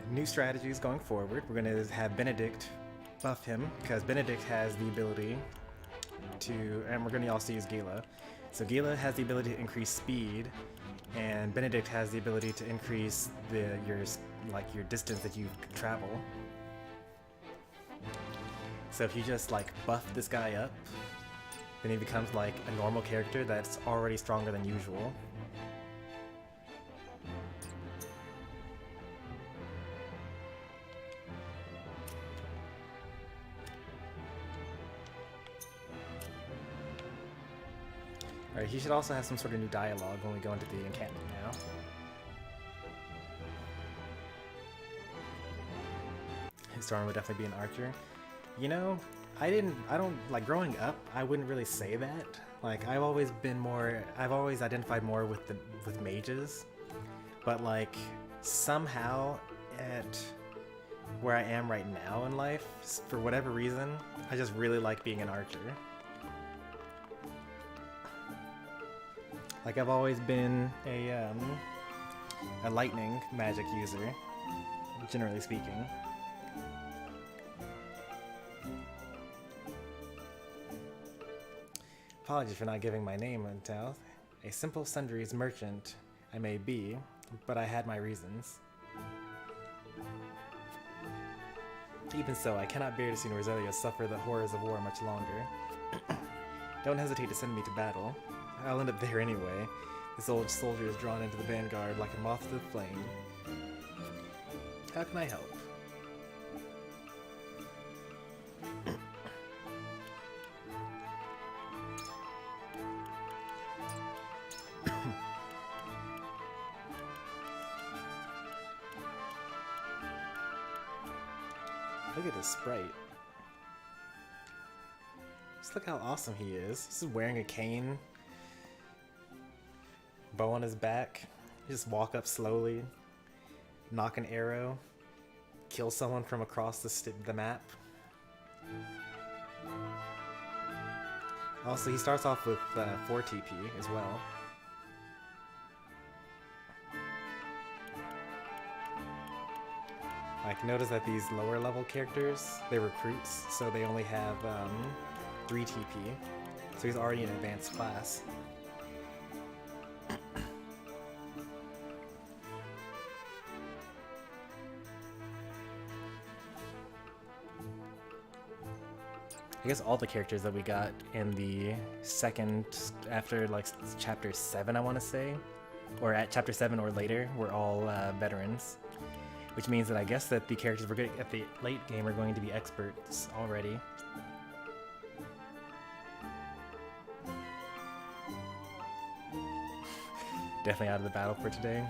new strategies going forward. We're going to have Benedict buff him, because Benedict has the ability to, and we're going to also use Gila. So Gila has the ability to increase speed, and Benedict has the ability to increase your distance that you can travel. So if you just like buff this guy up, then he becomes like a normal character that's already stronger than usual. Alright, he should also have some sort of new dialogue when we go into the encampment now. Stormy would definitely be an archer. You know, I don't, like, growing up, I wouldn't really say that. Like, I've always identified more with mages. But, like, somehow at where I am right now in life, for whatever reason, I just really like being an archer. Like, I've always been a lightning magic user, generally speaking. Apologies for not giving my name until. A simple sundries merchant I may be, but I had my reasons. Even so, I cannot bear to see Norzelia suffer the horrors of war much longer. Don't hesitate to send me to battle. I'll end up there anyway. This old soldier is drawn into the vanguard like a moth to the flame. How can I help? Look at his sprite. Just look how awesome he is. He's just wearing a cane, bow on his back. You just walk up slowly, knock an arrow, kill someone from across the map. Also, he starts off with 4 TP as well. Like, notice that these lower level characters, they're recruits, so they only have 3 TP. So he's already an advanced class. I guess all the characters that we got in the second, after like chapter 7, I want to say, or at chapter 7 or later, were all veterans. Which means that I guess that the characters we're getting at the late game are going to be experts already. Definitely out of the battle for today.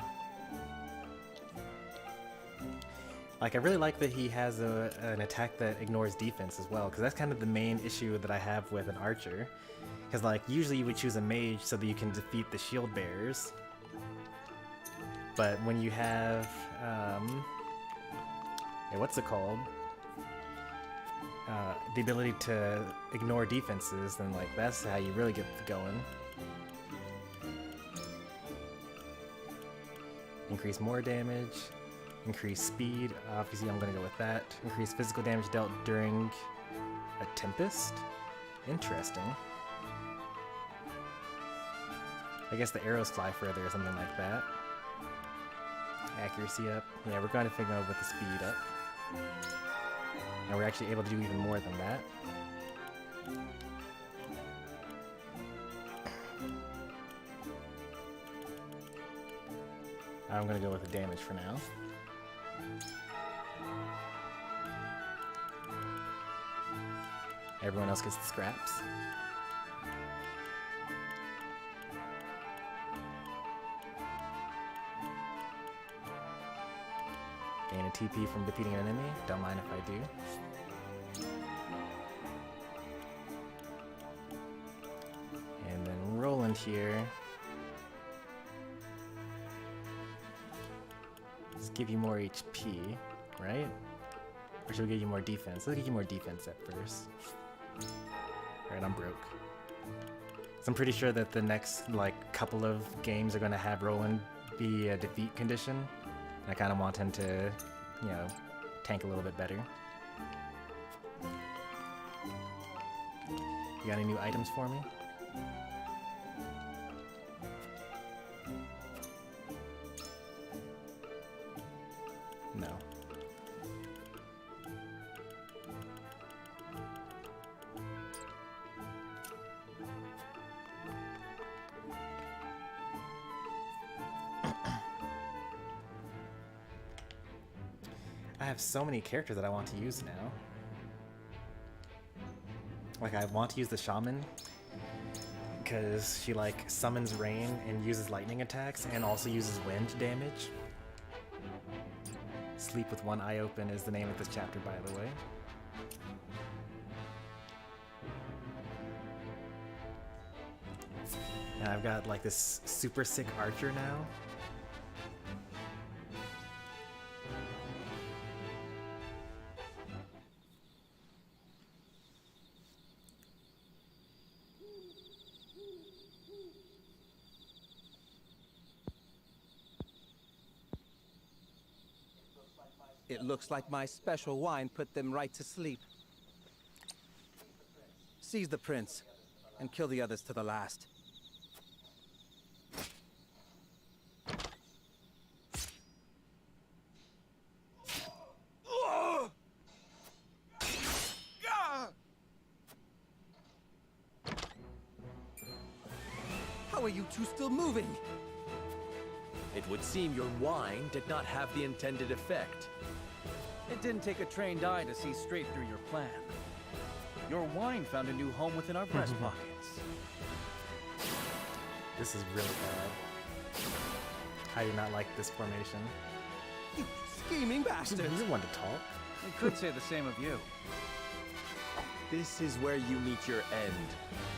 Like, I really like that he has an attack that ignores defense as well, because that's kind of the main issue that I have with an archer. Because, like, usually you would choose a mage so that you can defeat the shield bearers. But when you have, what's it called? The ability to ignore defenses, then, like, that's how you really get going. Increase more damage. Increase speed, obviously I'm gonna go with that. Increase physical damage dealt during a tempest? Interesting. I guess the arrows fly further or something like that. Accuracy up. Yeah, we're going to figure out with the speed up. And we're actually able to do even more than that. I'm gonna go with the damage for now. Everyone else gets the scraps. Gain a TP from defeating an enemy. Don't mind if I do. And then Roland here. Let's give you more HP, right? Or should we get you more defense? Let's get you more defense at first. Alright, I'm broke. So I'm pretty sure that the next like couple of games are gonna have Roland be a defeat condition. And I kinda want him to, you know, tank a little bit better. You got any new items for me? No. I have so many characters that I want to use now. Like, I want to use the shaman because she like summons rain and uses lightning attacks and also uses wind damage. Sleep with one eye open is the name of this chapter, by the way. And I've got like this super sick archer now. It looks like my special wine put them right to sleep. Seize the prince, and kill the others to the last. How are you two still moving? It would seem your wine did not have the intended effect. It didn't take a trained eye to see straight through your plan. Your wine found a new home within our breast pockets. This is really bad. I do not like this formation. You scheming bastard! You want to talk? We could say the same of you. This is where you meet your end,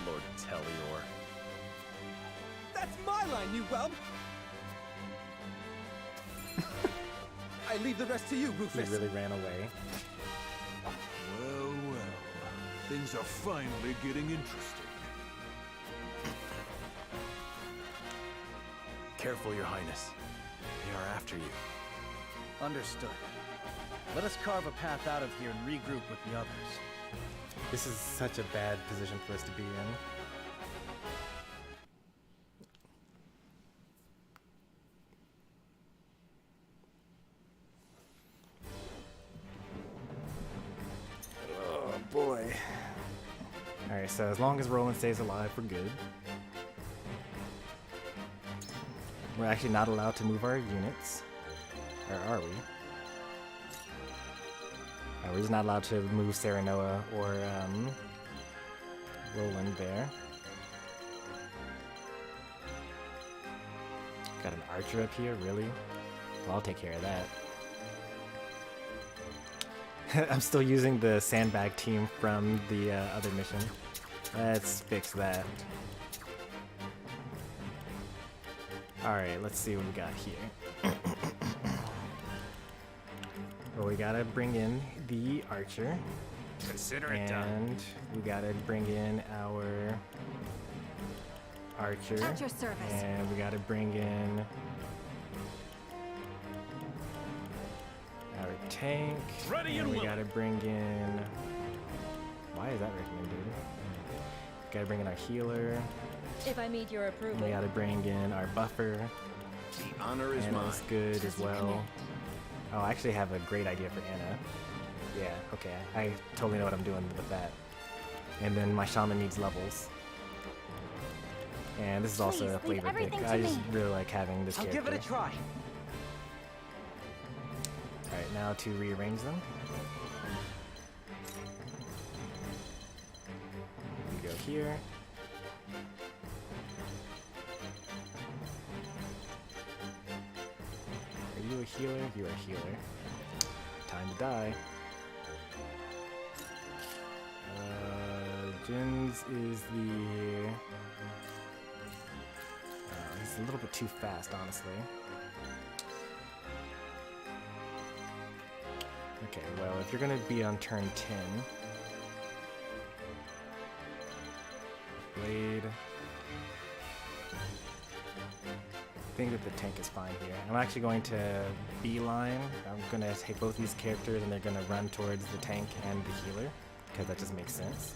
Lord Telior. That's my line, you whelp! I leave the rest to you, Rufus. He really ran away. Well, well. Things are finally getting interesting. Careful, Your Highness. They are after you. Understood. Let us carve a path out of here and regroup with the others. This is such a bad position for us to be in. Oh boy. Alright, so as long as Roland stays alive, we're good. We're actually not allowed to move our units. Or are we? We're just not allowed to move Serenoa or Roland there. Got an archer up here, really? Well, I'll take care of that. I'm still using the sandbag team from the other mission. Let's fix that. Alright, let's see what we got here. Well, we gotta bring in the archer. Consider it done. And we gotta bring in our archer. At your service. And we gotta bring in our tank. Ready and and we willing. gotta bring in. Why is that recommended? Gotta bring in our healer. If I meet your approval. We gotta bring in our buffer. The honor is Anna's mine. good as well. Oh, I actually have a great idea for Anna. Yeah, okay. I totally know what I'm doing with that. And then my shaman needs levels. And this is also a Please, leave flavor pick. everything I to just me. really like having this I'll character. give it a try. Alright, now to rearrange them. We go here. Are you a healer? You're a healer. Time to die. Jin's is the... he's a little bit too fast, honestly. Okay, well, if you're gonna be on turn 10... Blade... I think that the tank is fine here. I'm actually going to beeline. I'm gonna take both these characters and they're gonna run towards the tank and the healer, because that just makes sense.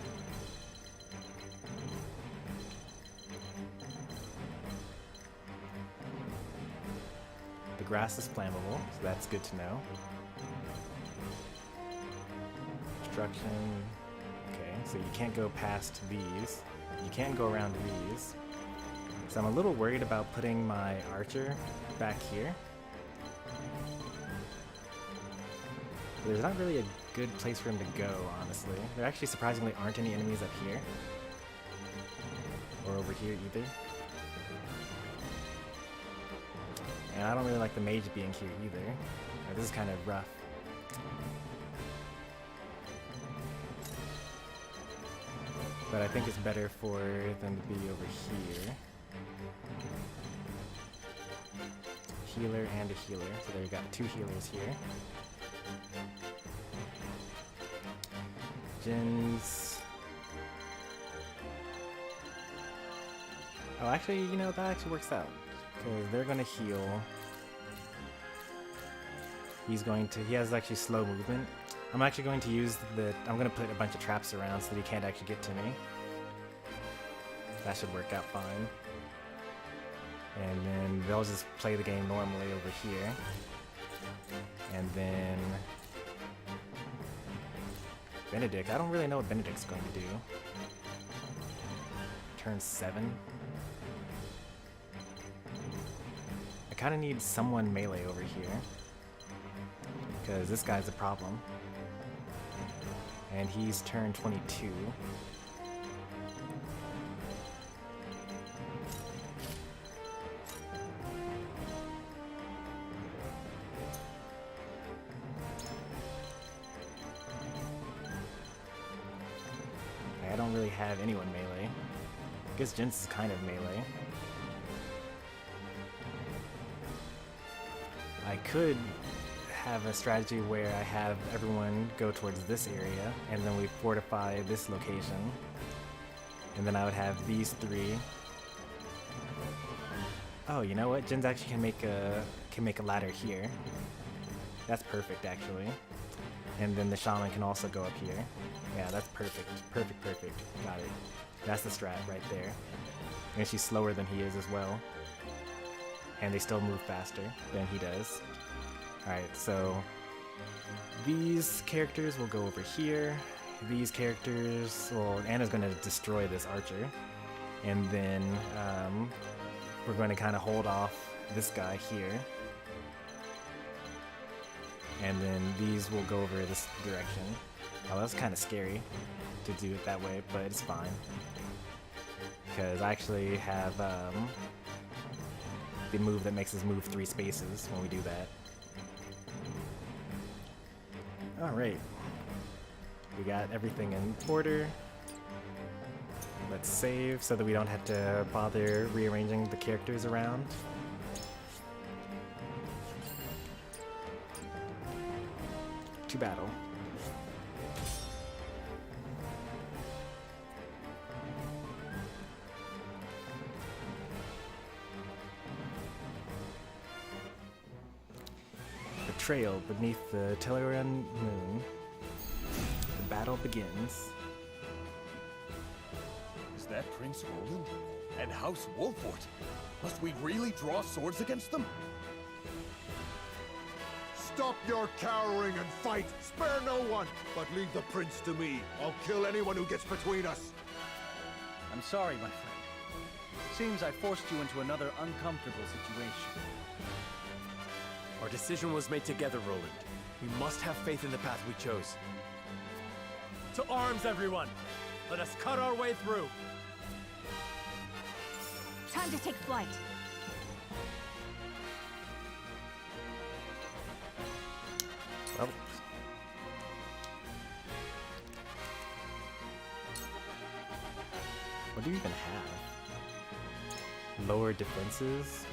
The grass is flammable, so that's good to know. Destruction. Okay, so you can't go past these. You can go around these. So I'm a little worried about putting my archer back here. There's not really a good place for him to go, honestly. There actually surprisingly aren't any enemies up here. Or over here either. And I don't really like the mage being here either. This is kind of rough. But I think it's better for them to be over here. Healer and a healer. So there you got two healers here. Jin's... Oh, actually, you know, that actually works out. Because they're going to heal. He has actually slow movement. I'm actually going to use I'm going to put a bunch of traps around so that he can't actually get to me. That should work out fine. And then they'll just play the game normally over here. And then... Benedict, I don't really know what Benedict's going to do. Turn 7. I kind of need someone melee over here. Because this guy's a problem. And he's turn 22. I don't really have anyone melee. I guess Jins is kind of melee. I could have a strategy where I have everyone go towards this area, and then we fortify this location. And then I would have these three. Oh, you know what? Jins actually can make a ladder here. That's perfect, actually. And then the shaman can also go up here. Yeah, that's perfect. Perfect, perfect. Got it. That's the strat right there. And she's slower than he is as well. And they still move faster than he does. Alright, so these characters will go over here. These characters, well, Anna's going to destroy this archer. And then we're going to kind of hold off this guy here. And then these will go over this direction. Oh, that's kind of scary to do it that way, but it's fine. Because I actually have the move that makes us move 3 spaces when we do that. Alright. We got everything in order. Let's save so that we don't have to bother rearranging the characters around. To battle. Betrayal beneath the Saltiron moon. The battle begins. Is that Prince Roland? And House Wolffort? Must we really draw swords against them? Stop your cowering and fight! Spare no one! But leave the prince to me. I'll kill anyone who gets between us. I'm sorry, my friend. Seems I forced you into another uncomfortable situation. Our decision was made together, Roland. We must have faith in the path we chose. To arms, everyone! Let us cut our way through! Time to take flight. Well. What do you even have? Lower defenses?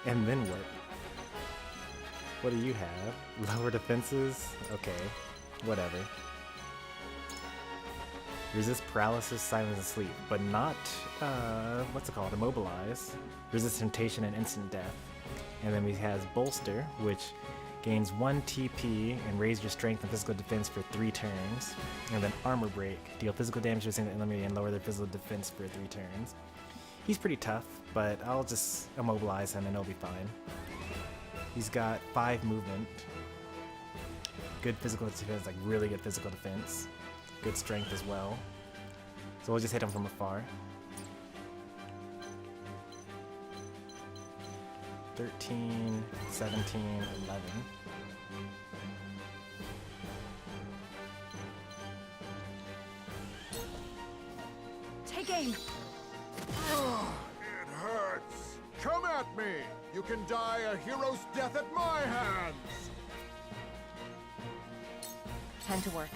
And then what? What do you have? Lower defenses? Okay, whatever. Resist paralysis, silence, and sleep, but not, what's it called? Immobilize. Resist temptation and instant death. And then we have Bolster, which gains 1 TP and raise your strength and physical defense for 3 turns. And then Armor Break. Deal physical damage to a single enemy and lower their physical defense for 3 turns. He's pretty tough, but I'll just immobilize him and he'll be fine. He's got 5 movement. Good physical defense, like really good physical defense. Good strength as well. So we'll just hit him from afar. 13, 17, 11. Take aim. It hurts. Come at me. You can die a hero's death at my hands. Time to work.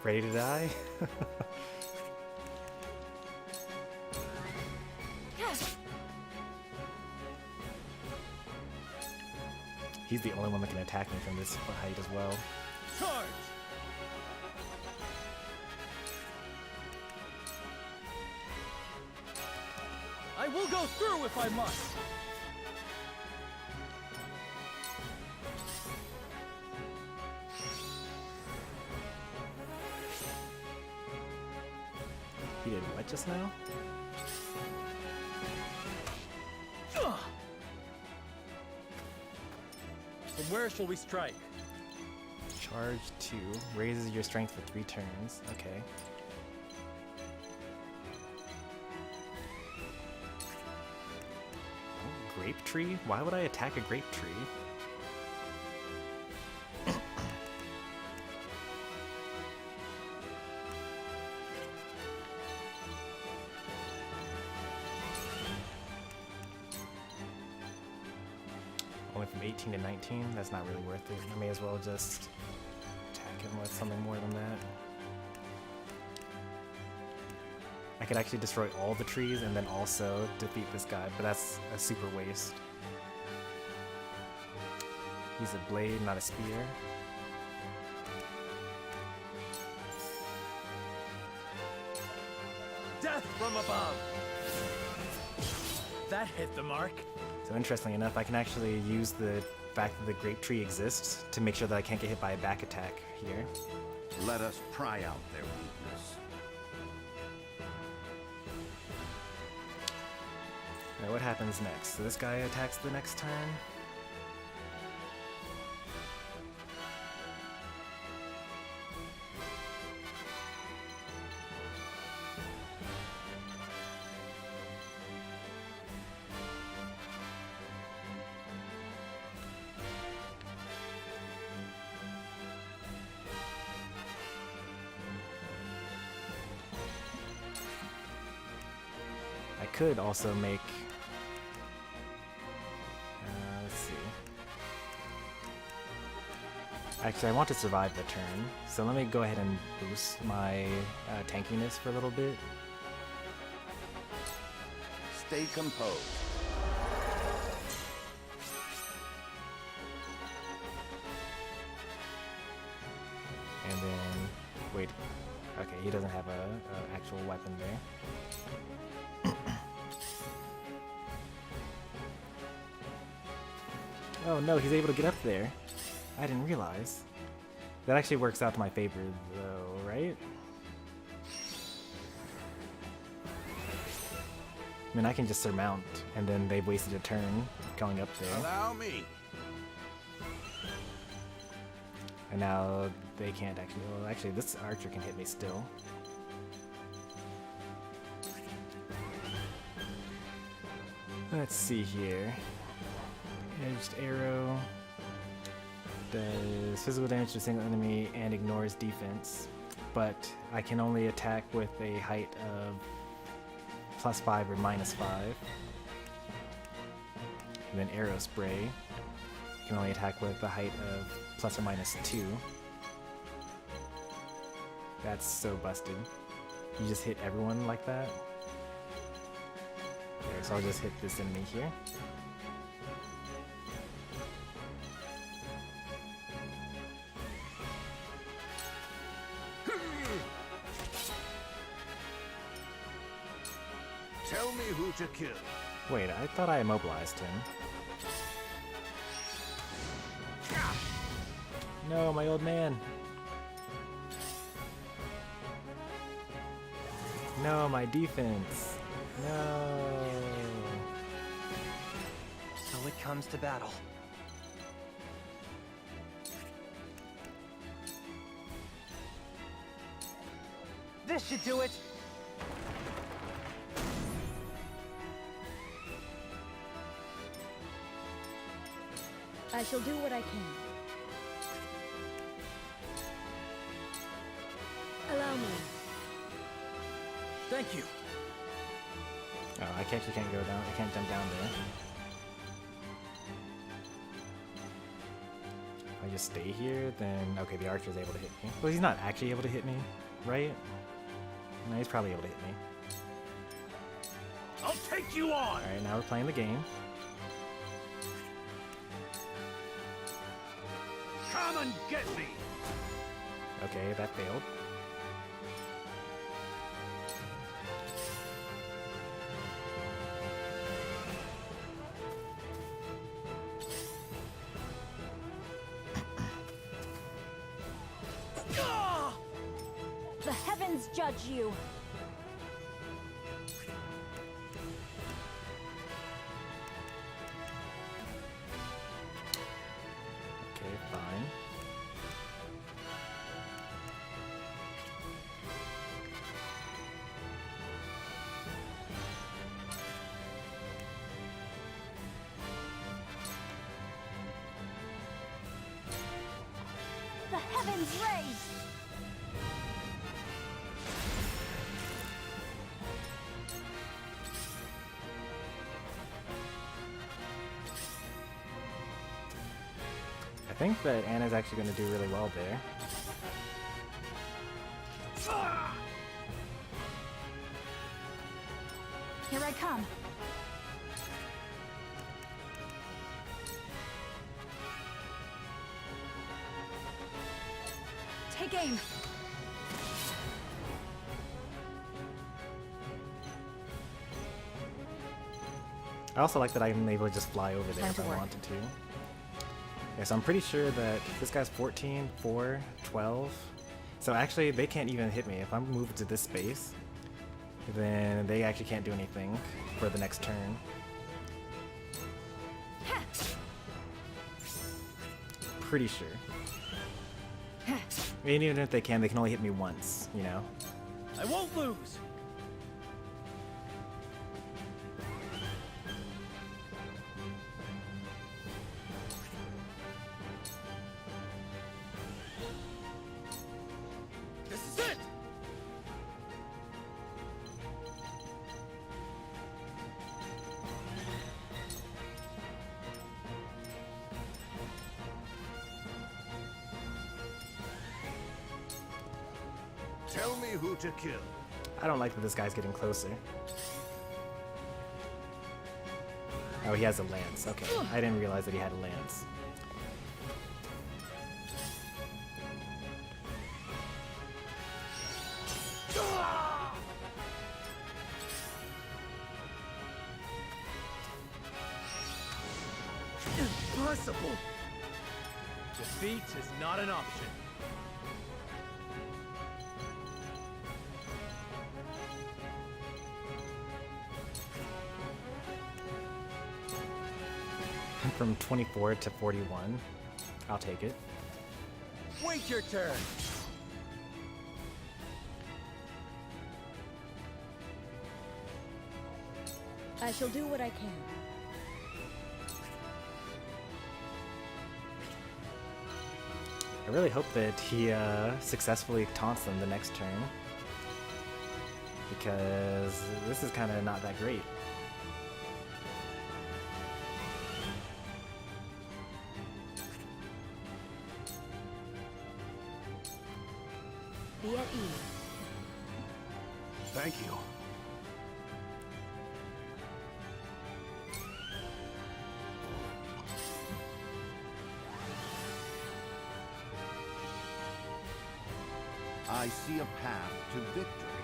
Ready to die? He's the only one that can attack me from this height as well. Charge! I will go through if I must. He did what just now? From where shall we strike? Charge 2. Raises your strength for 3 turns. Okay. Oh, grape tree? Why would I attack a grape tree? Only from 18 to 19? That's not really worth it. I may as well just attack him with something more than that. I could actually destroy all the trees and then also defeat this guy, but that's a super waste. Use a blade, not a spear. Death from above! That hit the mark. So interestingly enough, I can actually use the fact that the grape tree exists to make sure that I can't get hit by a back attack here. Let us pry out their weakness. Alright, what happens next? So this guy attacks the next turn. Could also make let's see. Actually, I want to survive the turn, so let me go ahead and boost my tankiness for a little bit. Stay composed. And then wait. Okay, he doesn't have a actual weapon there. Oh no, he's able to get up there. I didn't realize. That actually works out to my favor though, right? I mean, I can just surmount, and then they've wasted a turn going up there. Allow me. And now they can't actually. Well, actually, this archer can hit me still. Let's see here. Edged arrow does physical damage to a single enemy and ignores defense, but I can only attack with a height of +5 or -5. And then arrow spray, you can only attack with a height of +or -2. That's so busted. You just hit everyone like that. Okay, so I'll just hit this enemy here. Tell me who to kill. Wait, I thought I immobilized him. No, my old man. No, my defense. No. So it comes to battle. This should do it. I shall do what I can. Allow me. Thank you. Oh, I actually can't go down. I can't jump down there. If I just stay here, then okay, the archer's able to hit me. Well, he's not actually able to hit me, right? No, he's probably able to hit me. I'll take you on. All right, now we're playing the game. Come and get me. Okay, that failed. The heavens judge you. Okay, fine. The heavens raise. I think that Anna's actually going to do really well there. Here I come. Take aim. I also like that I'm able to just fly over there Time if to I work. wanted to. Yeah, so I'm pretty sure that this guy's 14, 4, 12. So actually, they can't even hit me. If I'm moved to this space, then they actually can't do anything for the next turn. Pretty sure. I mean, even if they can only hit me once, you know? I won't lose. This is it. Tell me who to kill. I don't like that this guy's getting closer. Oh, he has a lance. Okay, I didn't realize that he had a lance. Impossible! Defeat is not an option. From 24 to 41. I'll take it. Wait your turn. I shall do what I can. I really hope that he successfully taunts them the next turn, because this is kind of not that great. Be at ease. Thank you. I see a path to victory.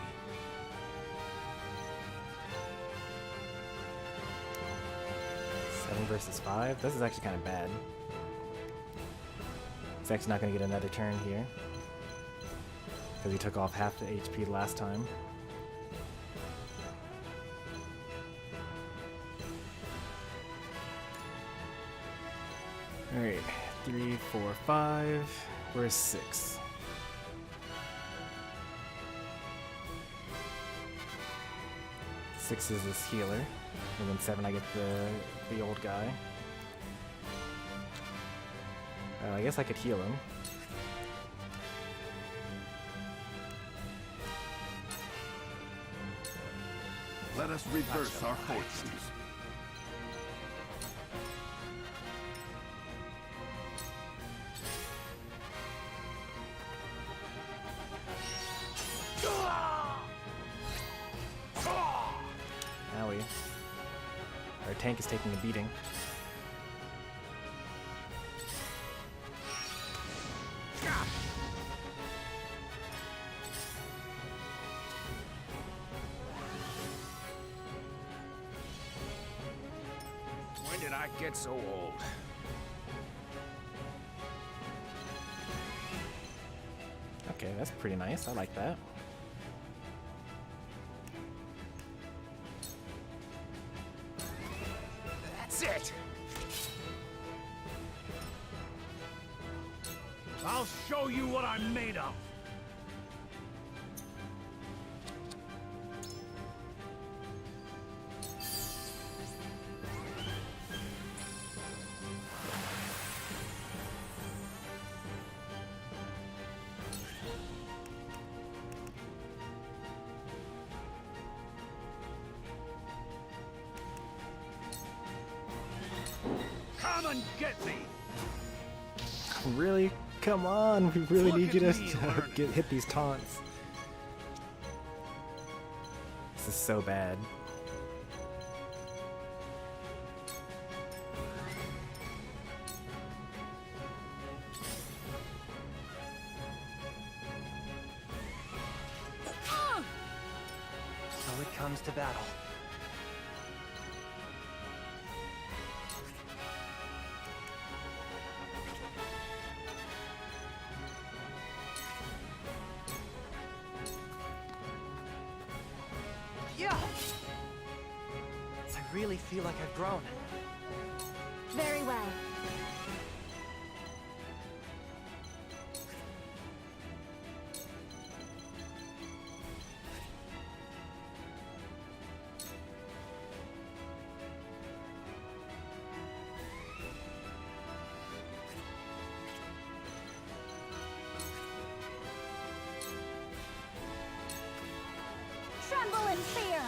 7 versus 5? This is actually kind of bad. He's actually not going to get another turn here. Because he took off half the HP last time. Alright, 3, 4, 5. Where's 6? Six is this healer, and then 7 I get the old guy. I guess I could heal him. Let us reverse our fortunes. Owie. Our tank is taking a beating. When did I get so old? Okay, that's pretty nice. I like that. That's it! I'll show you what I'm made of! Come and get me! Really? Come on, we really Look need you to at me learning. hit these taunts. This is so bad. So it comes to battle. Yeah! I really feel like I've grown. Very well. Tremble in fear!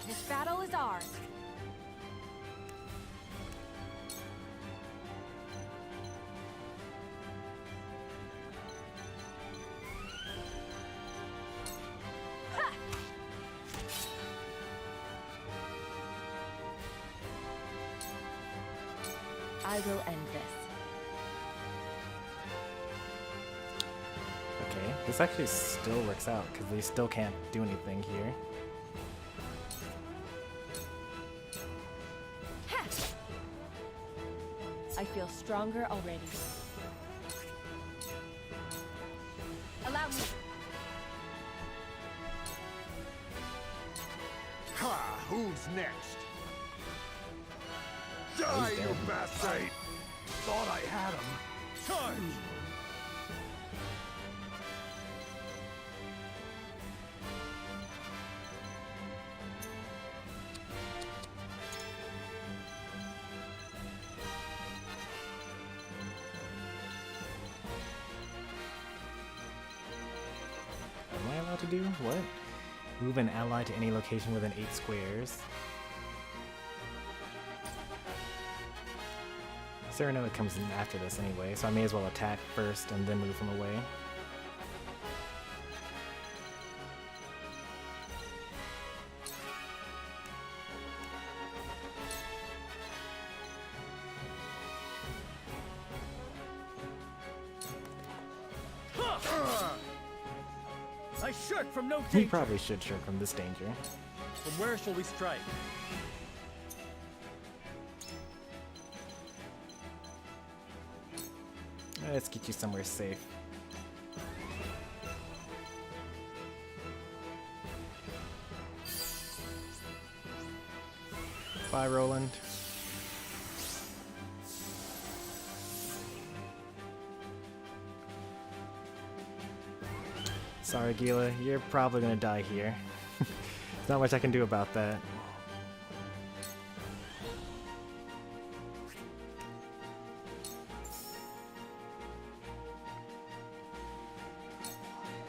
This battle is ours. Ha! I will end this. Okay, this actually still works out because they still can't do anything here. Ha! I feel stronger already. Allow me. Ha! Who's next? Die, He's you dead. bastard! Thought I had him. Time! Am I allowed to do what? Move an ally to any location within 8 squares. Serenoa comes in after this anyway, so I may as well attack first and then move him away. I shirk from no He danger. probably should shirk from this danger. From where shall we strike? Let's get you somewhere safe. Bye, Roland. Sorry, Gila, you're probably gonna die here. There's not much I can do about that.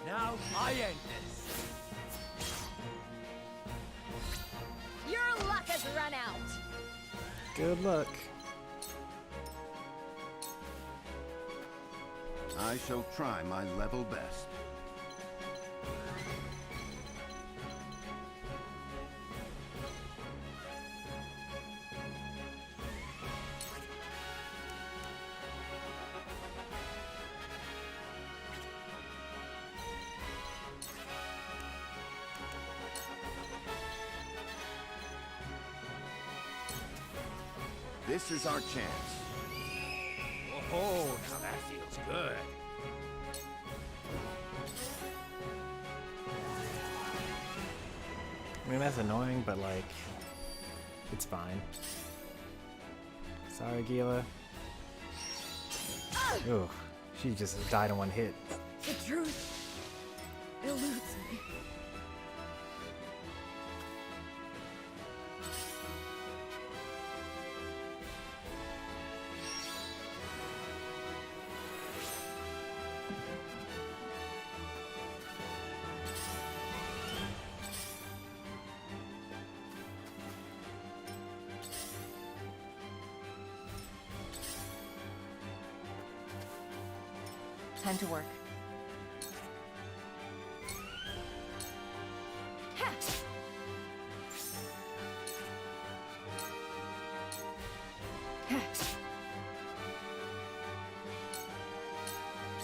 Now I end this. Your luck has run out. Good luck. I shall try my level best. This is our chance. Oh, now that feels good. I mean, that's annoying, but like, it's fine. Sorry, Gila. Ooh, she just died in one hit. The truth eludes me. Time to work.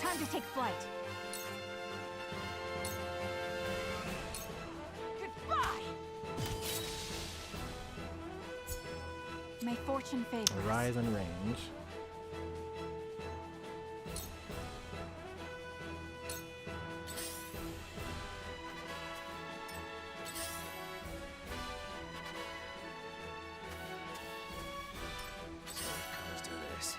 Time to take flight. Goodbye. May fortune favor us. Rise in range. Let's do this.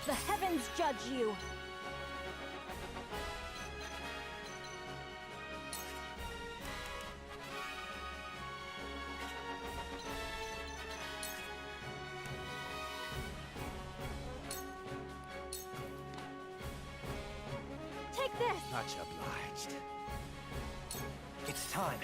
The heavens judge you. Take this. Much obliged. It's time.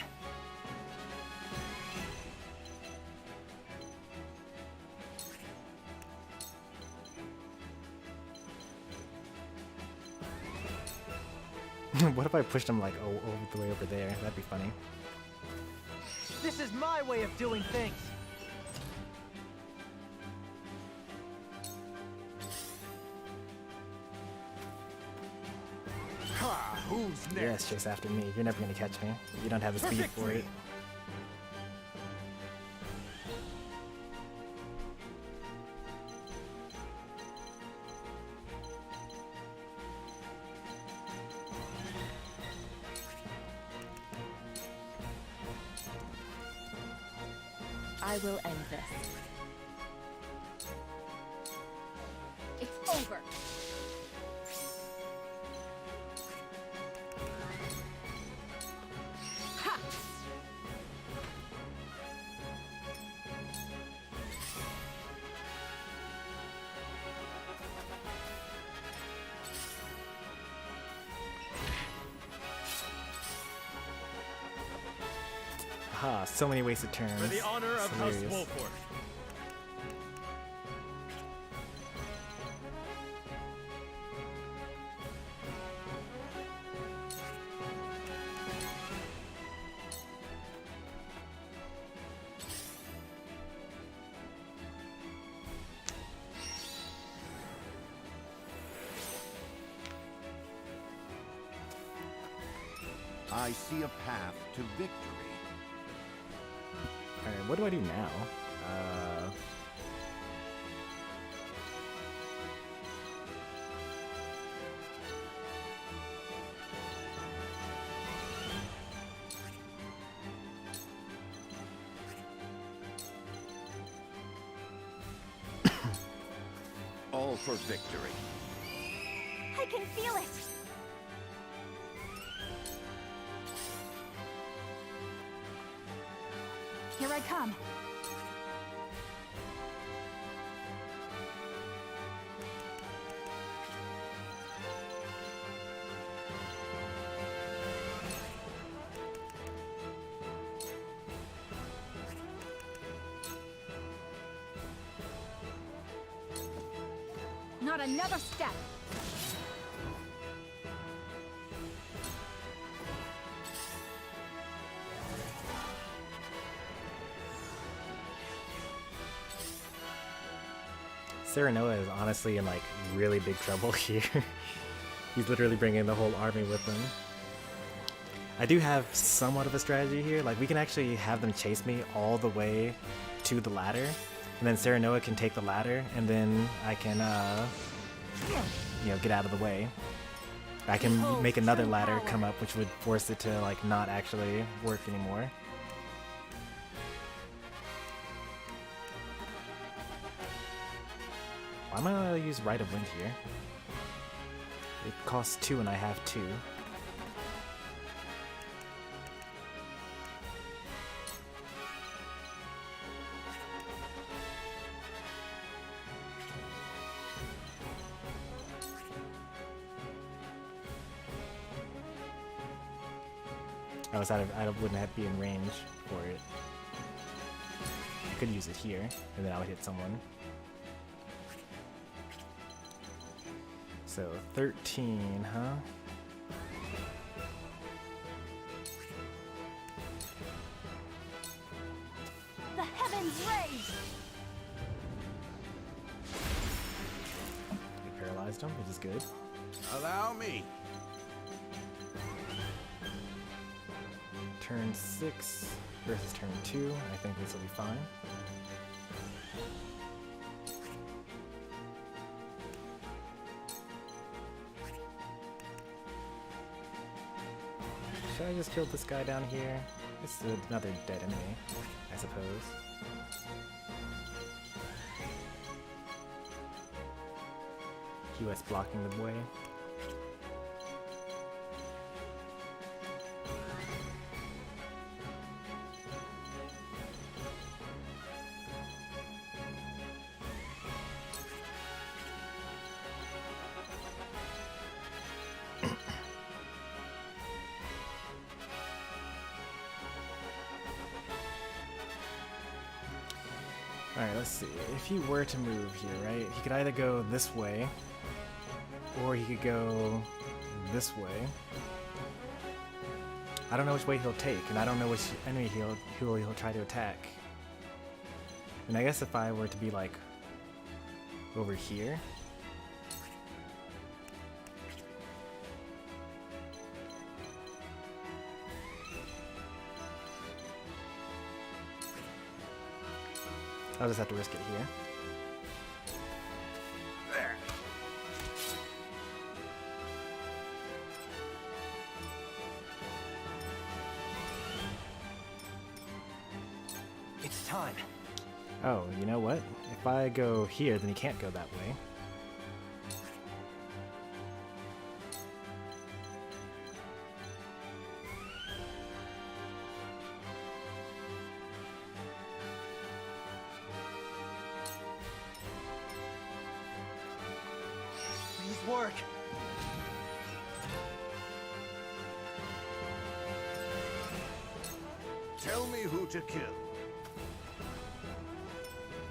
What if I pushed him like all the way over there? That'd be funny. This is my way of doing things. Ha! Who's next? Yes, chase after me. You're never gonna catch me. You don't have the speed for it. I will end this. It's over. Ha! Haha, so many wasted turns. For the honor of House Hilarious. Wolffort. I see a path to victory. Alright, what do I do now? All for victory. I can feel it! Here I come. Not another step. Serenoa is honestly in like really big trouble here. He's literally bringing the whole army with him. I do have somewhat of a strategy here. Like we can actually have them chase me all the way to the ladder, and then Serenoa can take the ladder, and then I can, you know, get out of the way. I can make another ladder come up, which would force it to like not actually work anymore. Why am I not going to use Rite of Wind here? It costs 2 and I have 2. I wouldn't have to be in range for it. I could use it here, and then I would hit someone. So 13, huh? The heavens rage! We paralyzed him, which is good. Allow me. Turn 6 versus turn 2. I think this will be fine. Should I just kill this guy down here? It's another dead enemy, I suppose. US blocking the way. Alright, let's see. If he were to move here, right, he could either go this way, or he could go this way. I don't know which way he'll take, and I don't know which enemy he'll try to attack. And I guess if I were to be like over here, I'll just have to risk it here. There. It's time. Oh, you know what? If I go here, then he can't go that way. Please work. Tell me who to kill.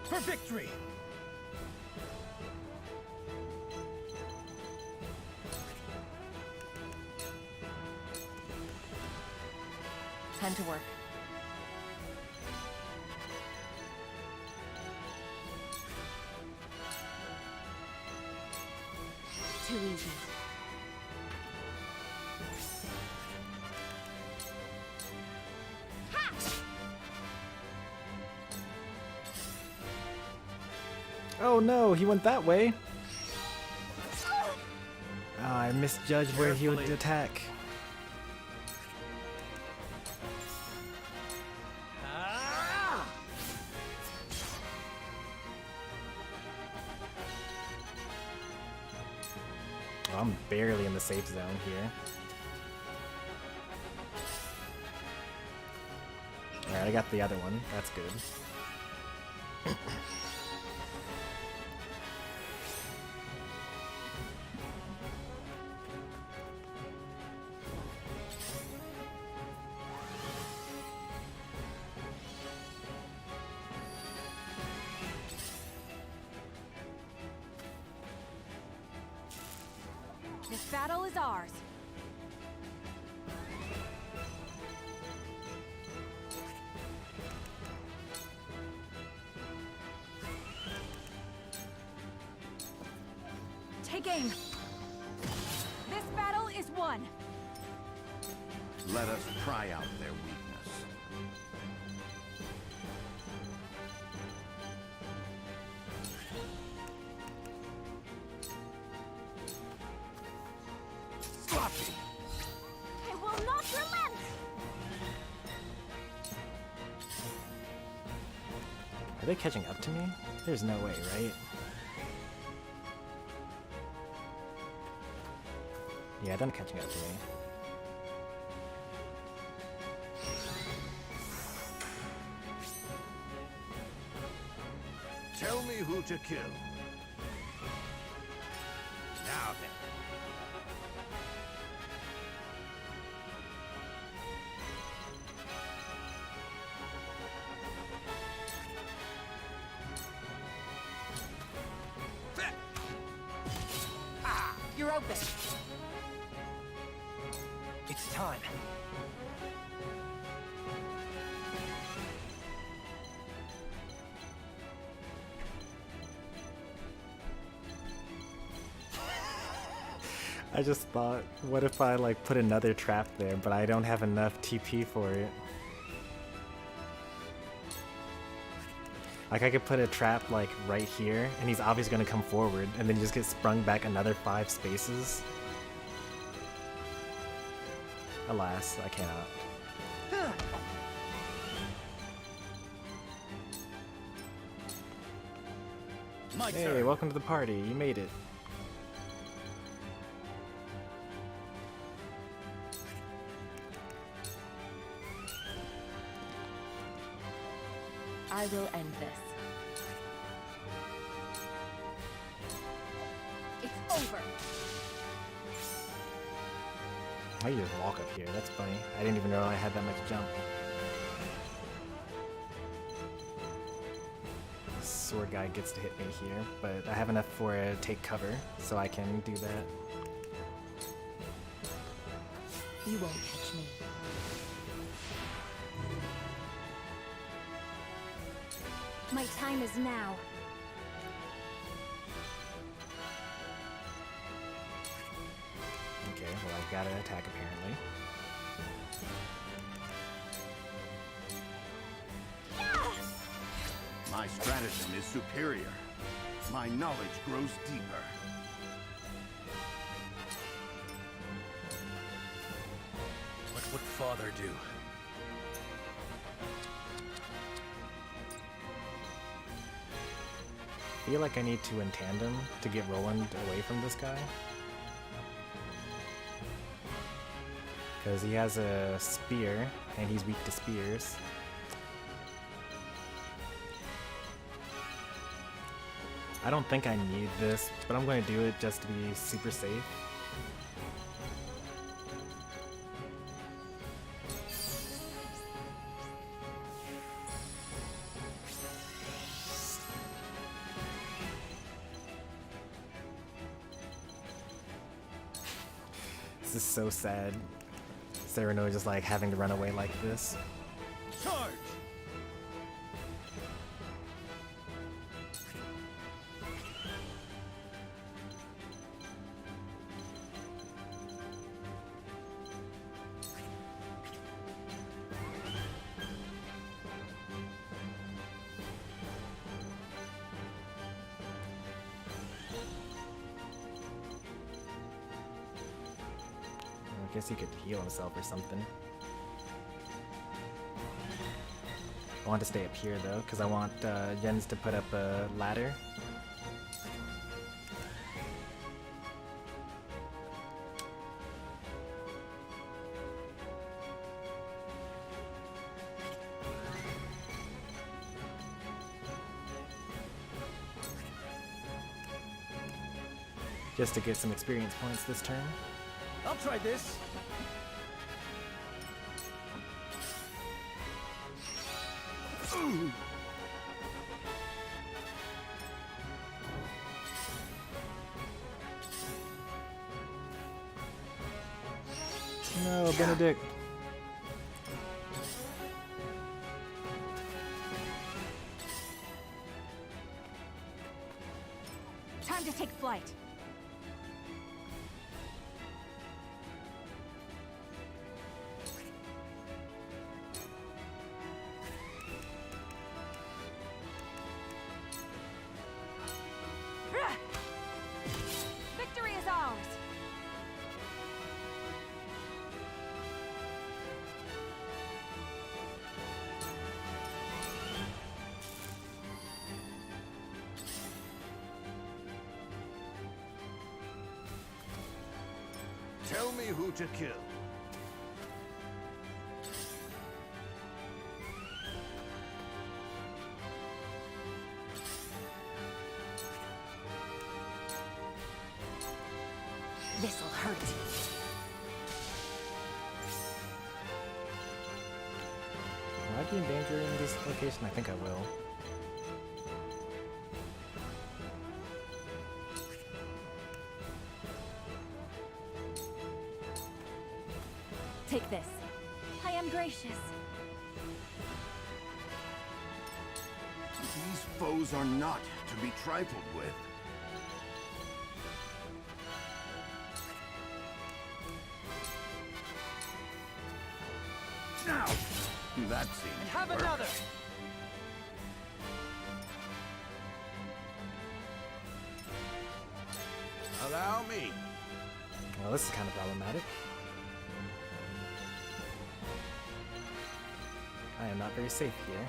For victory! Time to work. Too easy. Oh no, he went that way. Ah, I misjudged where he would attack. Oh, I'm barely in the safe zone here. Alright, I got the other one. That's good. This battle is ours. Take aim. This battle is won. Let us try out their weakness. Sloppy! I will not relent! Are they catching up to me? There's no way, right? Yeah, they're catching up to me. Tell me who to kill. Now then. You're open. It's time. I just thought, what if I like put another trap there, but I don't have enough TP for it? Like I could put a trap like right here, and he's obviously gonna come forward, and then just get sprung back another 5 spaces. Alas, I cannot. Hey, welcome to the party. You made it. I will end this. It's over. Why you just walk up here? That's funny. I didn't even know I had that much jump. This sword guy gets to hit me here, but I have enough for a take cover, so I can do that. You won't catch me. My time is now. Okay, well I've got an attack apparently. My stratagem is superior. My knowledge grows deeper. What would Father do? I feel like I need to in tandem to get Roland away from this guy. Because he has a spear, and he's weak to spears. I don't think I need this, but I'm going to do it just to be super safe. This is so sad. Serenoa just like having to run away like this. Charge! I guess he could heal himself or something. I want to stay up here though, because I want Jens to put up a ladder. Just to get some experience points this turn. I'll try this. No, Benedict. Time to take flight. Victory is ours. Tell me who to kill. This'll hurt. Will I be in danger in this location? I think I will. Take this. I am gracious. These foes are not to be trifled with. Now! That seems And have work. another! Allow me. Well, this is kind of problematic. I am not very safe here.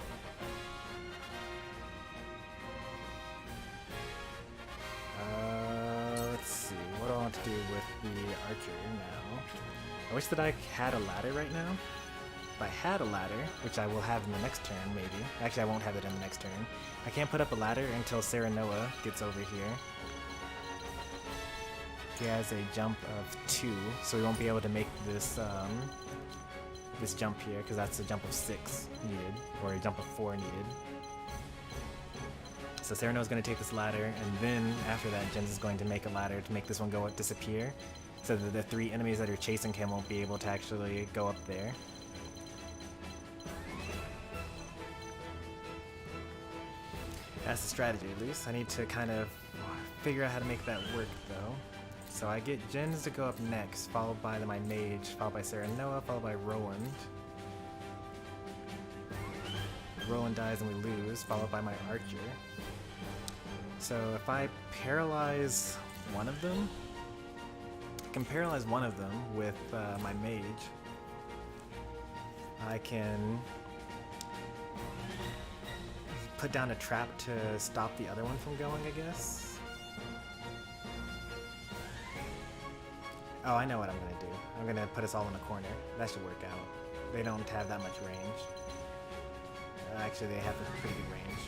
Let's see. What do I want to do with the archer now? I wish that I had a ladder right now. If I had a ladder, which I will have in the next turn, maybe. Actually, I won't have it in the next turn. I can't put up a ladder until Serenoa gets over here. He has a jump of 2, so we won't be able to make this this jump here, because that's a jump of 6 needed, or a jump of 4 needed. So Serenoa's going to take this ladder, and then after that, Jens is going to make a ladder to make this one disappear, so that the 3 enemies that are chasing him won't be able to actually go up there. That's the strategy, at least. I need to kind of figure out how to make that work, though. So I get Jens to go up next, followed by my mage, followed by Serenoa, followed by Roland. Roland dies and we lose, followed by my archer. So if I paralyze one of them, I can paralyze one of them with my mage. I can put down a trap to stop the other one from going, I guess. Oh, I know what I'm gonna do. I'm gonna put us all in a corner. That should work out. They don't have that much range. Actually, they have a pretty good range.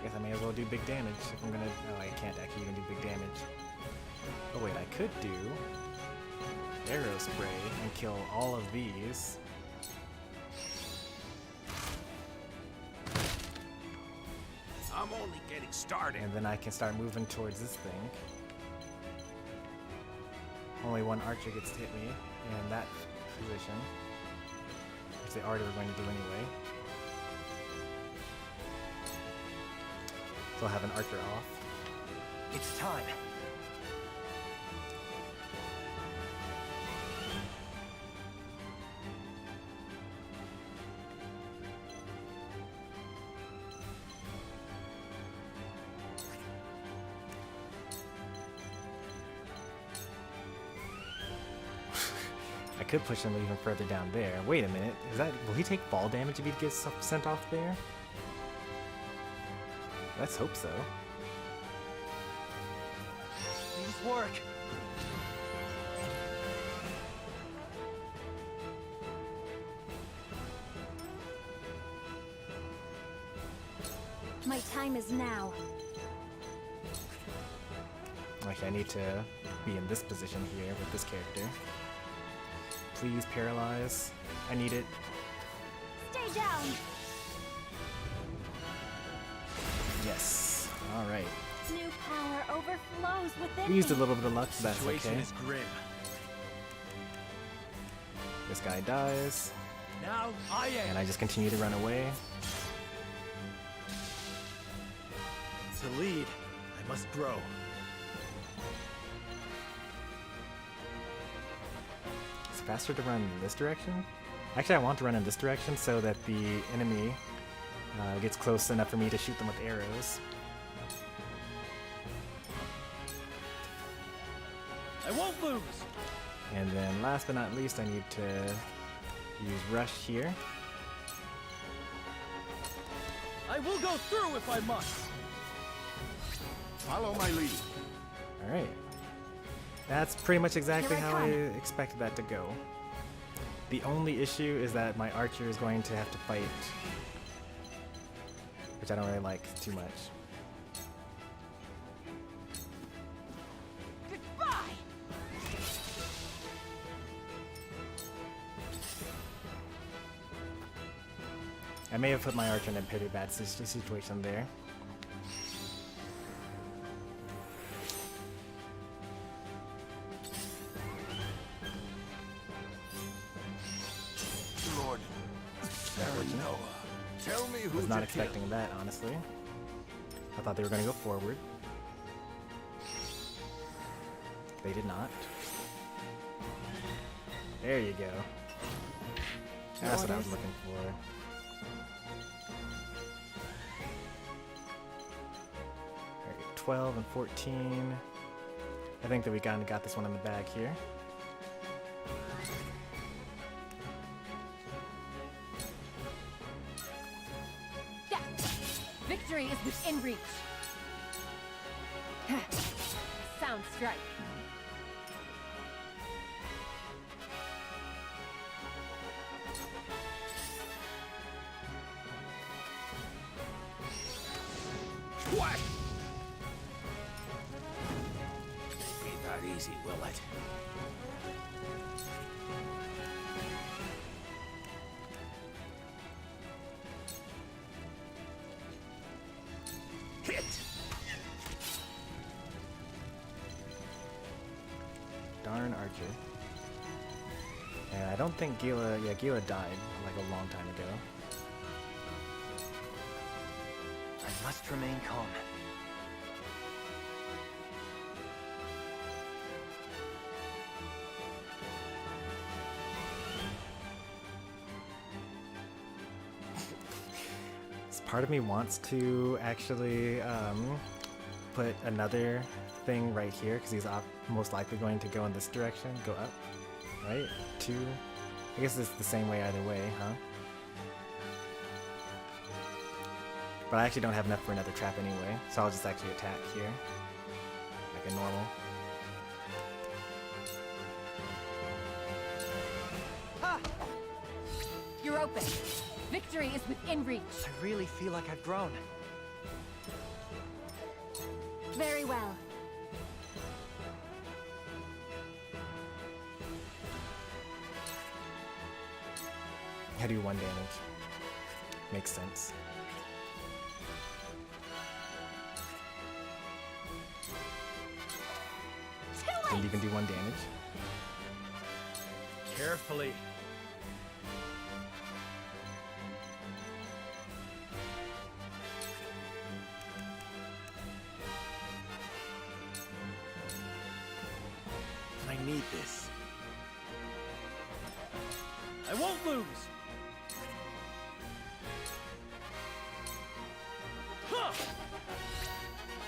guess I may as well do big damage if I'm gonna. Oh, I can't actually even do big damage. Oh wait, I could do arrow spray and kill all of these. I'm only getting started. And then I can start moving towards this thing. Only one archer gets to hit me in that position, which they already were going to do anyway. So I'll have an archer off. It's time. I could push him even further down there. Wait a minute. Will he take fall damage if he gets sent off there? Let's hope so. These work. My time is now. Actually, I need to be in this position here with this character. Please paralyze. I need it. Stay down. Yes. All right. New power overflows within We used a me. little bit of luck, so that's Situation okay. is grim. This guy dies, Now I am. and I just continue to run away. To lead, I must grow. It's faster to run in this direction. Actually, I want to run in this direction so that the enemy gets close enough for me to shoot them with arrows. I won't lose. And then last but not least, I need to use rush here. I will go through if I must. Follow my lead. All right. That's pretty much exactly Here I how I come. expected that to go. The only issue is that my archer is going to have to fight, which I don't really like too much. Goodbye. I may have put my archer in a pretty bad situation there. Lord Serenoa, tell me who Was not to kill. expecting that, honestly. I thought they were going to go forward. They did not. There you go. That's what I was looking for. Alright, 12 and 14. I think that we kind of got this one in the bag here. Yeah. Victory is within reach. Sound strike. What? Ain't that easy, will it? Hit! Darn archer. And I don't think Gila, yeah, Gila died like a long time ago. I must remain calm. Part of me wants to actually put another thing right here because he's most likely going to go in this direction, go up, right? 2. I guess it's the same way either way, huh? But I actually don't have enough for another trap anyway, so I'll just actually attack here, like a normal. Ha! You're open. Victory is within reach. I really feel like I've grown. Very well. I do 1 damage. Makes sense. Didn't even do 1 damage. Carefully. I need this. I won't lose. Huh!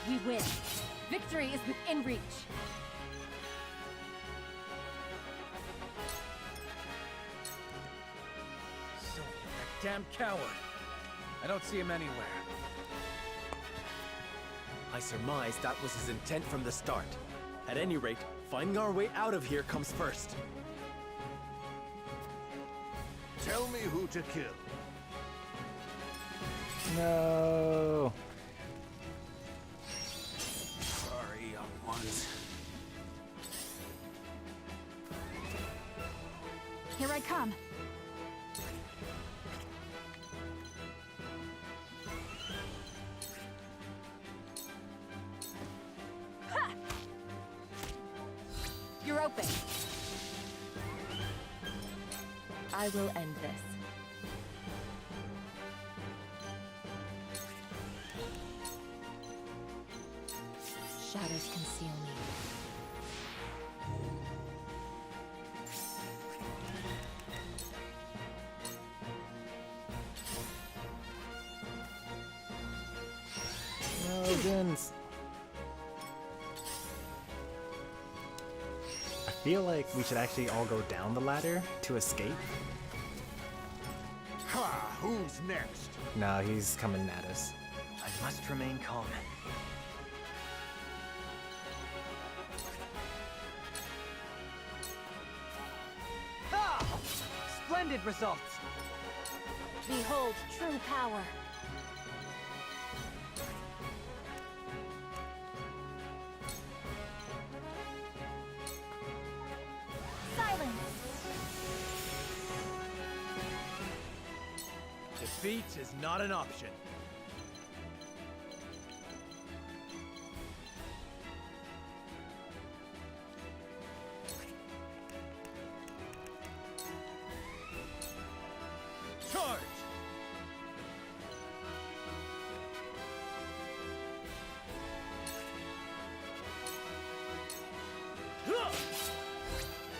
We win. Victory is within reach. So, that damn coward. I don't see him anywhere. I surmise that was his intent from the start. At any rate, finding our way out of here comes first. Tell me who to kill. No. Sorry, young ones. Here I come. Ha! You're open. I will end this. Shadows conceal me. No, Jins. I feel like we should actually all go down the ladder to escape. Ha! Who's next? No, he's coming at us. I must remain calm. Ah! Splendid results! Behold true power. Silence! Defeat is not an option. Charge!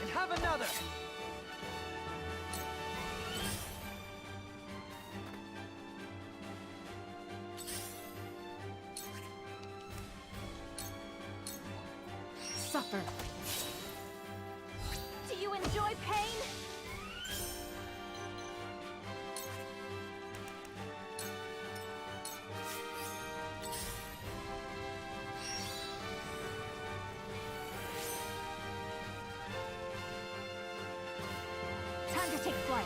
And have another! Suffer. Do you enjoy pain? Time to take flight.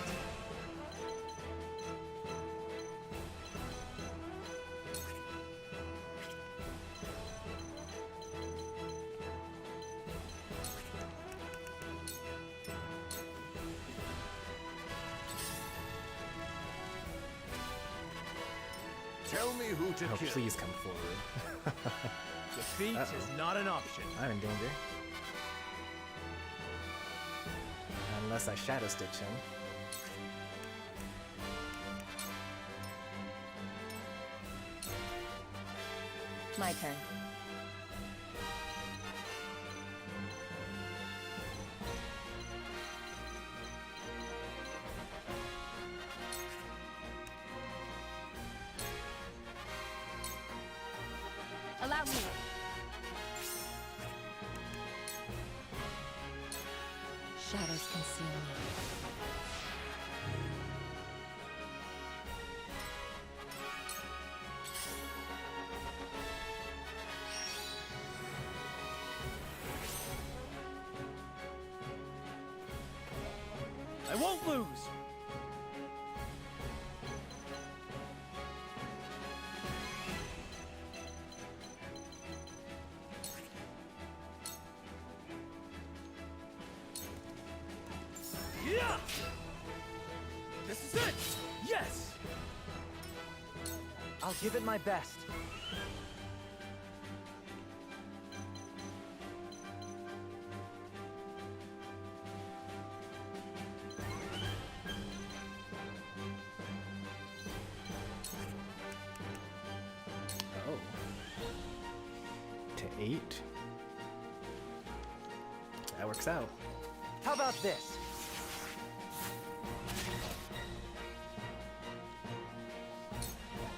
Tell me who to Oh, kill. please come forward. Defeat Uh-oh. is not an option. I'm in danger. Unless I Shadow Stitch him. My turn. Allow me. Shadows conceal me. I won't lose. give it my best. Oh. To 8. That works out. How about this?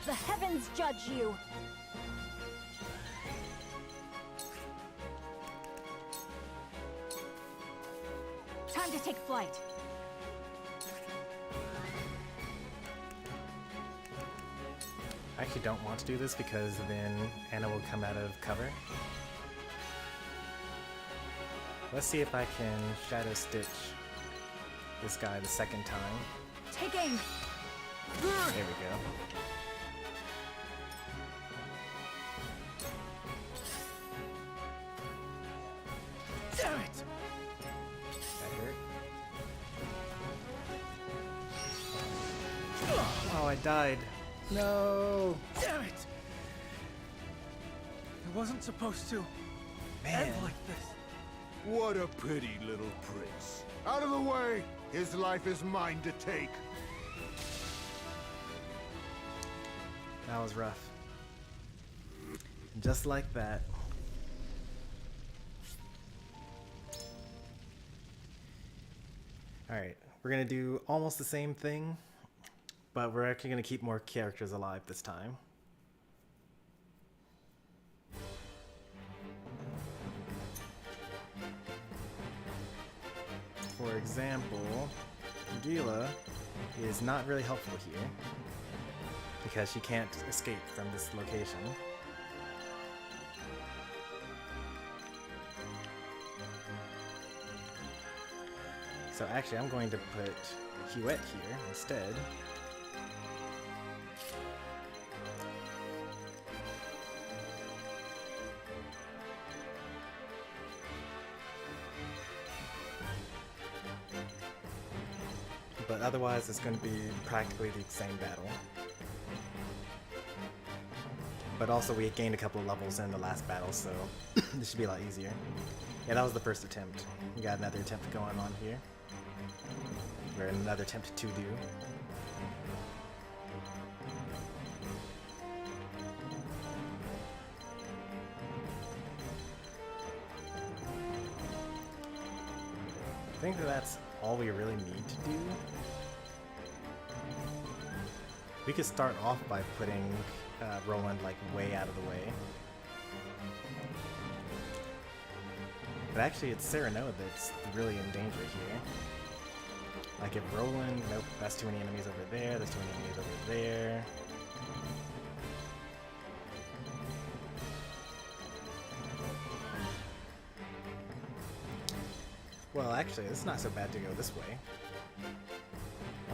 The heavens judge you! Time to take flight. I actually don't want to do this because then Anna will come out of cover. Let's see if I can Shadow Stitch this guy the second time. Take aim. There we go. Damn it! That hurt. Oh, I died. No! Damn it! It wasn't supposed to end like this. What a pity, little prince. Out of the way! His life is mine to take. That was rough. Just like that. Alright, we're gonna do almost the same thing, but we're actually gonna keep more characters alive this time. For example, Gila is not really helpful here because she can't escape from this location. So actually I'm going to put Huette here instead. But otherwise it's going to be practically the same battle. But also we gained a couple of levels in the last battle, so this should be a lot easier. Yeah, that was the first attempt. We got another attempt going on here. Or another attempt to do. I think that's all we really need to do. We could start off by putting Roland like way out of the way. But actually it's Serenoa that's really in danger here. Like if Roland, nope, that's too many enemies over there, there's too many enemies over there. Well, actually, it's not so bad to go this way.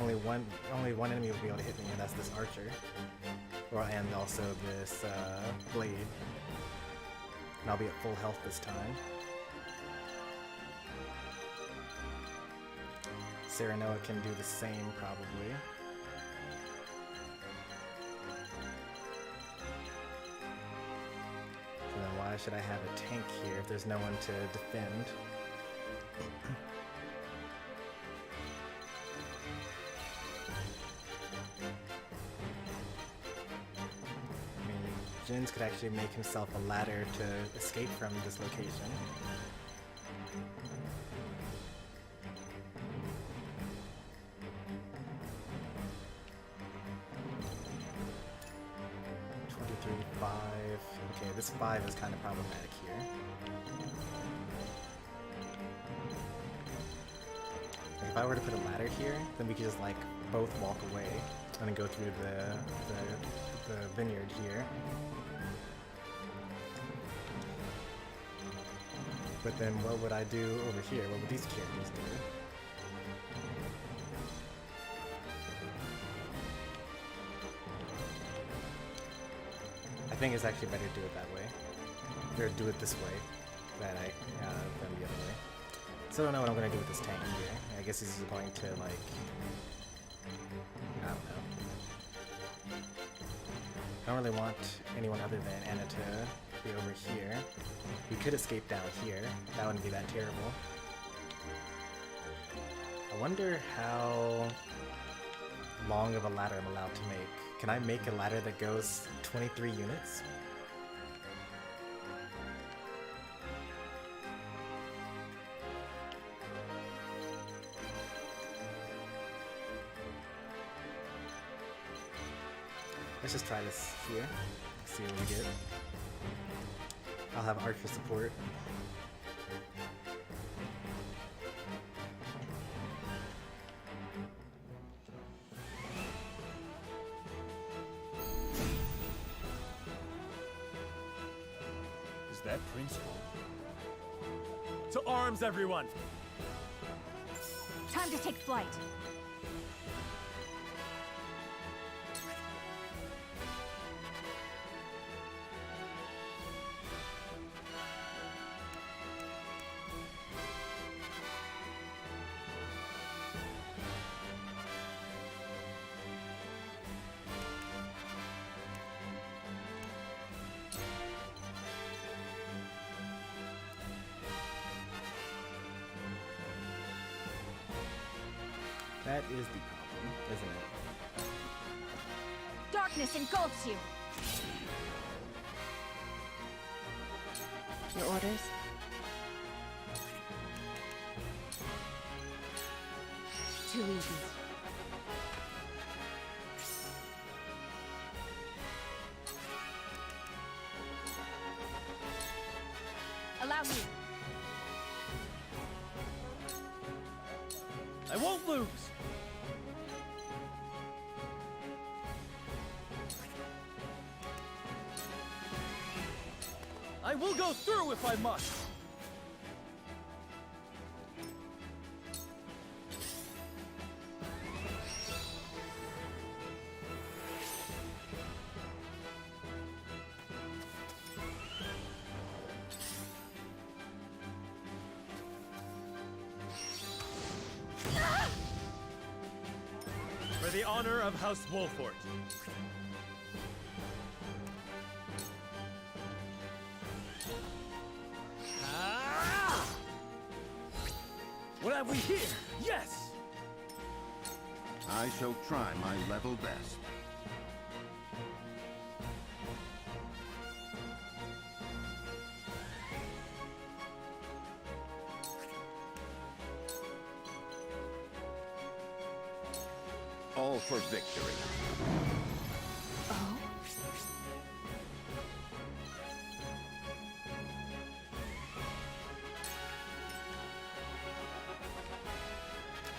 Only one enemy will be able to hit me, and that's this archer. Well, and also this blade. And I'll be at full health this time. Serenoa can do the same, probably. So then why should I have a tank here if there's no one to defend? I mean, Jins could actually make himself a ladder to escape from this location. Okay, this 5 is kind of problematic here. Like if I were to put a ladder here, then we could just like both walk away and then go through the vineyard here. But then what would I do over here? What would these characters do? I think it's actually better to do it that way. Or do it this way than the other way. So I don't know what I'm going to do with this tank here. I guess he's going to, like... I don't know. don't really want anyone other than Anna to be over here. We could escape down here. That wouldn't be that terrible. I wonder how long of a ladder I'm allowed to make. Can I make a ladder that goes 23 units? Let's just try this here. See what we get. I'll have archer support. Is that Prince? To arms, everyone! Time to take flight. That is the problem, isn't it? Darkness engulfs you. Your orders? Too easy. Allow me. I won't lose! I will go through if I must! For the honor of House Wolffort. What have we here? Yes! I shall try my level best. All for victory.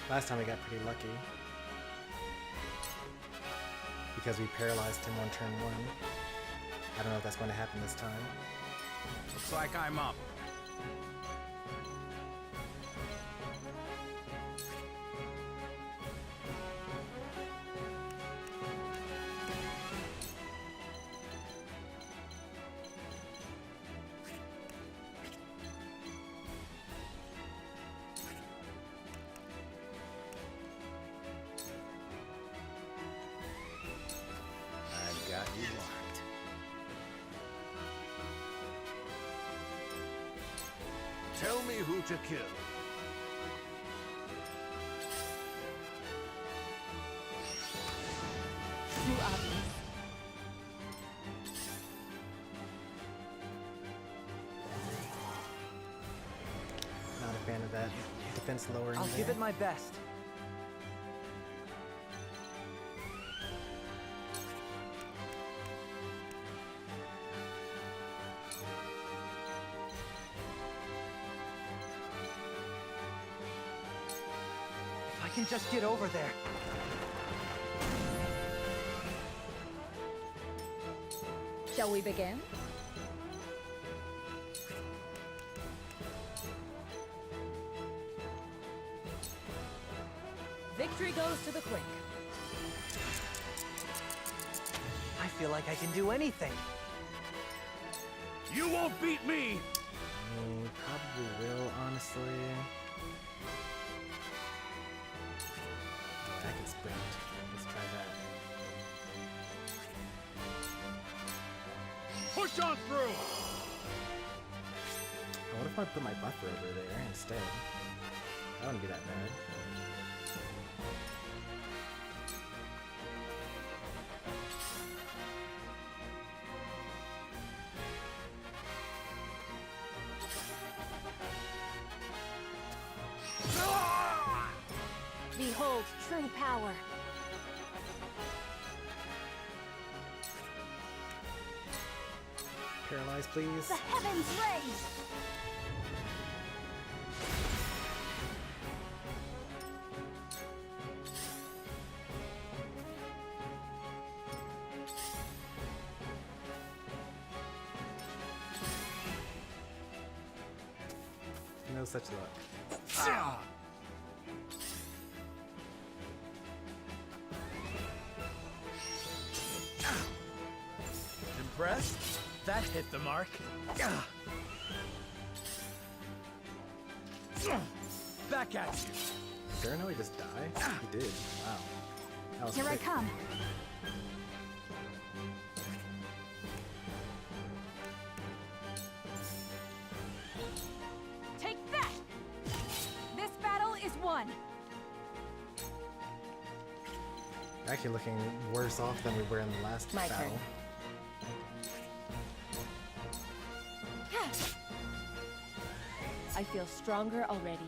Last time we got pretty lucky. Because we paralyzed him on turn 1. I don't know if that's going to happen this time. Looks like I'm up. Got you locked. Tell me who to kill. Too obvious. Not a fan of that defense lowering. I'll give it my best. If I can just get over there. Shall we begin? Victory goes to the quick. I feel like I can do anything. You won't beat me! Probably will, honestly. Oh, I can sprint. Let's try that. Push on through! What if I put my buffer over there instead? That wouldn't be that bad. Behold true power. Paralyze, please. The heavens raise! No such luck. Impressed? That hit the mark. Back at you. Serenoa just die? He did. Wow. That was Here quick. I come. Take that! This battle is won. Actually looking worse off than we were in the last My battle. turn. I feel stronger already.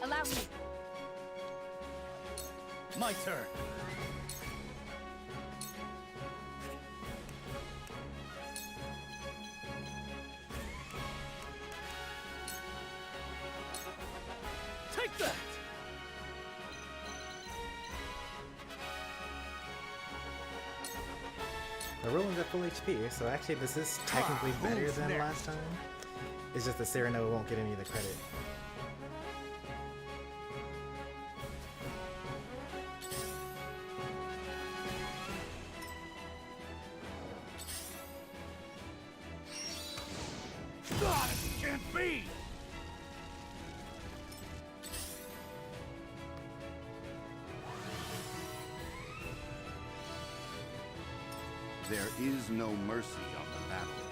Allow me. My turn. Take that! The Roland's at full HP, so actually this is technically better who's than next? last time. It's just that Serenoa won't get any of the credit. God, it can't be! There is no mercy on the battlefield.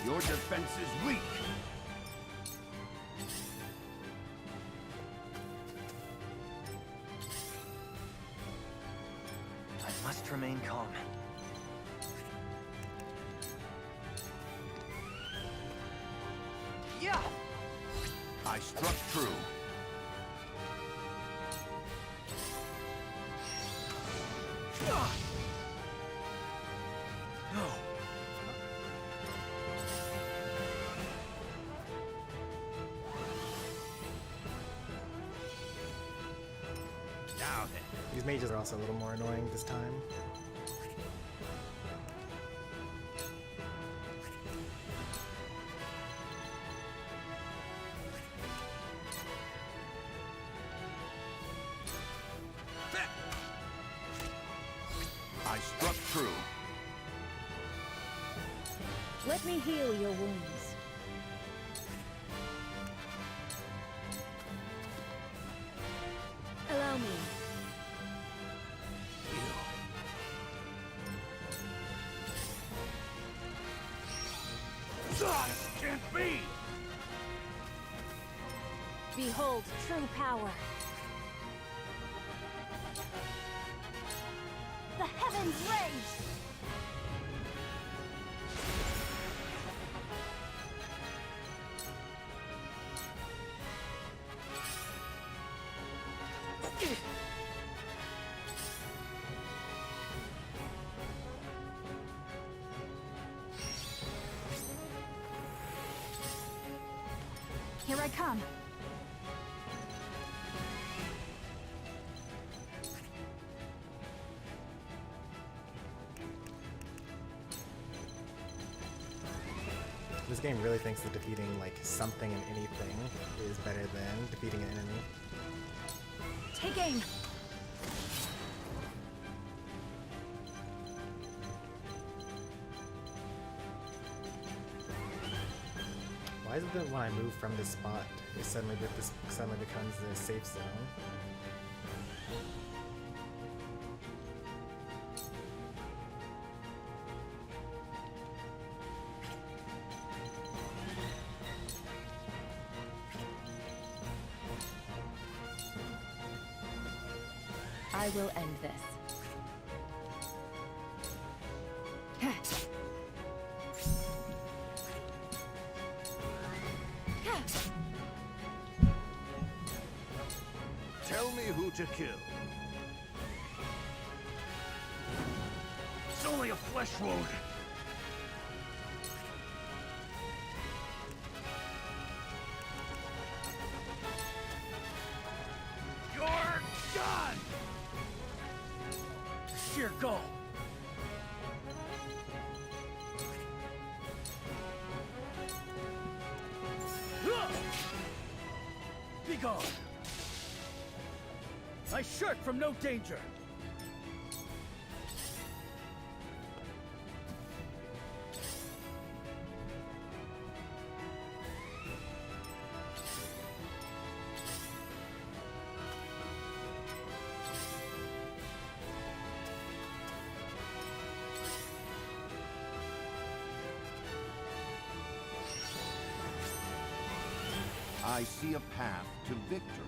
Your defense is weak. I must remain calm. Yeah! I struck true. No. Now then. These mages are also a little more annoying this time. I struck true. Let me heal your wounds. Allow me. God, it can't be! Behold true power. The heavens rage! Here I come. This game really thinks that defeating like something and anything is better than defeating an enemy. Take aim. Why Why is it that when I move from this spot, it suddenly becomes the safe zone? I will end this. Tell me who to kill. It's only a flesh wound. You're done! Sheer go! Be gone! I shirk from no danger! I see a path to victory.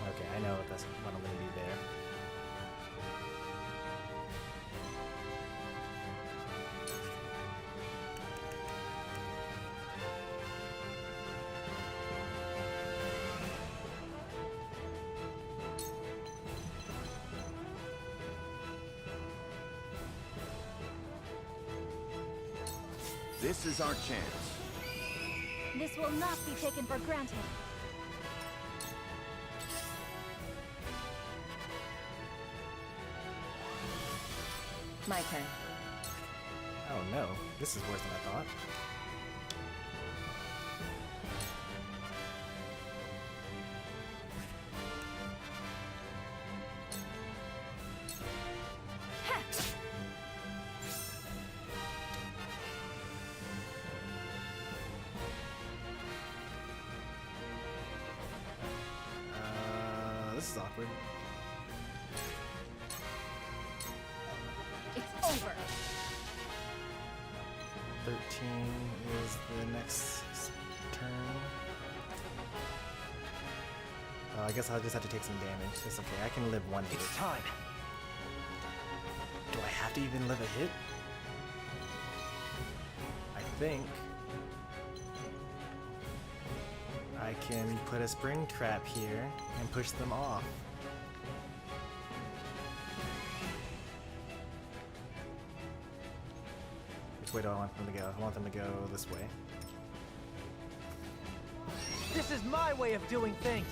Okay, I know what I'm gonna do there. This is our chance. This will not be taken for granted. My turn. Oh no, this is worse than I thought. This is awkward. It's over. 13 is the next turn. I guess I'll just have to take some damage. It's okay, I can live one hit. It's time. Do I have to even live a hit? I think I can put a spring trap here and push them off. Which way do I want them to go? I want them to go this way. This is my way of doing things.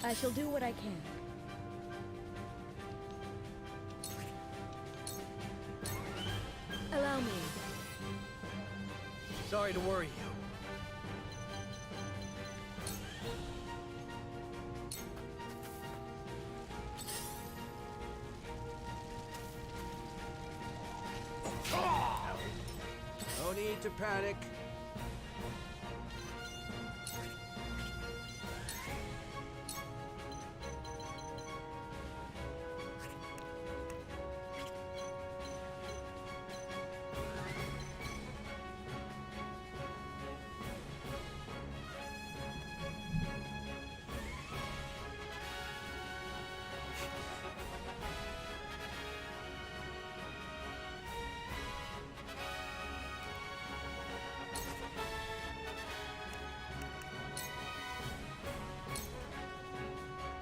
I shall do what I can. Allow me. Sorry to worry you. No need to panic.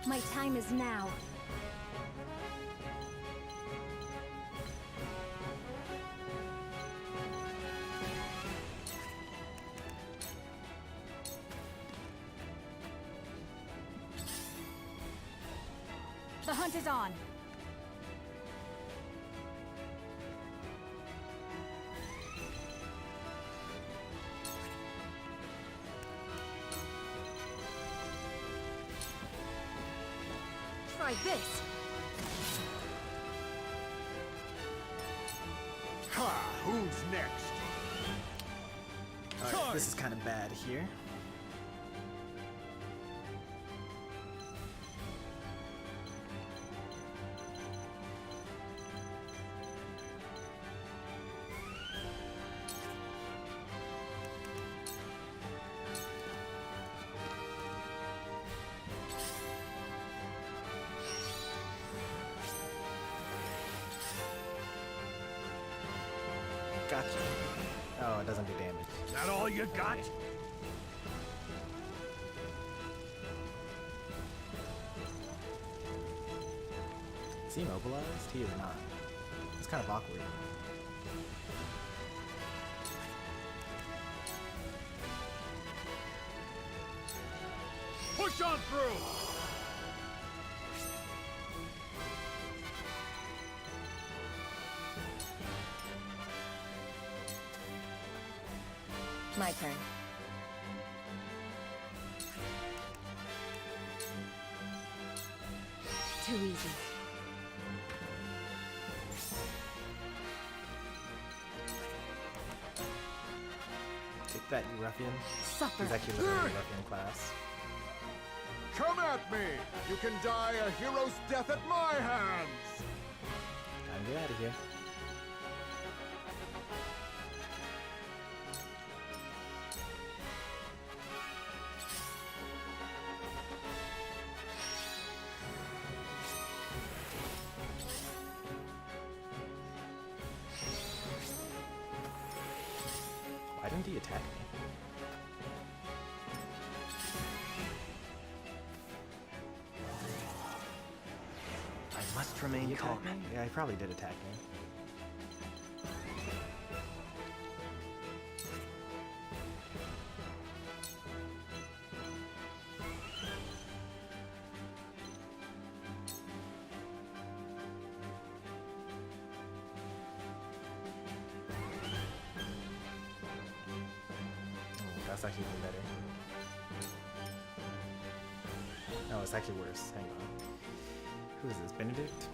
My time is now. The hunt is on. try this! Ha! Who's next? Alright, this is kind of bad here. Gotcha. Oh, it doesn't do damage. That all you got? Is he immobilized? He is not. It's kind of awkward. Push on through! My turn. Too easy. Take that, you ruffian. Suffer. He's actually literally a ruffian class. Come at me! You can die a hero's death at my hands! Time to get out of here. Why didn't he attack me? I must remain Did he calm. attack me? Yeah, he probably did attack me. That's actually even better. No, it's actually worse. Hang on. Who is this? Benedict?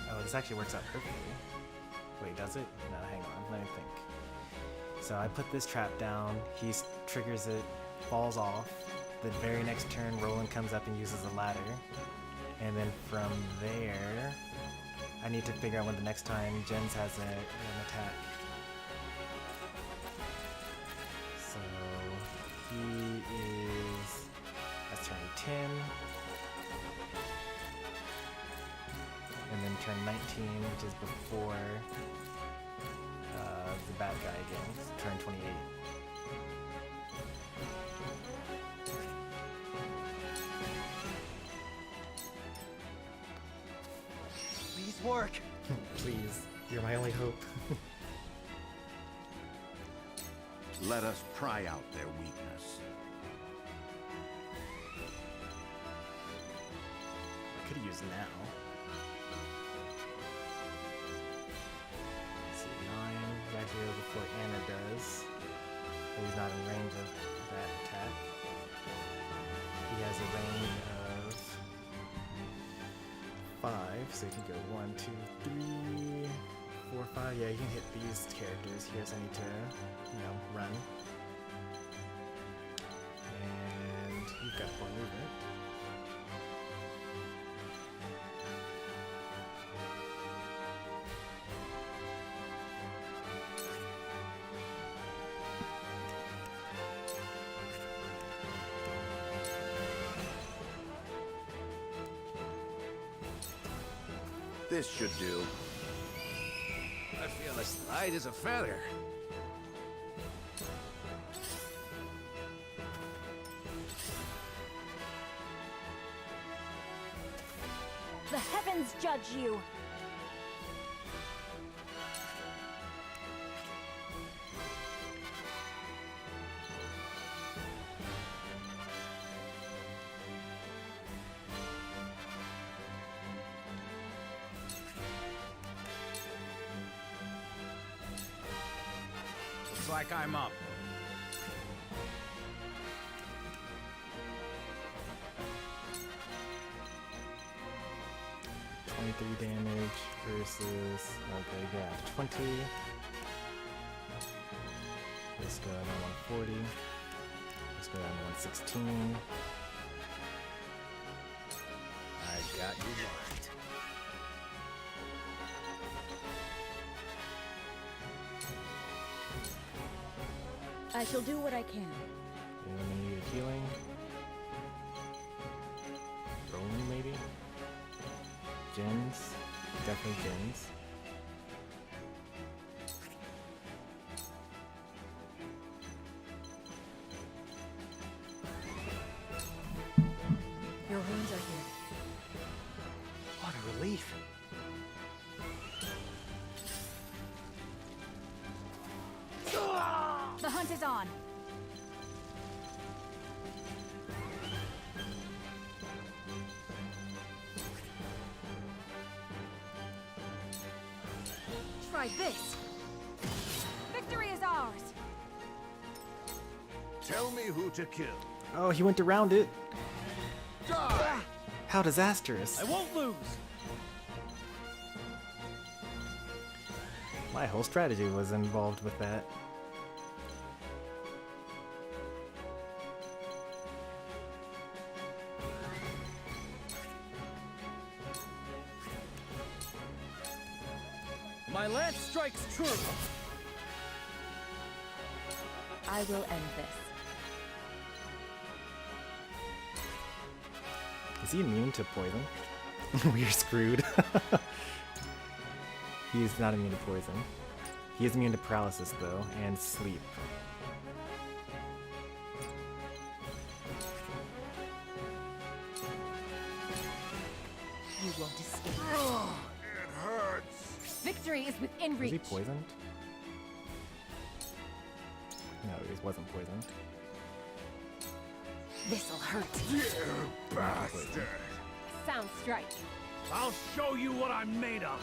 Oh, this actually works out perfectly. Wait, does it? No, hang on. Let me think. So I put this trap down. He triggers it, falls off. The very next turn, Roland comes up and uses a ladder. And then from there, I need to figure out when the next time Jens has an attack. So he is, that's turn 10. And then turn 19, which is before the bad guy again, so turn 28. Please work. Please, you're my only hope. Let us pry out their weakness. I could have used now. Let's see, 9. He actually goes before Anna does. But he's not in range of that attack. He has a range of 5, so he can go 1, 2, 3, 4, 5. Yeah, he can hit these characters. He doesn't need to, run. And you've got 4 movement. This should do. I feel as light as a feather. The heavens judge you! Looks like I'm up. Damage versus, okay, yeah, 20. Let's go down to 140. Let's go down to 116. I got you marked. I shall do what I can. Eliminate healing. Rolling, maybe? Gens. Definitely gens. Your wounds are here. What a relief. The hunt is on. Try this. Victory is ours. Tell me who to kill. Oh, he went around it. Die! How disastrous. I won't lose. My whole strategy was involved with that. My lance strikes true. I will end this. Is he immune to poison? We're screwed. He's not immune to poison. He is immune to paralysis though, and sleep. You won't escape. It hurts. Victory is within Was reach. he poisoned? No, he wasn't poisoned. This'll hurt. You bastard. Sound strike. I'll show you what I'm made of.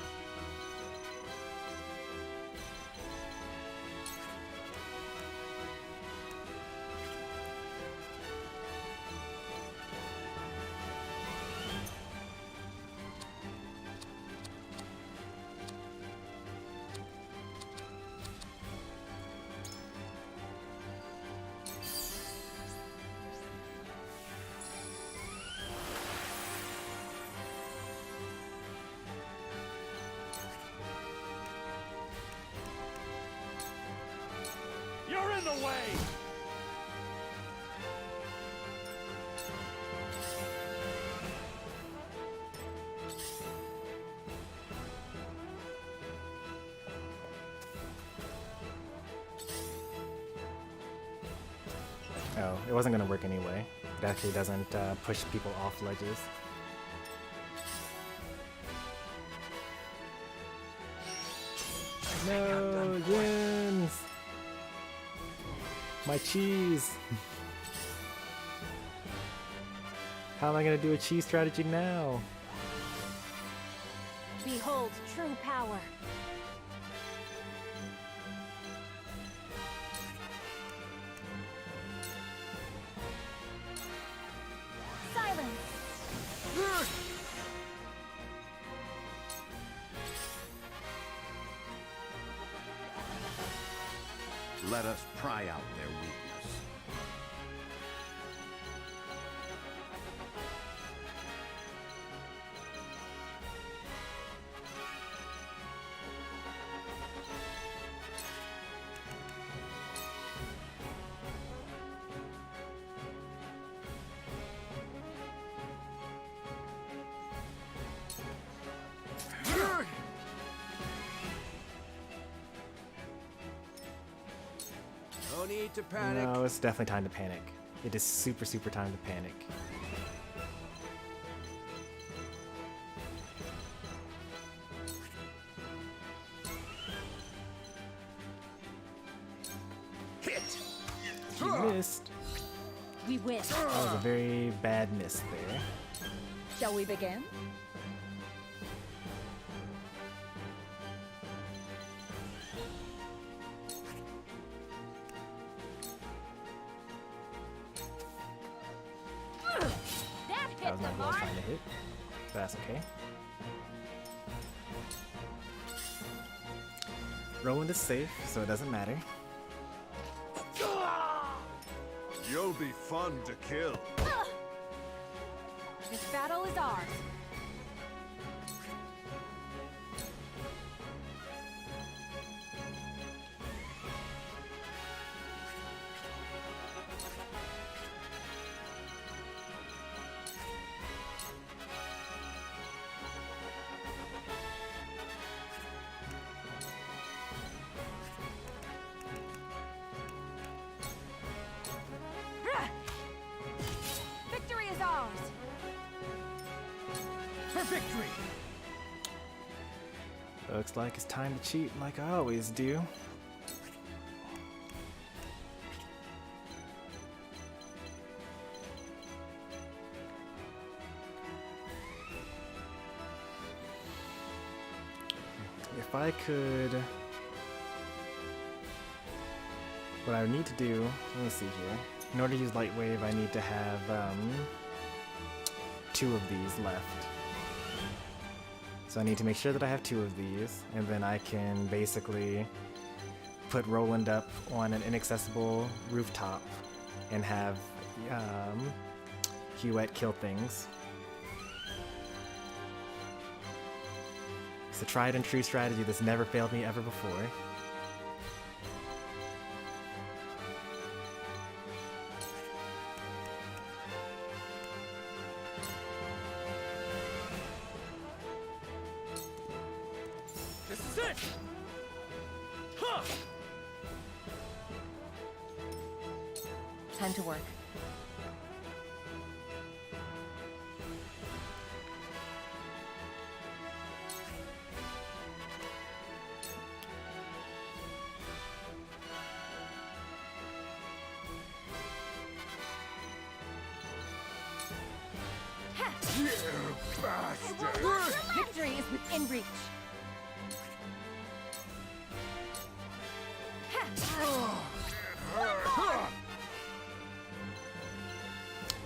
You're in the way! Oh, it wasn't gonna work anyway. It actually doesn't push people off ledges. No, Jins! My cheese! How am I gonna do a cheese strategy now? Behold true power. Silence. Let us pry out their weakness. No need to panic. No, it's definitely time to panic. It is super, super time to panic. Hit. He missed. We win. That was a very bad miss there. Shall we begin? hit. But that's okay. Roland is safe, so it doesn't matter. You'll be fun to kill. This battle is ours. Victory is ours. For victory! Looks like it's time to cheat like I always do. If I could... What I would need to do... Let me see here. In order to use Light Wave, I need to have 2 of these left. So I need to make sure that I have 2 of these, and then I can basically put Roland up on an inaccessible rooftop and have Huette kill things. It's a tried and true strategy that's never failed me ever before. This is it! Huh! Time to work. Victory is within reach.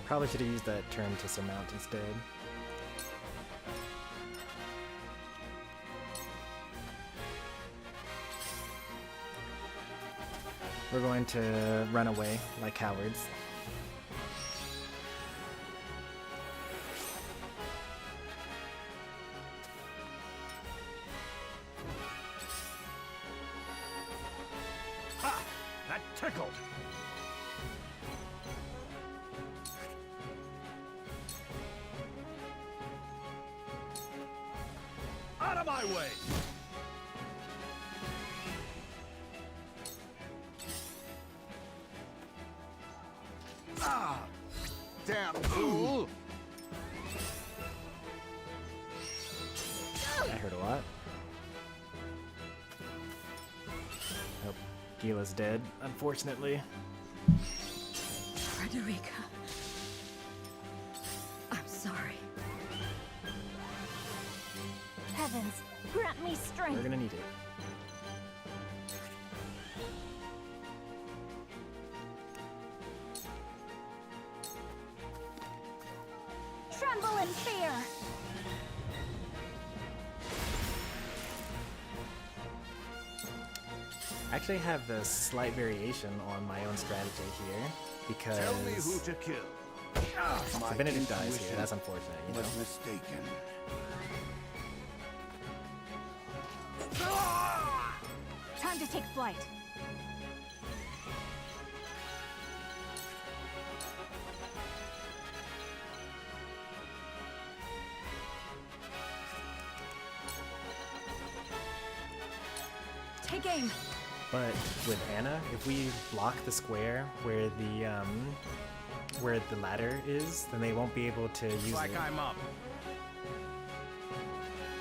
Probably should have used that term to surmount instead. We're going to run away like cowards. Ha! That tickled! Out of my way! Ah! Damn fool! That hurt a lot. Nope. Gila's dead, unfortunately. Frederica. I'm sorry. Heavens, grant me strength. We're gonna need it. Tremble in fear. I actually have a slight variation on my own strategy here because Tell me who to kill. so Benedict dies here. That's unfortunate, you know. Was mistaken. Time to take flight. Take aim. But with Anna, if we block the square where the ladder is, then they won't be able to use Like it. I'm up.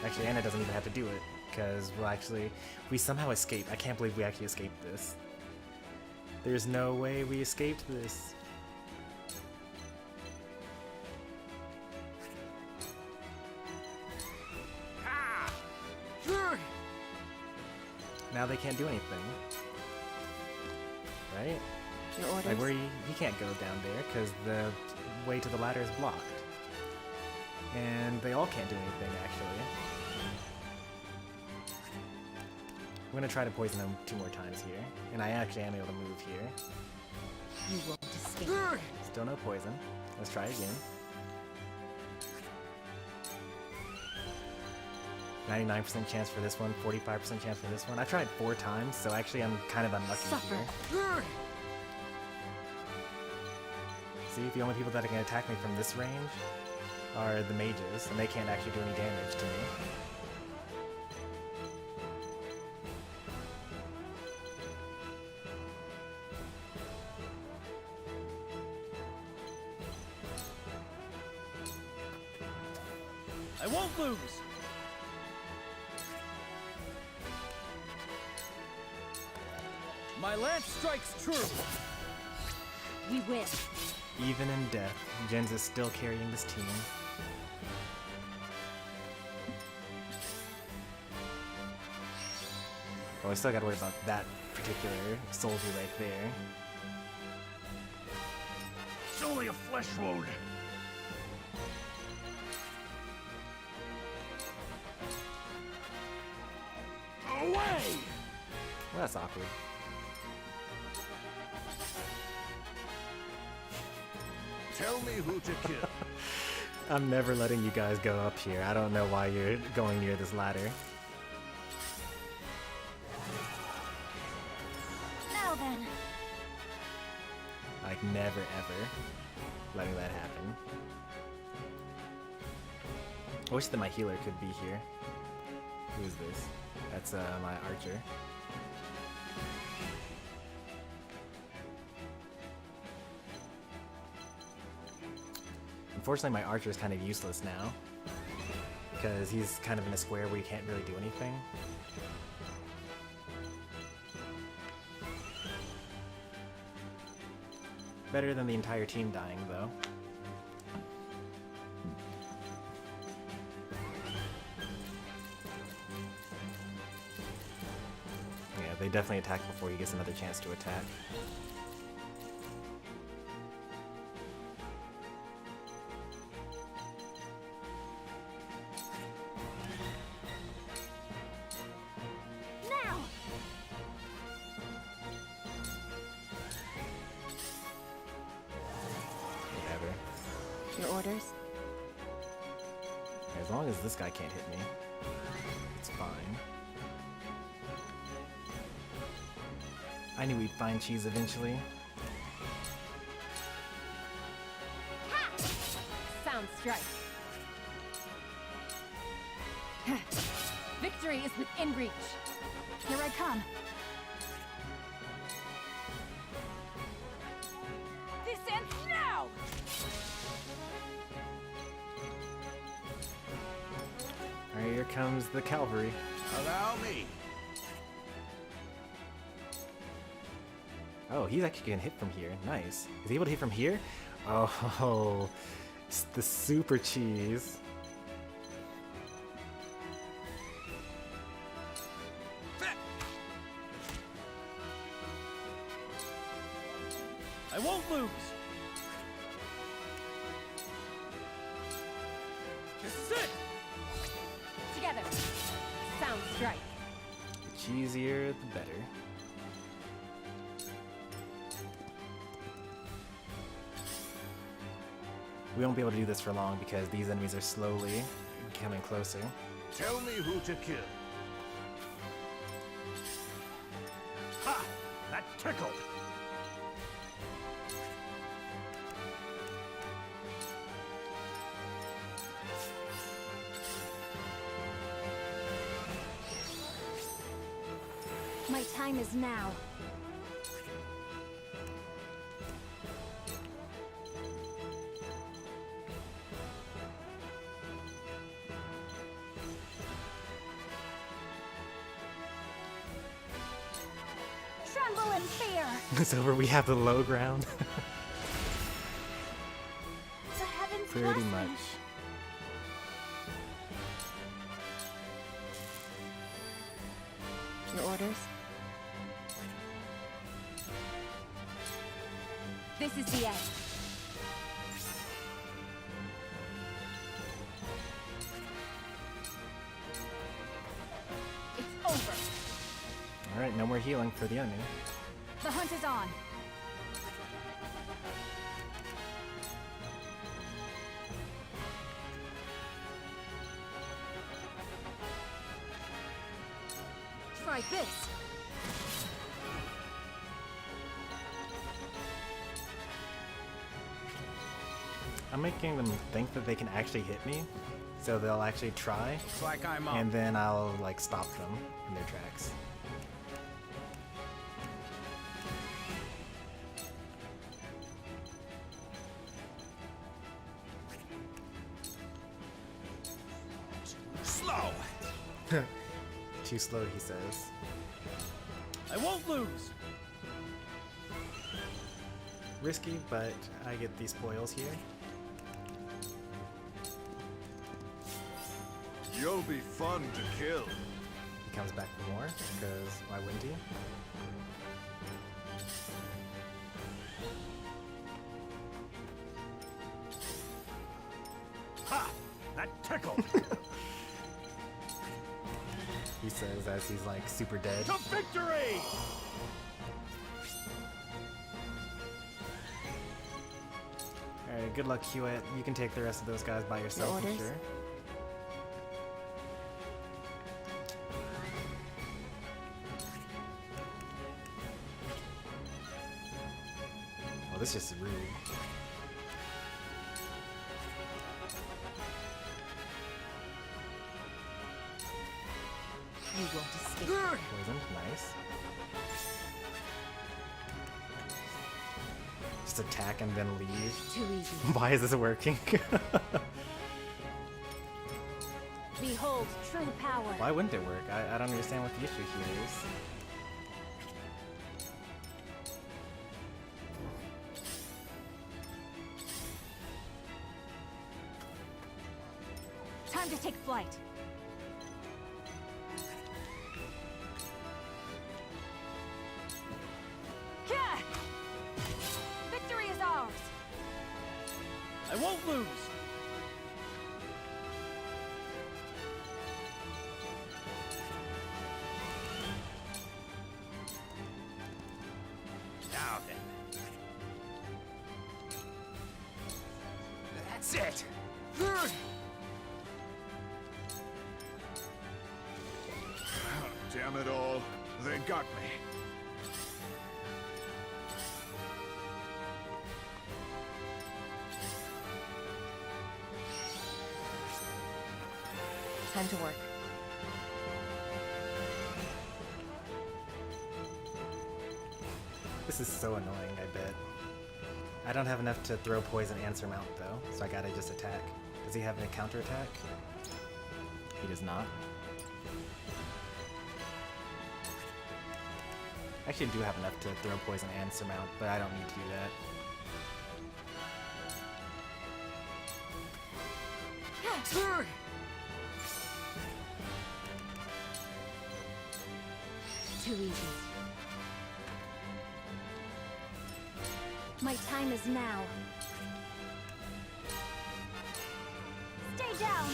Actually, Anna doesn't even have to do it because we somehow escaped. I can't believe we actually escaped this. There's no way we escaped this. Now they can't do anything. Right? Your orders? Like he can't go down there because the way to the ladder is blocked. And they all can't do anything, actually. I'm gonna try to poison them 2 more times here. And I actually am able to move here. You won't escape. Still no poison. Let's try again. 99% chance for this one, 45% chance for this one. I tried 4 times, so actually I'm kind of unlucky here. See, the only people that can attack me from this range are the mages, and they can't actually do any damage to me. I won't lose! My lance strikes true! We win. Even in death, Jens is still carrying this team. Oh, I still gotta worry about that particular soldier right there. It's only a flesh wound. Away! Well, that's awkward. Tell me who to kill. I'm never letting you guys go up here. I don't know why you're going near this ladder. Now then. Like, never ever letting that happen. I wish that my healer could be here. Who is this? That's my archer. Unfortunately, my archer is kind of useless now, because he's kind of in a square where you can't really do anything. Better than the entire team dying, though. Yeah, they definitely attack before he gets another chance to attack. Your orders? As long as this guy can't hit me, it's fine. I knew we'd find cheese eventually. Ha! Sound strike. Victory is within reach. Here I come. This ends now! Alright, here comes the cavalry. Allow me. Oh, he's actually getting hit from here. Nice. Is he able to hit from here? Oh, it's the super cheese. I won't lose! This is it! Together. Sound strike. The cheesier, the better. We won't be able to do this for long because these enemies are slowly coming closer. Tell me who to kill. Ha! That tickled! My time is now. Tremble in fear. It's over. We have the low ground. The heavens Pretty bless much. me. Your orders? This is the end. Alright, no more healing for the enemy. The hunt is on. Try this. I'm making them think that they can actually hit me, so they'll actually try, Looks like I'm up. and then I'll like stop them in their tracks. Slow. Too slow, he says. I won't lose. Risky, but I get these spoils here. You'll be fun to kill. He comes back for more, because why wouldn't he? Ha! That tickled. He says as he's like super dead. To victory! Alright, good luck, Hewitt. You can take the rest of those guys by yourself, I'm orders? sure. Well, this is just rude. You won't escape. Poisoned, nice. Just attack and then leave. Too easy. Why is this working? Behold true power. Why wouldn't it work? I don't understand what the issue here is. Time to take flight. Yeah! Victory is ours. I won't lose. Now then. That's it. Damn it all. They got me. Time to work. This is so annoying, I bet. I don't have enough to throw poison and surmount though, so I gotta just attack. Does he have any counterattack? He does not. I actually do have enough to throw poison and surmount, but I don't need to do that. Too easy. My time is now. Stay down.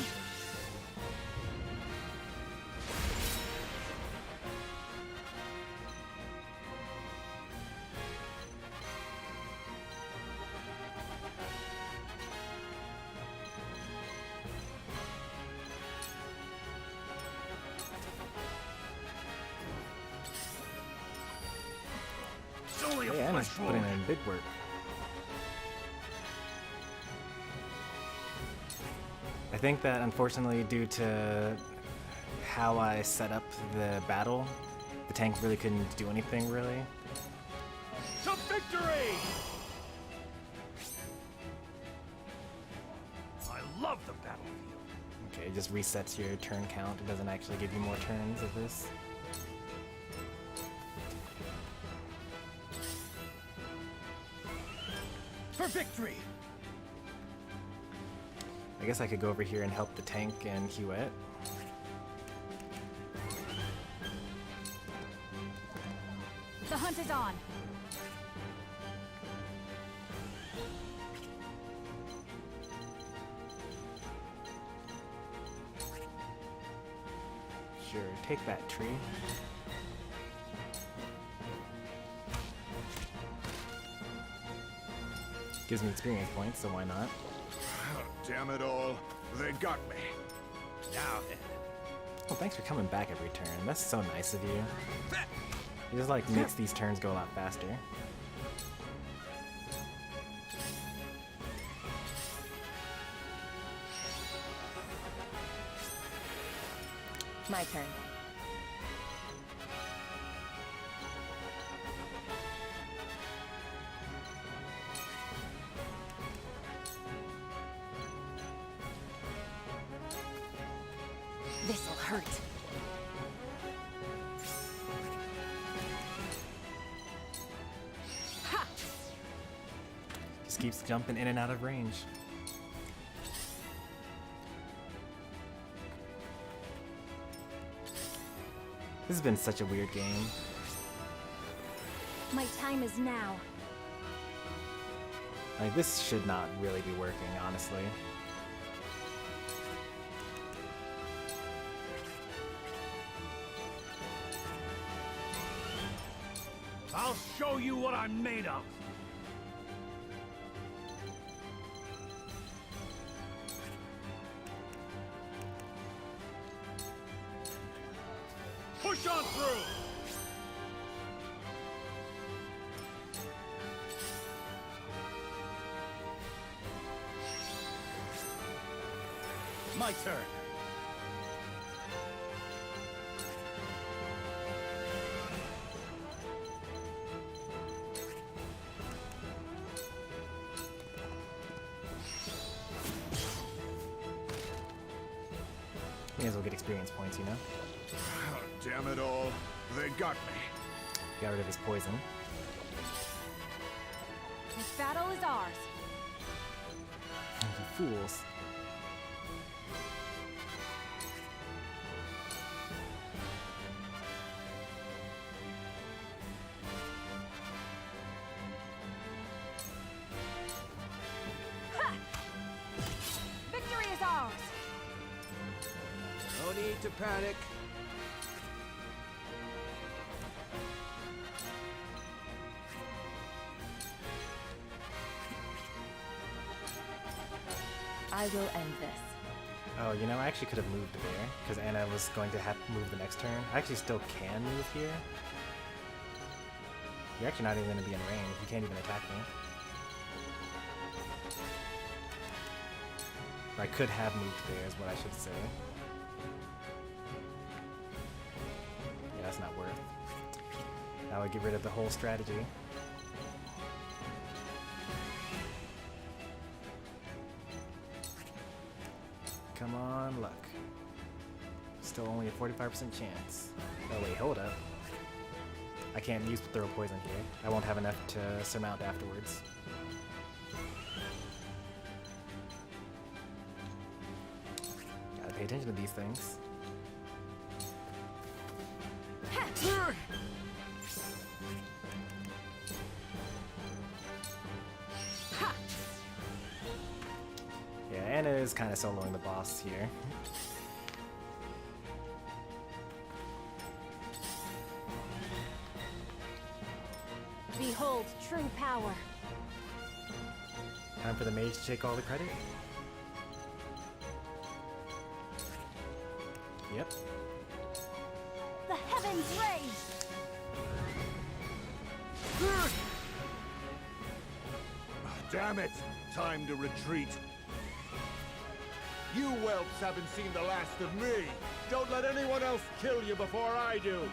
Yeah, and he's putting in big work. I think that unfortunately, due to how I set up the battle, the tank really couldn't do anything really. To victory! I love the battlefield. Okay, it just resets your turn count. It doesn't actually give you more turns of this. For victory! I guess I could go over here and help the tank and Hewitt. The hunt is on. Sure, take that tree. Gives me experience points, so why not? Damn it all. They got me. Now then. Oh, thanks for coming back every turn. That's so nice of you. It just like makes these turns go a lot faster. My turn. This'll hurt. Ha! Just keeps jumping in and out of range. This has been such a weird game. My time is now. Like, this should not really be working, honestly. I'll show you what I'm made of! Push on through! My turn. May as well get experience points, you know? Damn it all. They got me. Got rid of his poison. This battle is ours. You fools. Victory is ours. No need to panic. I will end this. Oh, you know, I actually could have moved there, because Anna was going to have to move the next turn. I actually still can move here. You're actually not even going to be in range. You can't even attack me. Or I could have moved there, is what I should say. Yeah, that's not worth. That would get rid of the whole strategy. Come on, luck. Still only a 45% chance. Oh wait, hold up. I can't use throw poison here. I won't have enough to surmount afterwards. Gotta pay attention to these things. Yeah, Anna is kind of soloing the boss here. Behold true power. Time for the mage to take all the credit. Yep. The heavens raise. Damn it! Time to retreat. You whelps haven't seen the last of me. Don't let anyone else kill you before I do.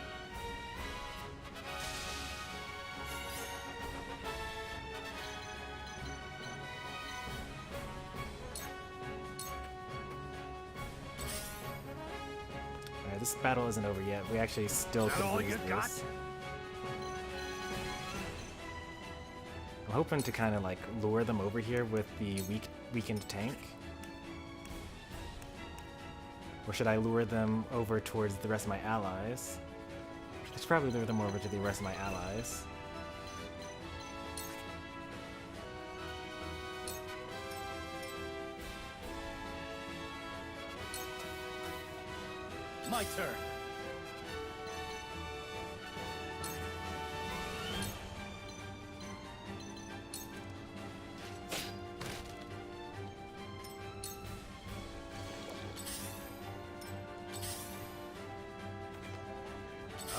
Alright, this battle isn't over yet. We actually still could lose this. I'm hoping to kind of like lure them over here with the weakened tank. Or should I lure them over towards the rest of my allies? I should probably lure them over to the rest of my allies. My turn.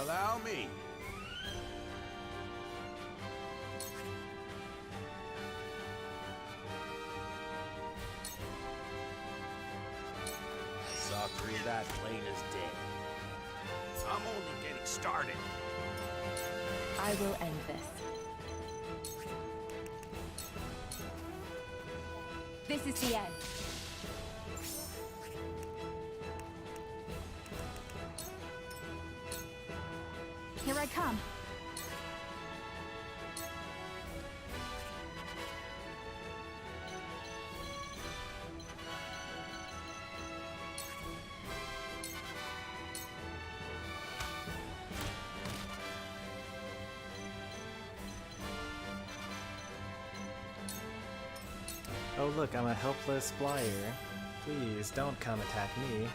Allow me. I saw through that plain as day. I'm only getting started. I will end this. This is the end. Here I come. Oh look, I'm a helpless flyer. Please, don't come attack me.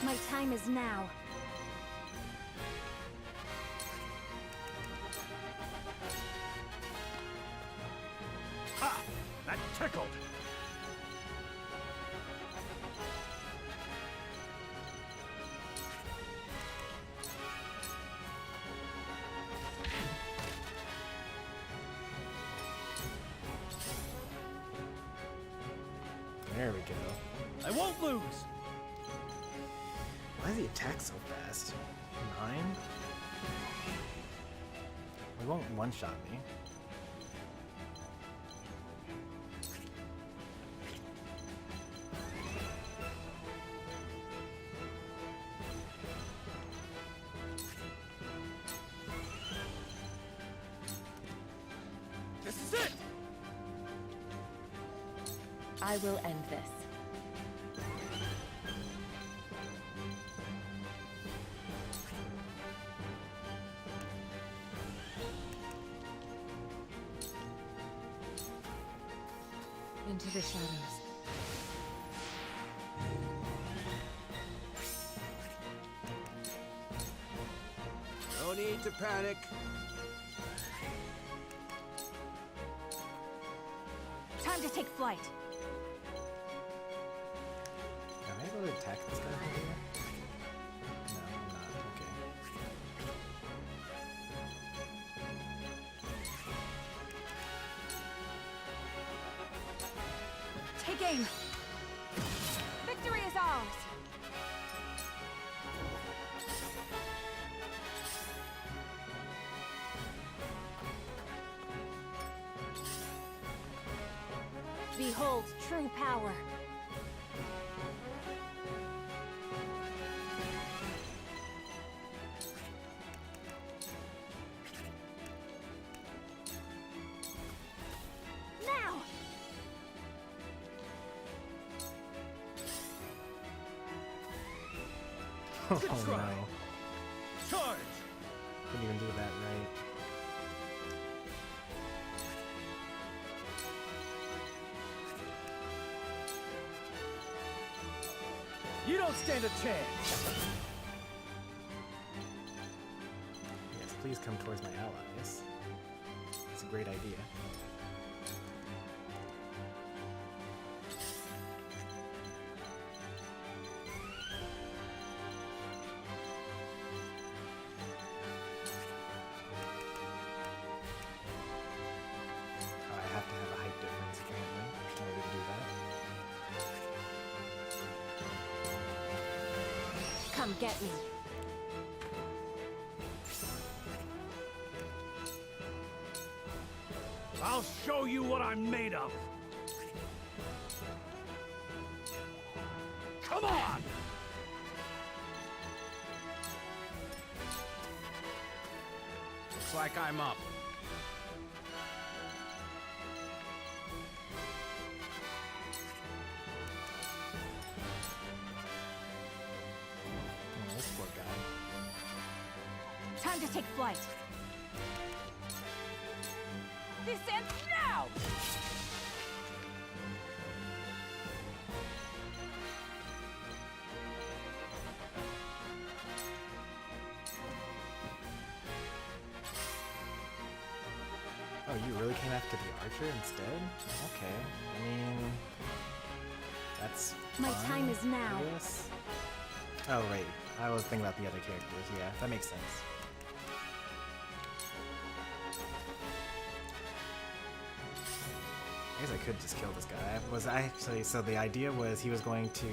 My time is now. Ha! That tickled! There we go. I won't lose! Why does he attack so fast? 9? He won't one-shot me. This is it! I will end this. Into the shadows. No need to panic. Time to take flight. Am I able to attack this guy from here? No, I'm not. Okay. Take aim. Victory is ours. Behold true power. Now! Oh Good try. no. Charge! Couldn't even do that right. You don't stand a chance! Yes, please come towards my allies. It's a great idea. Oh, I have to have a height difference apparently in order to do that. Come get me. I'll show you what I'm made of! Come on! Looks like I'm up. Oh, this poor guy. Time to take flight. This ends now! Oh, you really came after the archer instead? Okay. I mean, That's My fine, time is now. I guess. Oh, right. I was thinking about the other characters. Yeah, that makes sense. I guess I could just kill this guy. So the idea was he was going to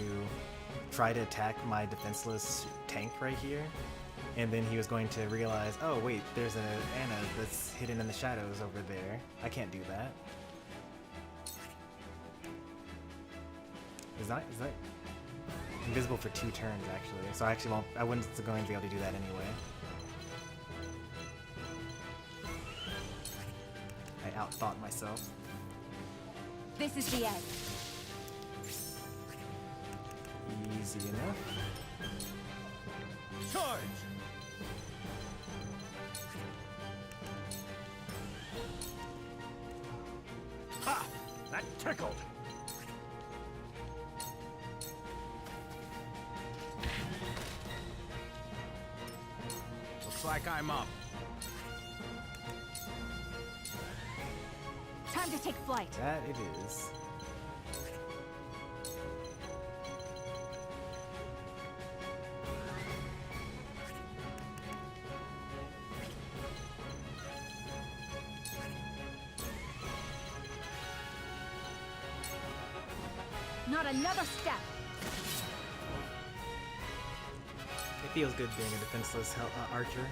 try to attack my defenseless tank right here, and then he was going to realize, oh wait, there's an Anna that's hidden in the shadows over there. I can't do that. Is that invisible for 2 turns actually? So I wasn't going to be able to do that anyway. I outthought myself. This is the end. Easy enough. Charge! Ha! That tickled! Looks like I'm up. Time to take flight. That it is. Not another step. It feels good being a defenseless archer.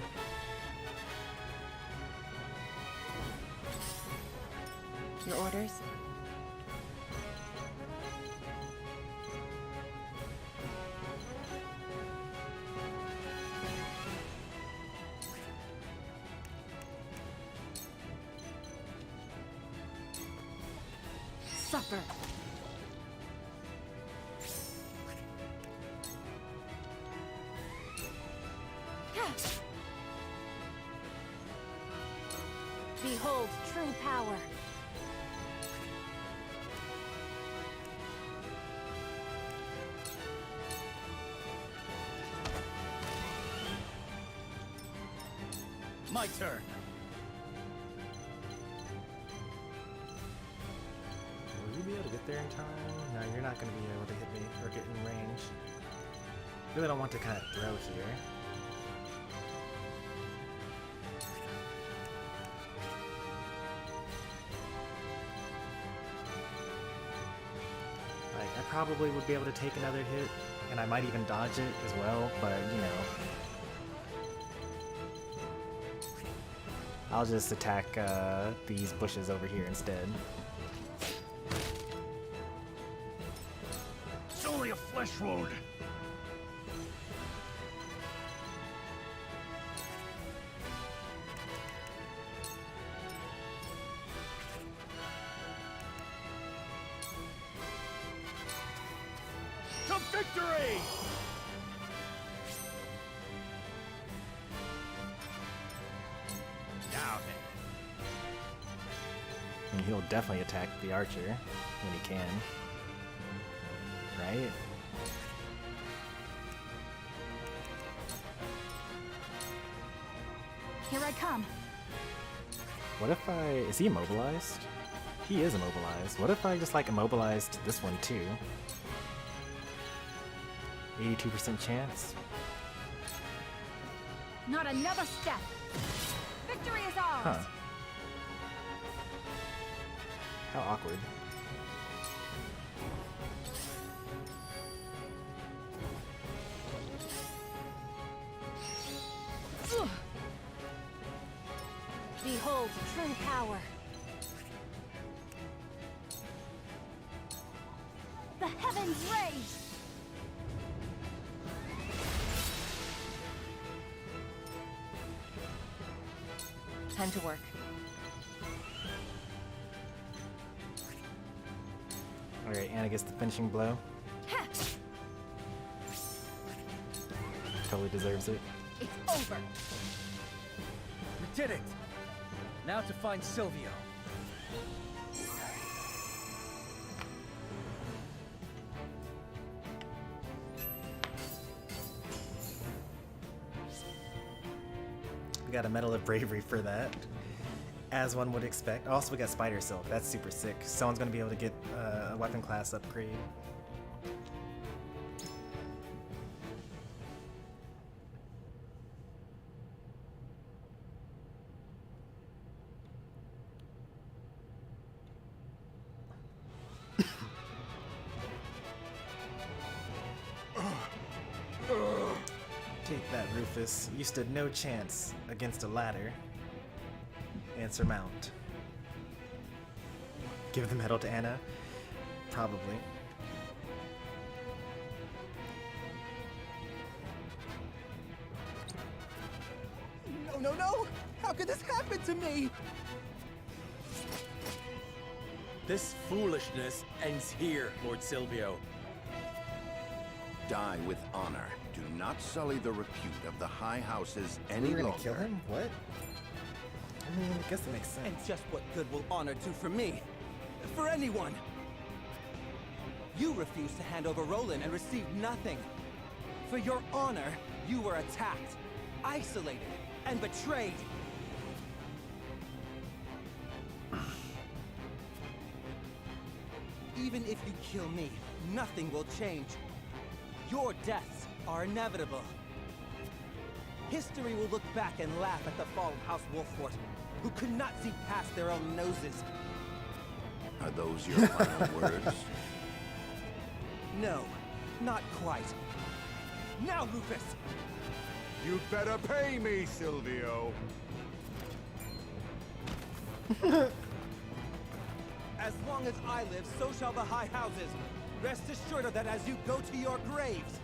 Your orders? Suffer. Behold true power. My turn. Will you be able to get there in time? No, you're not going to be able to hit me or get in range. Really don't want to kind of throw here. Like, I probably would be able to take another hit, and I might even dodge it as well, but you know. I'll just attack these bushes over here instead. It's only a flesh wound. To victory! Now then. And he'll definitely attack the archer when he can. Right? Here I come. What if is he immobilized? He is immobilized. What if I just like immobilized this one too? 82% chance? Not another step. Victory is ours. Huh. How awkward. Behold true power. The heavens rage. Time to work. Alright, Anna gets the finishing blow. Totally deserves it. It's over. We did it! Now to find Silvio. We got a Medal of Bravery for that, as one would expect. Also, we got Spider Silk. That's super sick. Someone's going to be able to get a weapon class upgrade. Rufus. You stood no chance against a ladder and surmount. Give the medal to Anna? Probably. No, no, no! How could this happen to me? This foolishness ends here, Lord Silvio. Die with honor. Do not sully the repute of the high houses any We're gonna longer. kill him? What? I mean, I guess that makes sense. And just what good will honor do for me? For anyone? You refused to hand over Roland and received nothing. For your honor, you were attacked, isolated, and betrayed. Even if you kill me, nothing will change. Your deaths are inevitable. History will look back and laugh at the fallen House Wolffort, who could not see past their own noses. Are those your final words? No, not quite. Now, Rufus! You'd better pay me, Silvio. As long as I live, so shall the high houses. Rest assured of that as you go to your graves.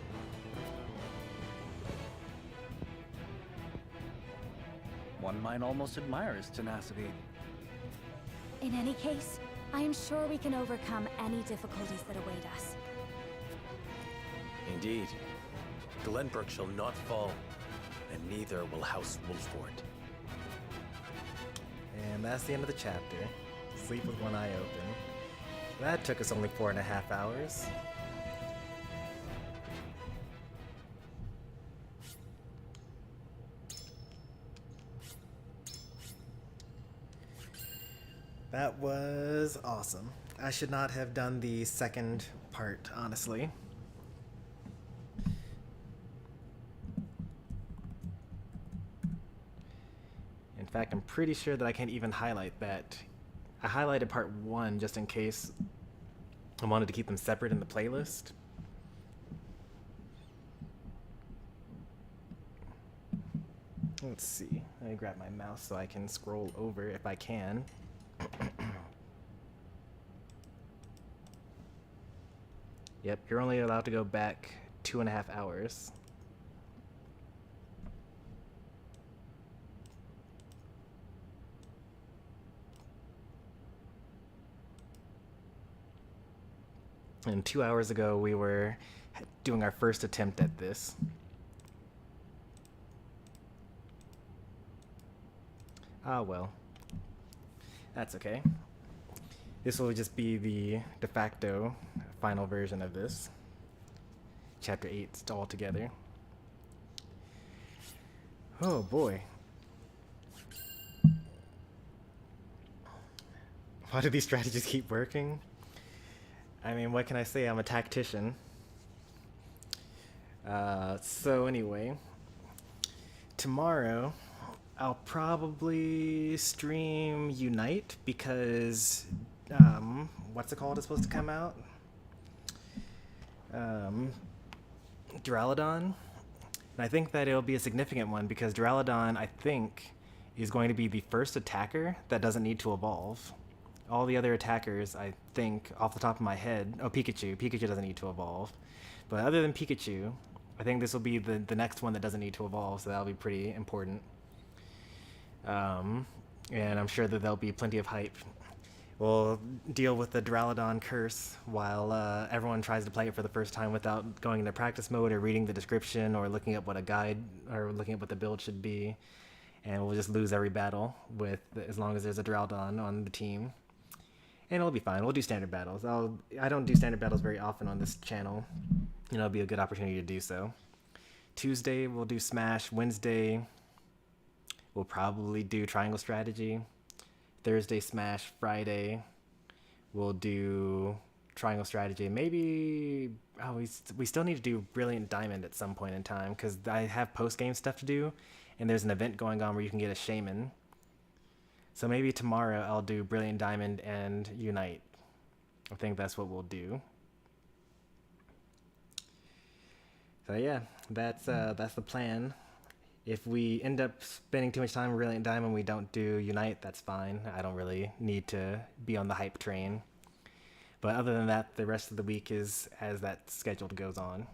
One might almost admire his tenacity. In any case, I am sure we can overcome any difficulties that await us. Indeed. Glenbrook shall not fall, and neither will House Wolffort. And that's the end of the chapter. Sleep with one eye open. That took us only 4.5 hours. That was awesome. I should not have done the second part, honestly. In fact, I'm pretty sure that I can't even highlight that. I highlighted part 1 just in case I wanted to keep them separate in the playlist. Let's see. Let me grab my mouse so I can scroll over if I can. Yep, you're only allowed to go back 2.5 hours. And 2 hours ago, we were doing our first attempt at this. Ah, well. That's okay. This will just be the de facto final version of this. Chapter 8 all together. Oh boy. Why do these strategies keep working? I mean, what can I say? I'm a tactician. So anyway, tomorrow I'll probably stream Unite because, what's it called? It's supposed to come out? Duraludon. And I think that it'll be a significant one because Duraludon, I think, is going to be the first attacker that doesn't need to evolve. All the other attackers, I think, off the top of my head... Oh, Pikachu. Pikachu doesn't need to evolve. But other than Pikachu, I think this will be the next one that doesn't need to evolve, so that'll be pretty important. And I'm sure that there'll be plenty of hype. We'll deal with the Duraludon curse while everyone tries to play it for the first time without going into practice mode or reading the description or looking up what a guide or looking up what the build should be. And we'll just lose every battle with as long as there's a Duraludon on the team. And it'll be fine. We'll do standard battles. I don't do standard battles very often on this channel. And it'll be a good opportunity to do so. Tuesday, we'll do Smash. Wednesday, we'll probably do Triangle Strategy. Thursday, Smash. Friday, we'll do Triangle Strategy. Maybe... Oh, we still need to do Brilliant Diamond at some point in time, because I have post-game stuff to do, and there's an event going on where you can get a Shaman. So maybe tomorrow I'll do Brilliant Diamond and Unite. I think that's what we'll do. So yeah, that's the plan. If we end up spending too much time in Brilliant Diamond and we don't do Unite, that's fine. I don't really need to be on the hype train. But other than that, the rest of the week is as that schedule goes on.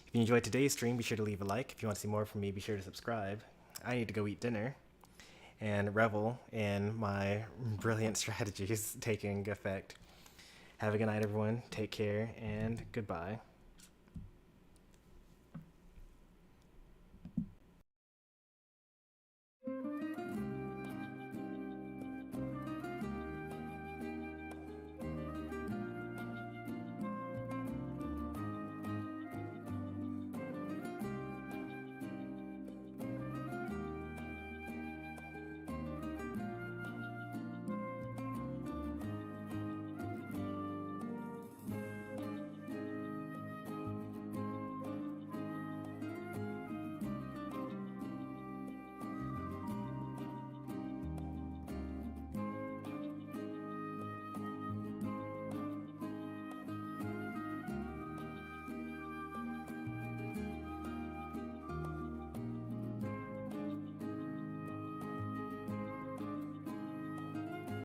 If you enjoyed today's stream, be sure to leave a like. If you want to see more from me, be sure to subscribe. I need to go eat dinner and revel in my brilliant strategies taking effect. Have a good night, everyone. Take care, and goodbye.